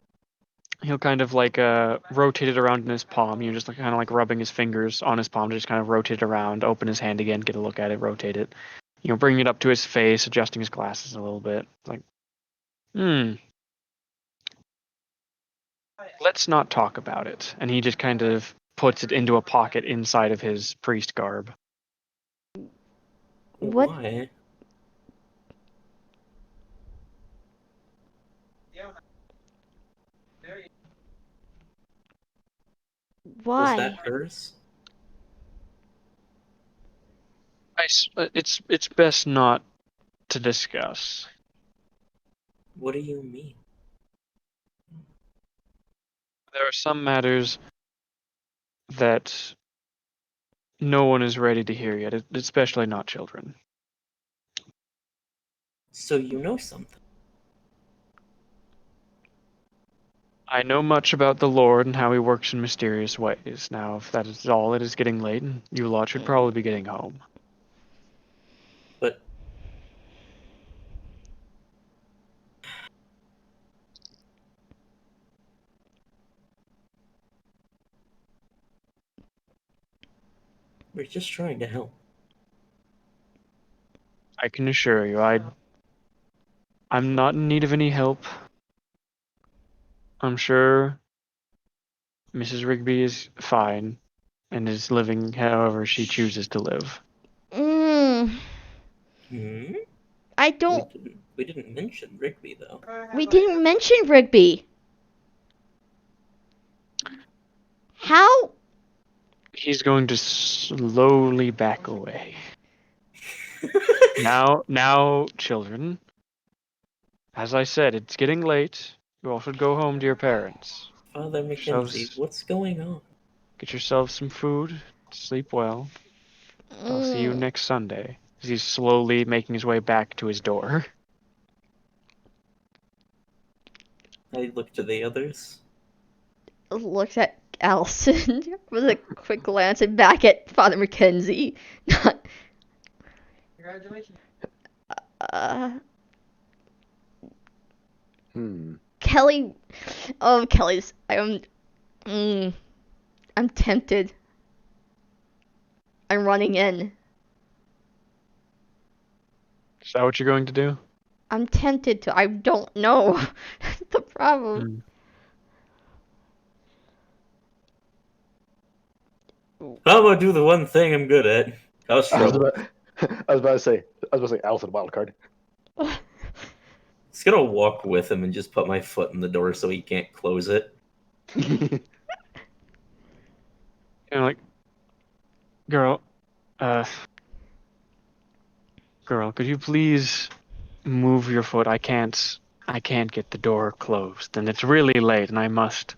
He'll kind of rotate it around in his palm. You're just kind of like rubbing his fingers on his palm, just kind of rotate it around, open his hand again, get a look at it, rotate it. Bring it up to his face, adjusting his glasses a little bit. It's like, let's not talk about it. And he just kind of puts it into a pocket inside of his priest garb. What? Why? Was Why? that hers? It's best not to discuss. What do you mean? There are some matters that no one is ready to hear yet, especially not children. So you know something? I know much about the Lord and how he works in mysterious ways. Now, if that is all, it is getting late, and you lot should probably be getting home. But we're just trying to help. I can assure you, I'm not in need of any help. I'm sure Mrs. Rigby is fine and is living however she chooses to live. Hmm? I don't. We didn't mention Rigby though. We didn't mention Rigby. How? He's going to slowly back away. Now, children, as I said, it's getting late. You all should go home to your parents. Father Mackenzie, what's going on? Get yourselves some food, sleep well. I'll see you next Sunday. As he's slowly making his way back to his door. I look to the others. Looks at Allison with a quick glance and back at Father Mackenzie. Congratulations. Kelly. Oh, Kelly's. I'm tempted. I'm running in. Is that what you're going to do? I'm tempted to. I don't know. That's the problem. How about do the one thing I'm good at? Cause trouble. I was about to say, Alpha wildcard. Just gonna walk with him and just put my foot in the door so he can't close it. Girl, could you please move your foot? I can't get the door closed, and it's really late, and I must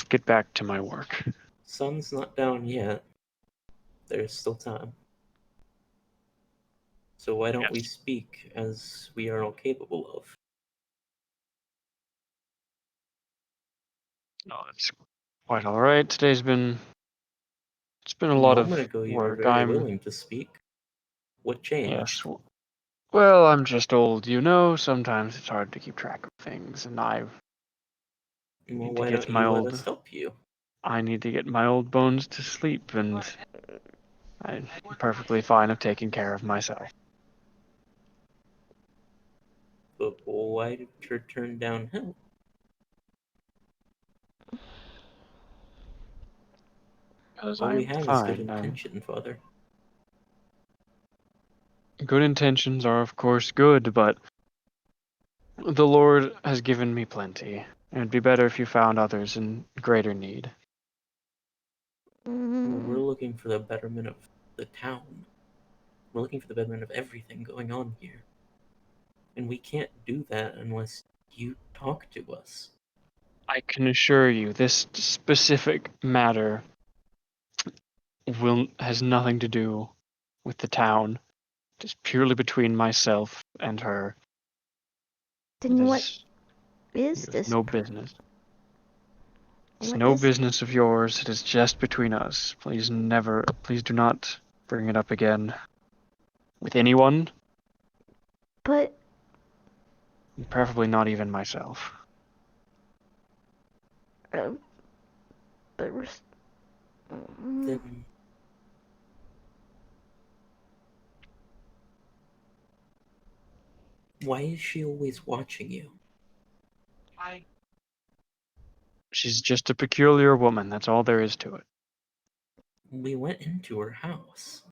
get back to my work. Sun's not down yet. There's still time. So why don't we speak as we are all capable of? No, it's quite all right. Today's been a lot of ago, you were work. very willing to speak. What changed? Yes. Well, I'm just old, Sometimes it's hard to keep track of things, and Well, why don't you let us help you? I need to get my old bones to sleep, and I'm perfectly fine of taking care of myself. But why did you turn down help? Because All we I'm have is good fine. intention, Father. Good intentions are, of course, good, but the Lord has given me plenty. It'd be better if you found others in greater need. We're Mm, looking for the betterment of the town. We're looking for the betterment of everything going on here. And we can't do that unless you talk to us. I can assure you, this specific matter has nothing to do with the town. It is purely between myself and her. then what There's, is you have this? no business. It's What no is? business of yours. It is just between us. Please do not bring it up again with anyone, But preferably not even myself. uh, but we're. Then why is she always watching you? She's just a peculiar woman. That's all there is to it. We went into her house.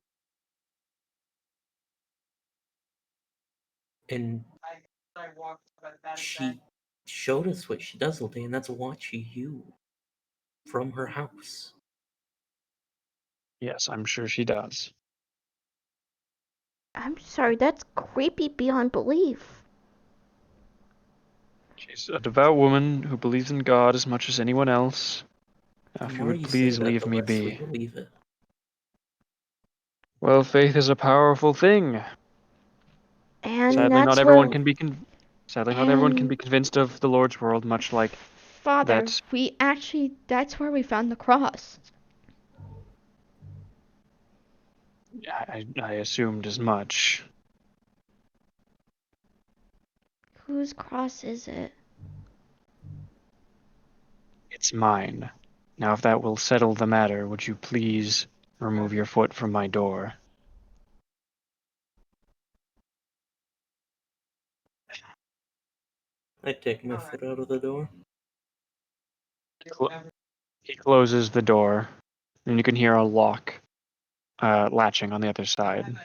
And I walked, but that is she showed us what she does all day, and that's watch you from her house. Yes, I'm sure she does. I'm sorry. That's creepy beyond belief. She's a devout woman who believes in God as much as anyone else. The If you more would you say please that, leave the me less we be. believe it. Well, faith is a powerful thing. And Sadly, not that's everyone where. can be sadly not everyone can And be convinced of the Lord's world, much like Father, that. we actually. That's where we found the cross. I assumed as much. Whose cross is it? It's mine. Now, if that will settle the matter, would you please remove your foot from my door? I take my foot out of the door. He closes the door, and you can hear a lock latching on the other side.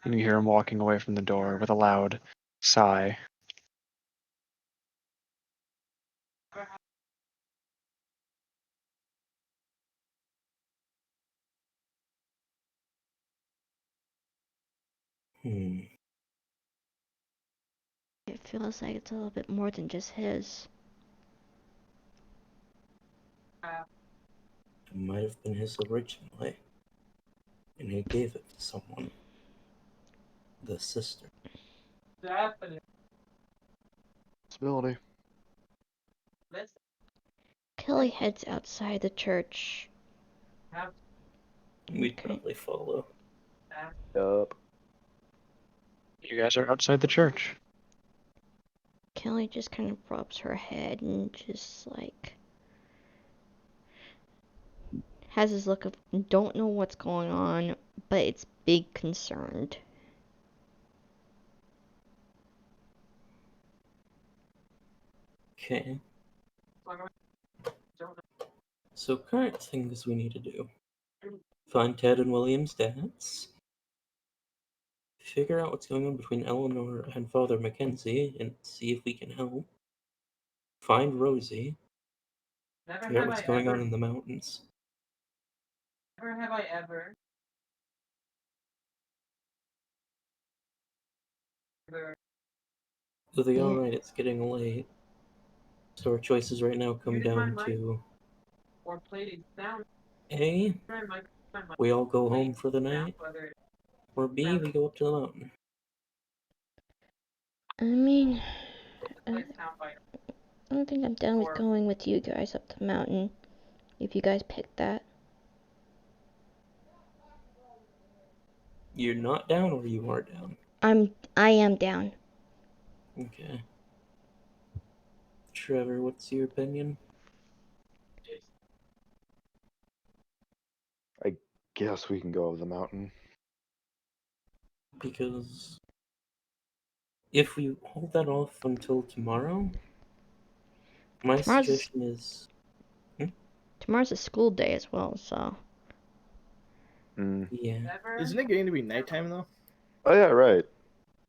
And you hear him walking away from the door with a loud sigh. Hmm. It feels like it's a little bit more than just his. It might have been his originally. And he gave it to someone. The sister. definitely. Possibility. Kelly heads outside the church. We'd Okay. probably follow. Yup. You guys are outside the church. Kelly just kind of rubs her head and just like has this look of don't know what's going on, but it's big concerned. Okay. So current things we need to do. Find Ted and William's dads. Figure out what's going on between Eleanor and Father Mackenzie and see if we can help. Find Rosie. Never Figure out have what's I going on ever. in the mountains. Never have I ever. They'll be Yeah. alright, it's getting late. So our choices right now come Muted my down mic. to Or played it down. A, we all go home for the night, Whether or B, we go up to the mountain. I mean, I it's sound bite. don't think I'm down with going with you guys up the mountain. If you guys pick that. You're not down or you are down? I am down. Okay. Trevor, what's your opinion? Guess we can go over the mountain. Because if we hold that off until tomorrow, my Tomorrow's suggestion is tomorrow's a school day as well, so. Mm. Yeah. Never. Isn't it getting to be nighttime though? Oh yeah, right.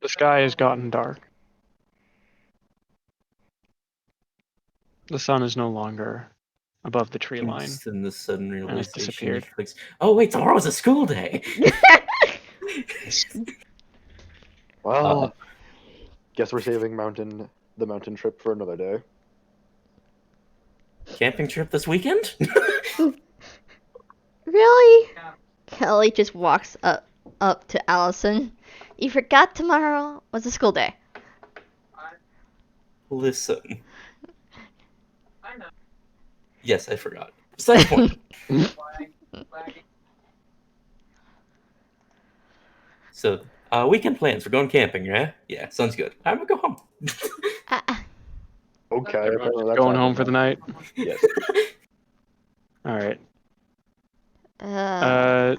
The sky has gotten dark. The sun is no longer above the tree line. Just in the sudden And it realization, disappeared. he clicks, oh wait, tomorrow's a school day. Well, guess we're saving the mountain trip for another day. Camping trip this weekend? Really? Yeah. Kelly just walks up to Allison. You forgot tomorrow was a school day. Listen. I know. Yes, I forgot. Second point. Flag. So, weekend plans. We're going camping, right? Yeah, sounds good. I'm gonna go home. Okay, Everyone's apparently that's going home happening for the now. night. Yes. All right. Uh,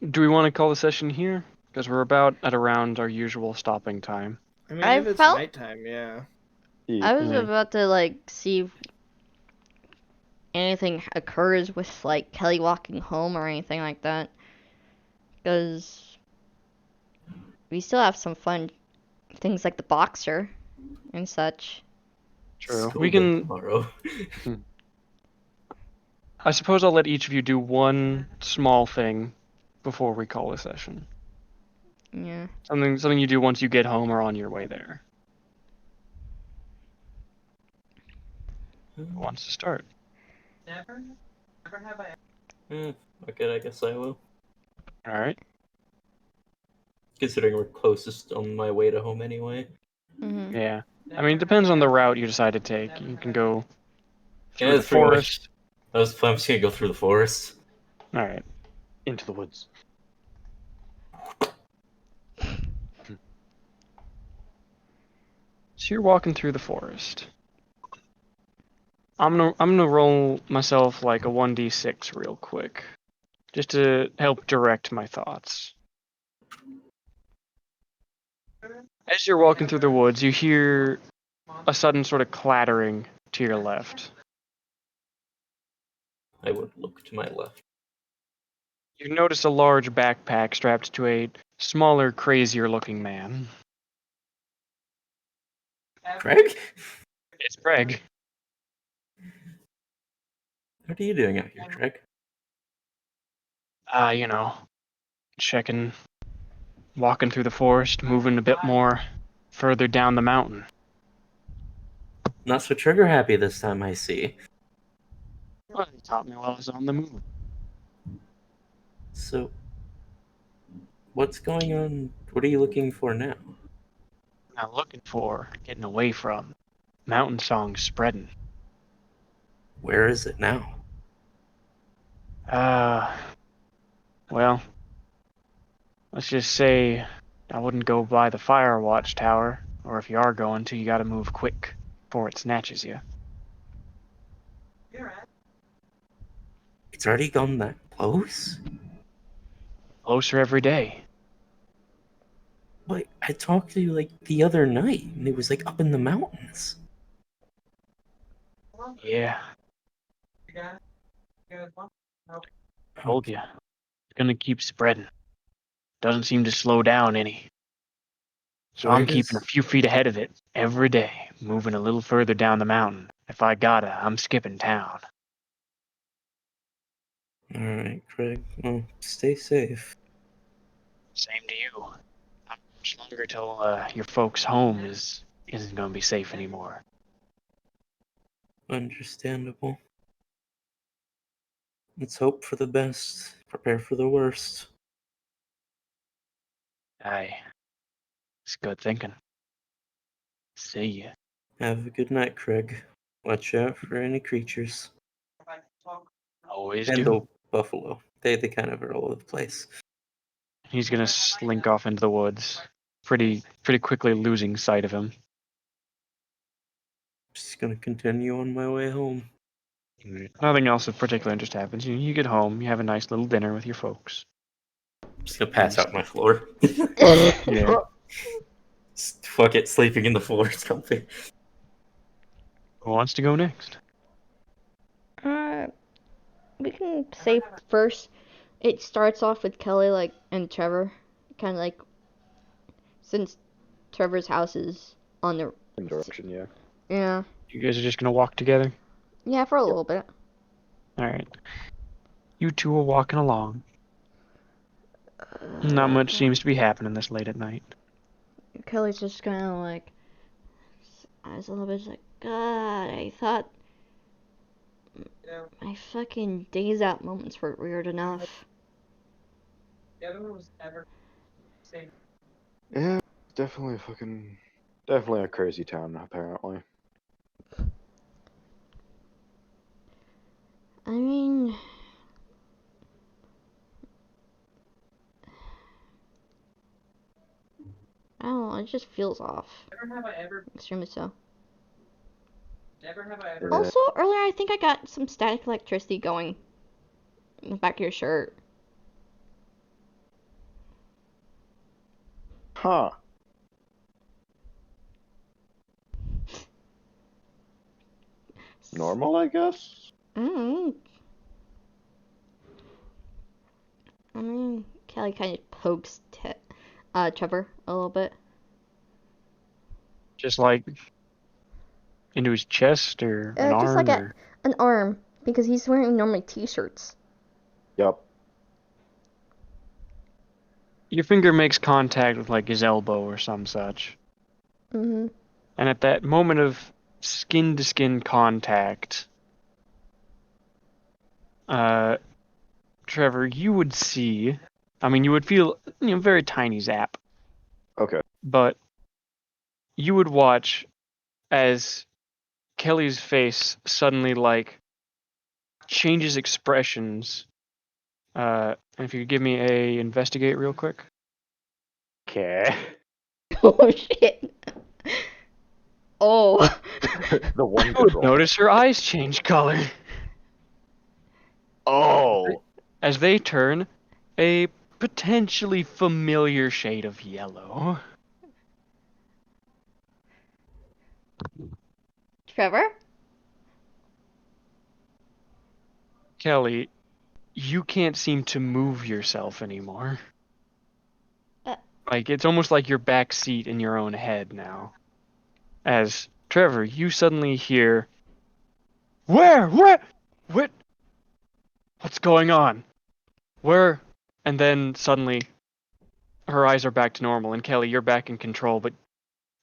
Do we want to call the session here? Because we're about at around our usual stopping time. I mean, I if it's felt- nighttime, yeah. I was Yeah. about to like see if anything occurs with like Kelly walking home or anything like that, because we still have some fun things like the boxer and such. True. School We day can. tomorrow. I suppose I'll let each of you do one small thing before we call a session. Yeah. Something you do once you get home or on your way there. Who wants to start? Never have I. Okay, I guess I will. All right. Considering we're closest on my way to home anyway. Mhm. Yeah. I mean, it depends on the route you decide to take. You can go through Yeah, the that's pretty much- forest. I'm just gonna go through the forest. All right. Into the woods. So you're walking through the forest. I'm gonna roll myself like a 1d6 real quick, just to help direct my thoughts. As you're walking through the woods, you hear a sudden sort of clattering to your left. I would look to my left. You notice a large backpack strapped to a smaller, crazier-looking man. Craig? It's Greg. What are you doing out here, Craig? You know, checking, walking through the forest, moving a bit more further down the mountain. Not so trigger happy this time, I see. Well, he taught me while I was on the move. So, what's going on? What are you looking for now? Not looking for, getting away from. Mountain song spreading. Where is it now? Well, let's just say I wouldn't go by the fire watchtower, or if you are going to, you gotta move quick before it snatches you. You're right. It's already gone that close? Closer every day. But I talked to you like the other night, and it was like up in the mountains. Well, Yeah, you got it. You guys want? told you. It's gonna keep spreading. Doesn't seem to slow down any. So Where I'm keeping a does- few feet ahead of it every day, moving a little further down the mountain. If I gotta, I'm skipping town. Alright, Craig. Well, stay safe. Same to you. Not much longer till your folks' home isn't gonna be safe anymore. Understandable. Let's hope for the best. Prepare for the worst. Aye. It's good thinking. See ya. Have a good night, Craig. Watch out for any creatures. If I talk, Always And do. the buffalo. They kind of are all over the place. He's gonna slink off into the woods, pretty quickly losing sight of him. Just gonna continue on my way home. Nothing else of particular interest happens. You get home, you have a nice little dinner with your folks. Just gonna pass out on my floor. Yeah. Fuck it, sleeping in the floor is comfy. Who wants to go next? Uh, we can say first it starts off with Kelly like and Trevor, kind of like since Trevor's house is on the In direction, yeah. yeah You guys are just gonna walk together? yeah for a little bit. Alright. You two are walking along. Not much seems to be happening this late at night. Kelly's just kind of like eyes a little bit like God. I thought Yeah. my fucking days out moments were weird enough. The other one was never same. Yeah, definitely definitely a crazy town, apparently. I mean, I don't know. It just feels off. Never have I ever. Extremely so. Never have I ever. Yeah. Also, earlier I think I got some static electricity going in the back of your shirt. Huh. Normal, I guess? Mm. I mean, Kelly kind of pokes Trevor a little bit. Just like into his chest or an Just arm like or an arm, because he's wearing normally t-shirts. Yep. your finger makes contact with like his elbow or some such. Mm-hmm. And at that moment of skin to skin contact, Trevor, you would see, I mean, you would feel, very tiny zap, Okay. but you would watch as Kelly's face suddenly, like, changes expressions. And if you could give me a investigate real quick. Okay. Oh shit. Oh. The one You good would roll. notice her eyes change color Oh! as they turn a potentially familiar shade of yellow. Trevor? Kelly, you can't seem to move yourself anymore. Uh. Like, it's almost like you're back seat in your own head now. As, Trevor, you suddenly hear, Where? What? What's going on? Where? And then suddenly, her eyes are back to normal, and Kelly, you're back in control, but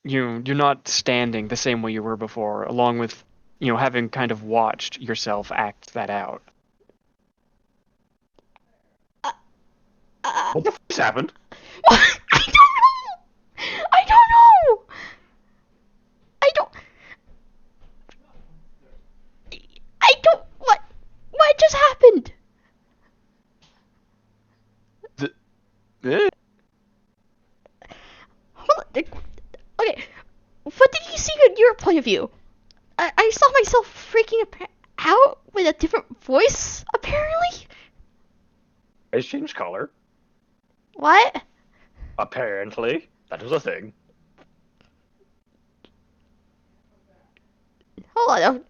you're not standing the same way you were before, along with, having kind of watched yourself act that out. Uh, What the f*** happened? I don't know! I don't know! I don't... I don't... What just happened? Eh? Hold on. Okay, what did you see in your point of view? I saw myself freaking out with a different voice, apparently? It's changed color. What? Apparently. That was a thing. Hold on.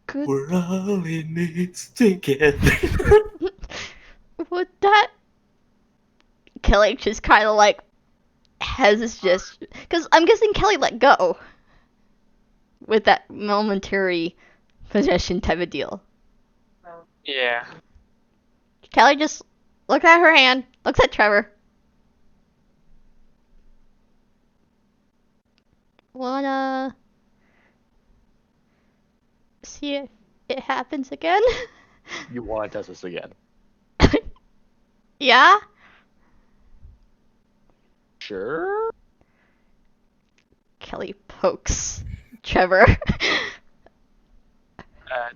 Good. We're all in this together. Would that... Kelly just kind of like has just... Because I'm guessing Kelly let go. With that momentary possession type of deal. Yeah. Kelly just looks at her hand, looks at Trevor. Wanna see if it happens again? You want to test this again? Yeah? Sure. Kelly pokes Trevor.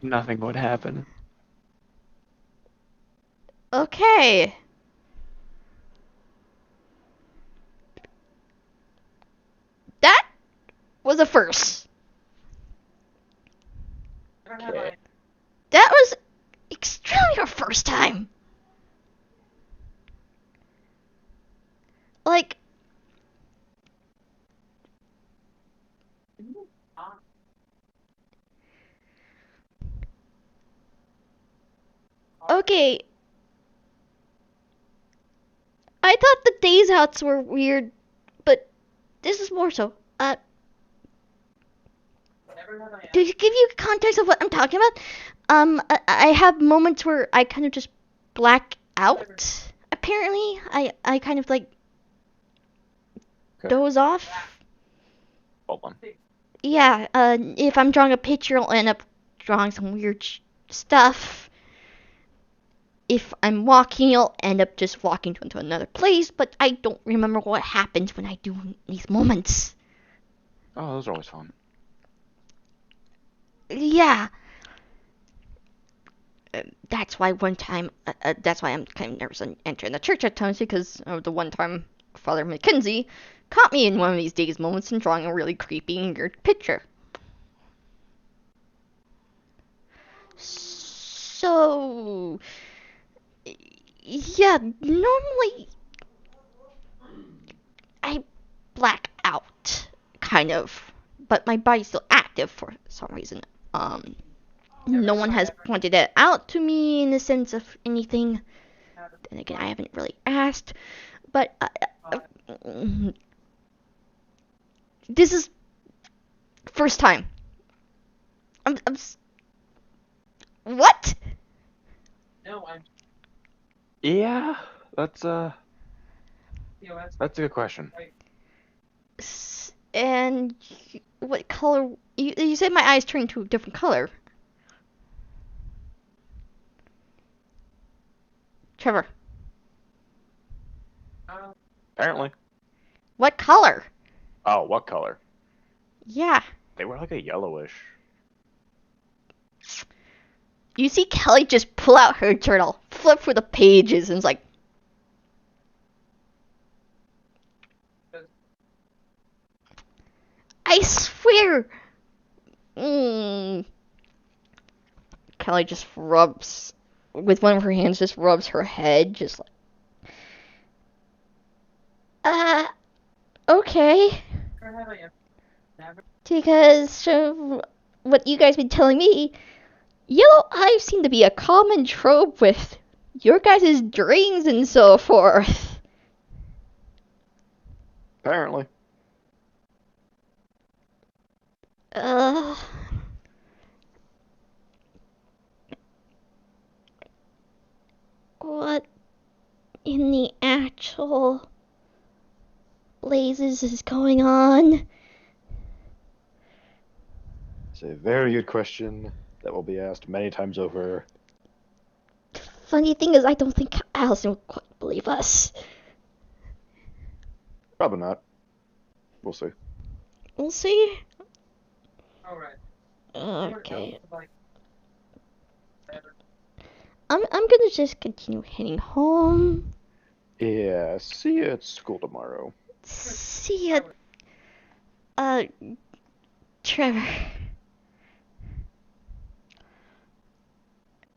Nothing would happen. Okay. That was a first. Never have Okay. I. That was extremely our first time. Like, Okay. I thought the days outs were weird, but this is more so. To give you context of what I'm talking about, I have moments where I kind of just black out. Apparently, I kind of like Okay. doze off. Hold on. Yeah, if I'm drawing a picture, I'll end up drawing some weird stuff. If I'm walking, I'll end up just walking into another place, but I don't remember what happens when I do these moments. Oh, those are always fun. Yeah. That's why one time, that's why I'm kind of nervous on entering the church at times, because of the one time Father Mackenzie caught me in one of these days moments and drawing a really creepy and weird picture. So, yeah, normally I black out, kind of, but my body's still active for some reason. No one has pointed it out to me in the sense of anything. Then again, I haven't really asked, but this is first time. What? No, I'm Yeah, that's a POS. good question. And what color? You said my eyes turned to a different color. Trevor, Apparently. what color? Oh, what color? Yeah. They were like a yellowish. You see Kelly just pull out her journal, flip through the pages, and it's like, I swear. Kelly just rubs, with one of her hands, just rubs her head, just like, okay. Because from what you guys been telling me, yellow eyes seem to be a common trope with your guys' dreams and so forth. Apparently. What in the actual blazes is going on? It's a very good question that will be asked many times over. Funny thing is, I don't think Allison will quite believe us. Probably not. We'll see. We'll see. Alright. Okay. I'm gonna just continue heading home. Yeah, see you at school tomorrow. See ya. Trevor.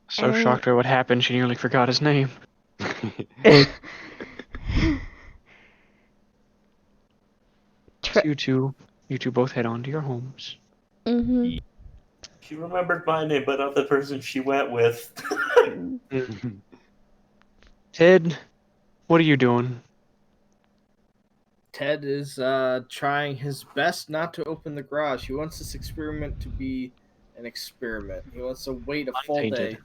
So shocked by what happened, she nearly forgot his name. You two both head on to your homes. Mm-hmm. She remembered my name, but not the person she went with. Ted, what are you doing? Ted is trying his best not to open the garage. He wants this experiment to be an experiment. He wants to wait a full Untainted. day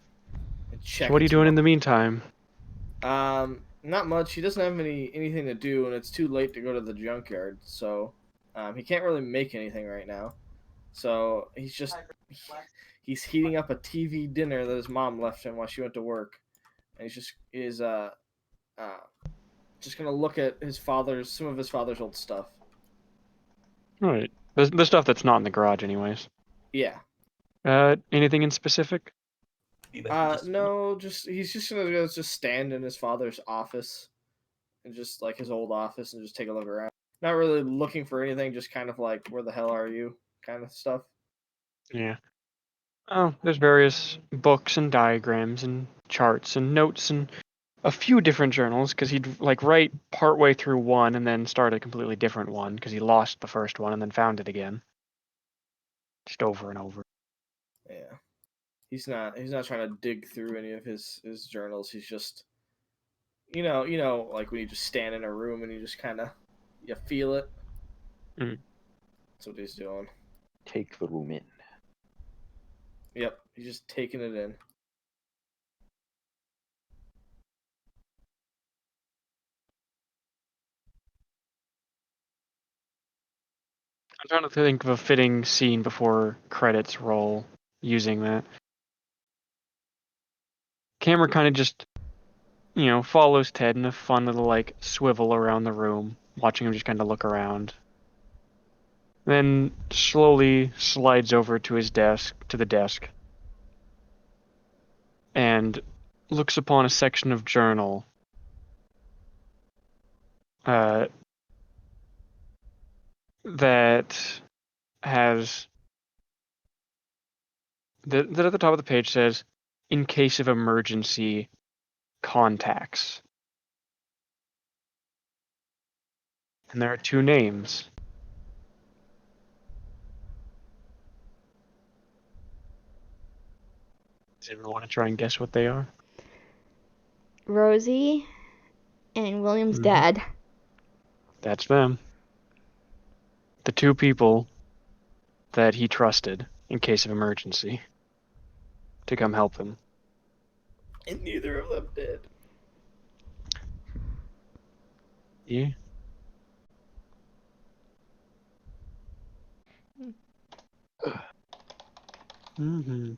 and check. So what are you doing in the meantime? Not much. He doesn't have anything to do, and it's too late to go to the junkyard. So, he can't really make anything right now. So he's heating up a TV dinner that his mom left him while she went to work, and he's just gonna look at some of his father's old stuff. Alright. The stuff that's not in the garage anyways. Yeah. Anything in specific? No, he's just gonna go stand in his father's office, and just like his old office, and just take a look around. Not really looking for anything, just kind of like, where the hell are you, kind of stuff. Yeah. Oh, there's various books and diagrams and charts and notes and a few different journals, because he'd like write partway through one and then start a completely different one because he lost the first one and then found it again. Just over and over. Yeah. He's not trying to dig through any of his journals. He's just like when you just stand in a room and you just kind of you feel it. Mhm. That's what he's doing. Take the room in. Yep, he's just taking it in. I'm trying to think of a fitting scene before credits roll using that. Camera kind of just, follows Ted in a fun little, like, swivel around the room, watching him just kind of look around. Then slowly slides over to the desk, and looks upon a section of journal that has that at the top of the page says, "In case of emergency, contacts." And there are two names. Does anyone want to try and guess what they are? Rosie and William's Mhm. dad. That's them. The two people that he trusted in case of emergency to come help him. And neither of them did. Yeah. Mm-hmm.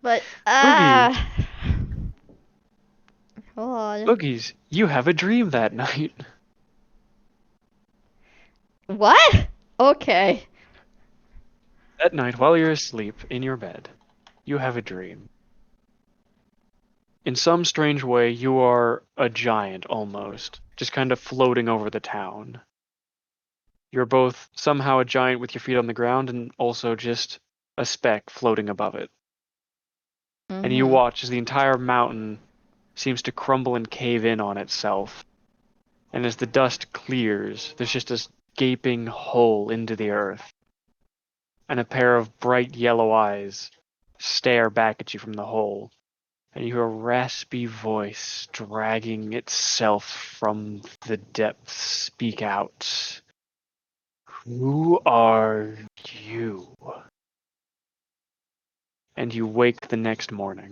But Boogie. hold on. Boogies, you have a dream that night. What? Okay. That night, while you're asleep in your bed, you have a dream. In some strange way, you are a giant almost, just kind of floating over the town. You're both somehow a giant with your feet on the ground and also just a speck floating above it. And you watch as the entire mountain seems to crumble and cave in on itself. And as the dust clears, there's just a gaping hole into the earth. And a pair of bright yellow eyes stare back at you from the hole. And you hear a raspy voice dragging itself from the depths speak out. Who are you? And you wake the next morning.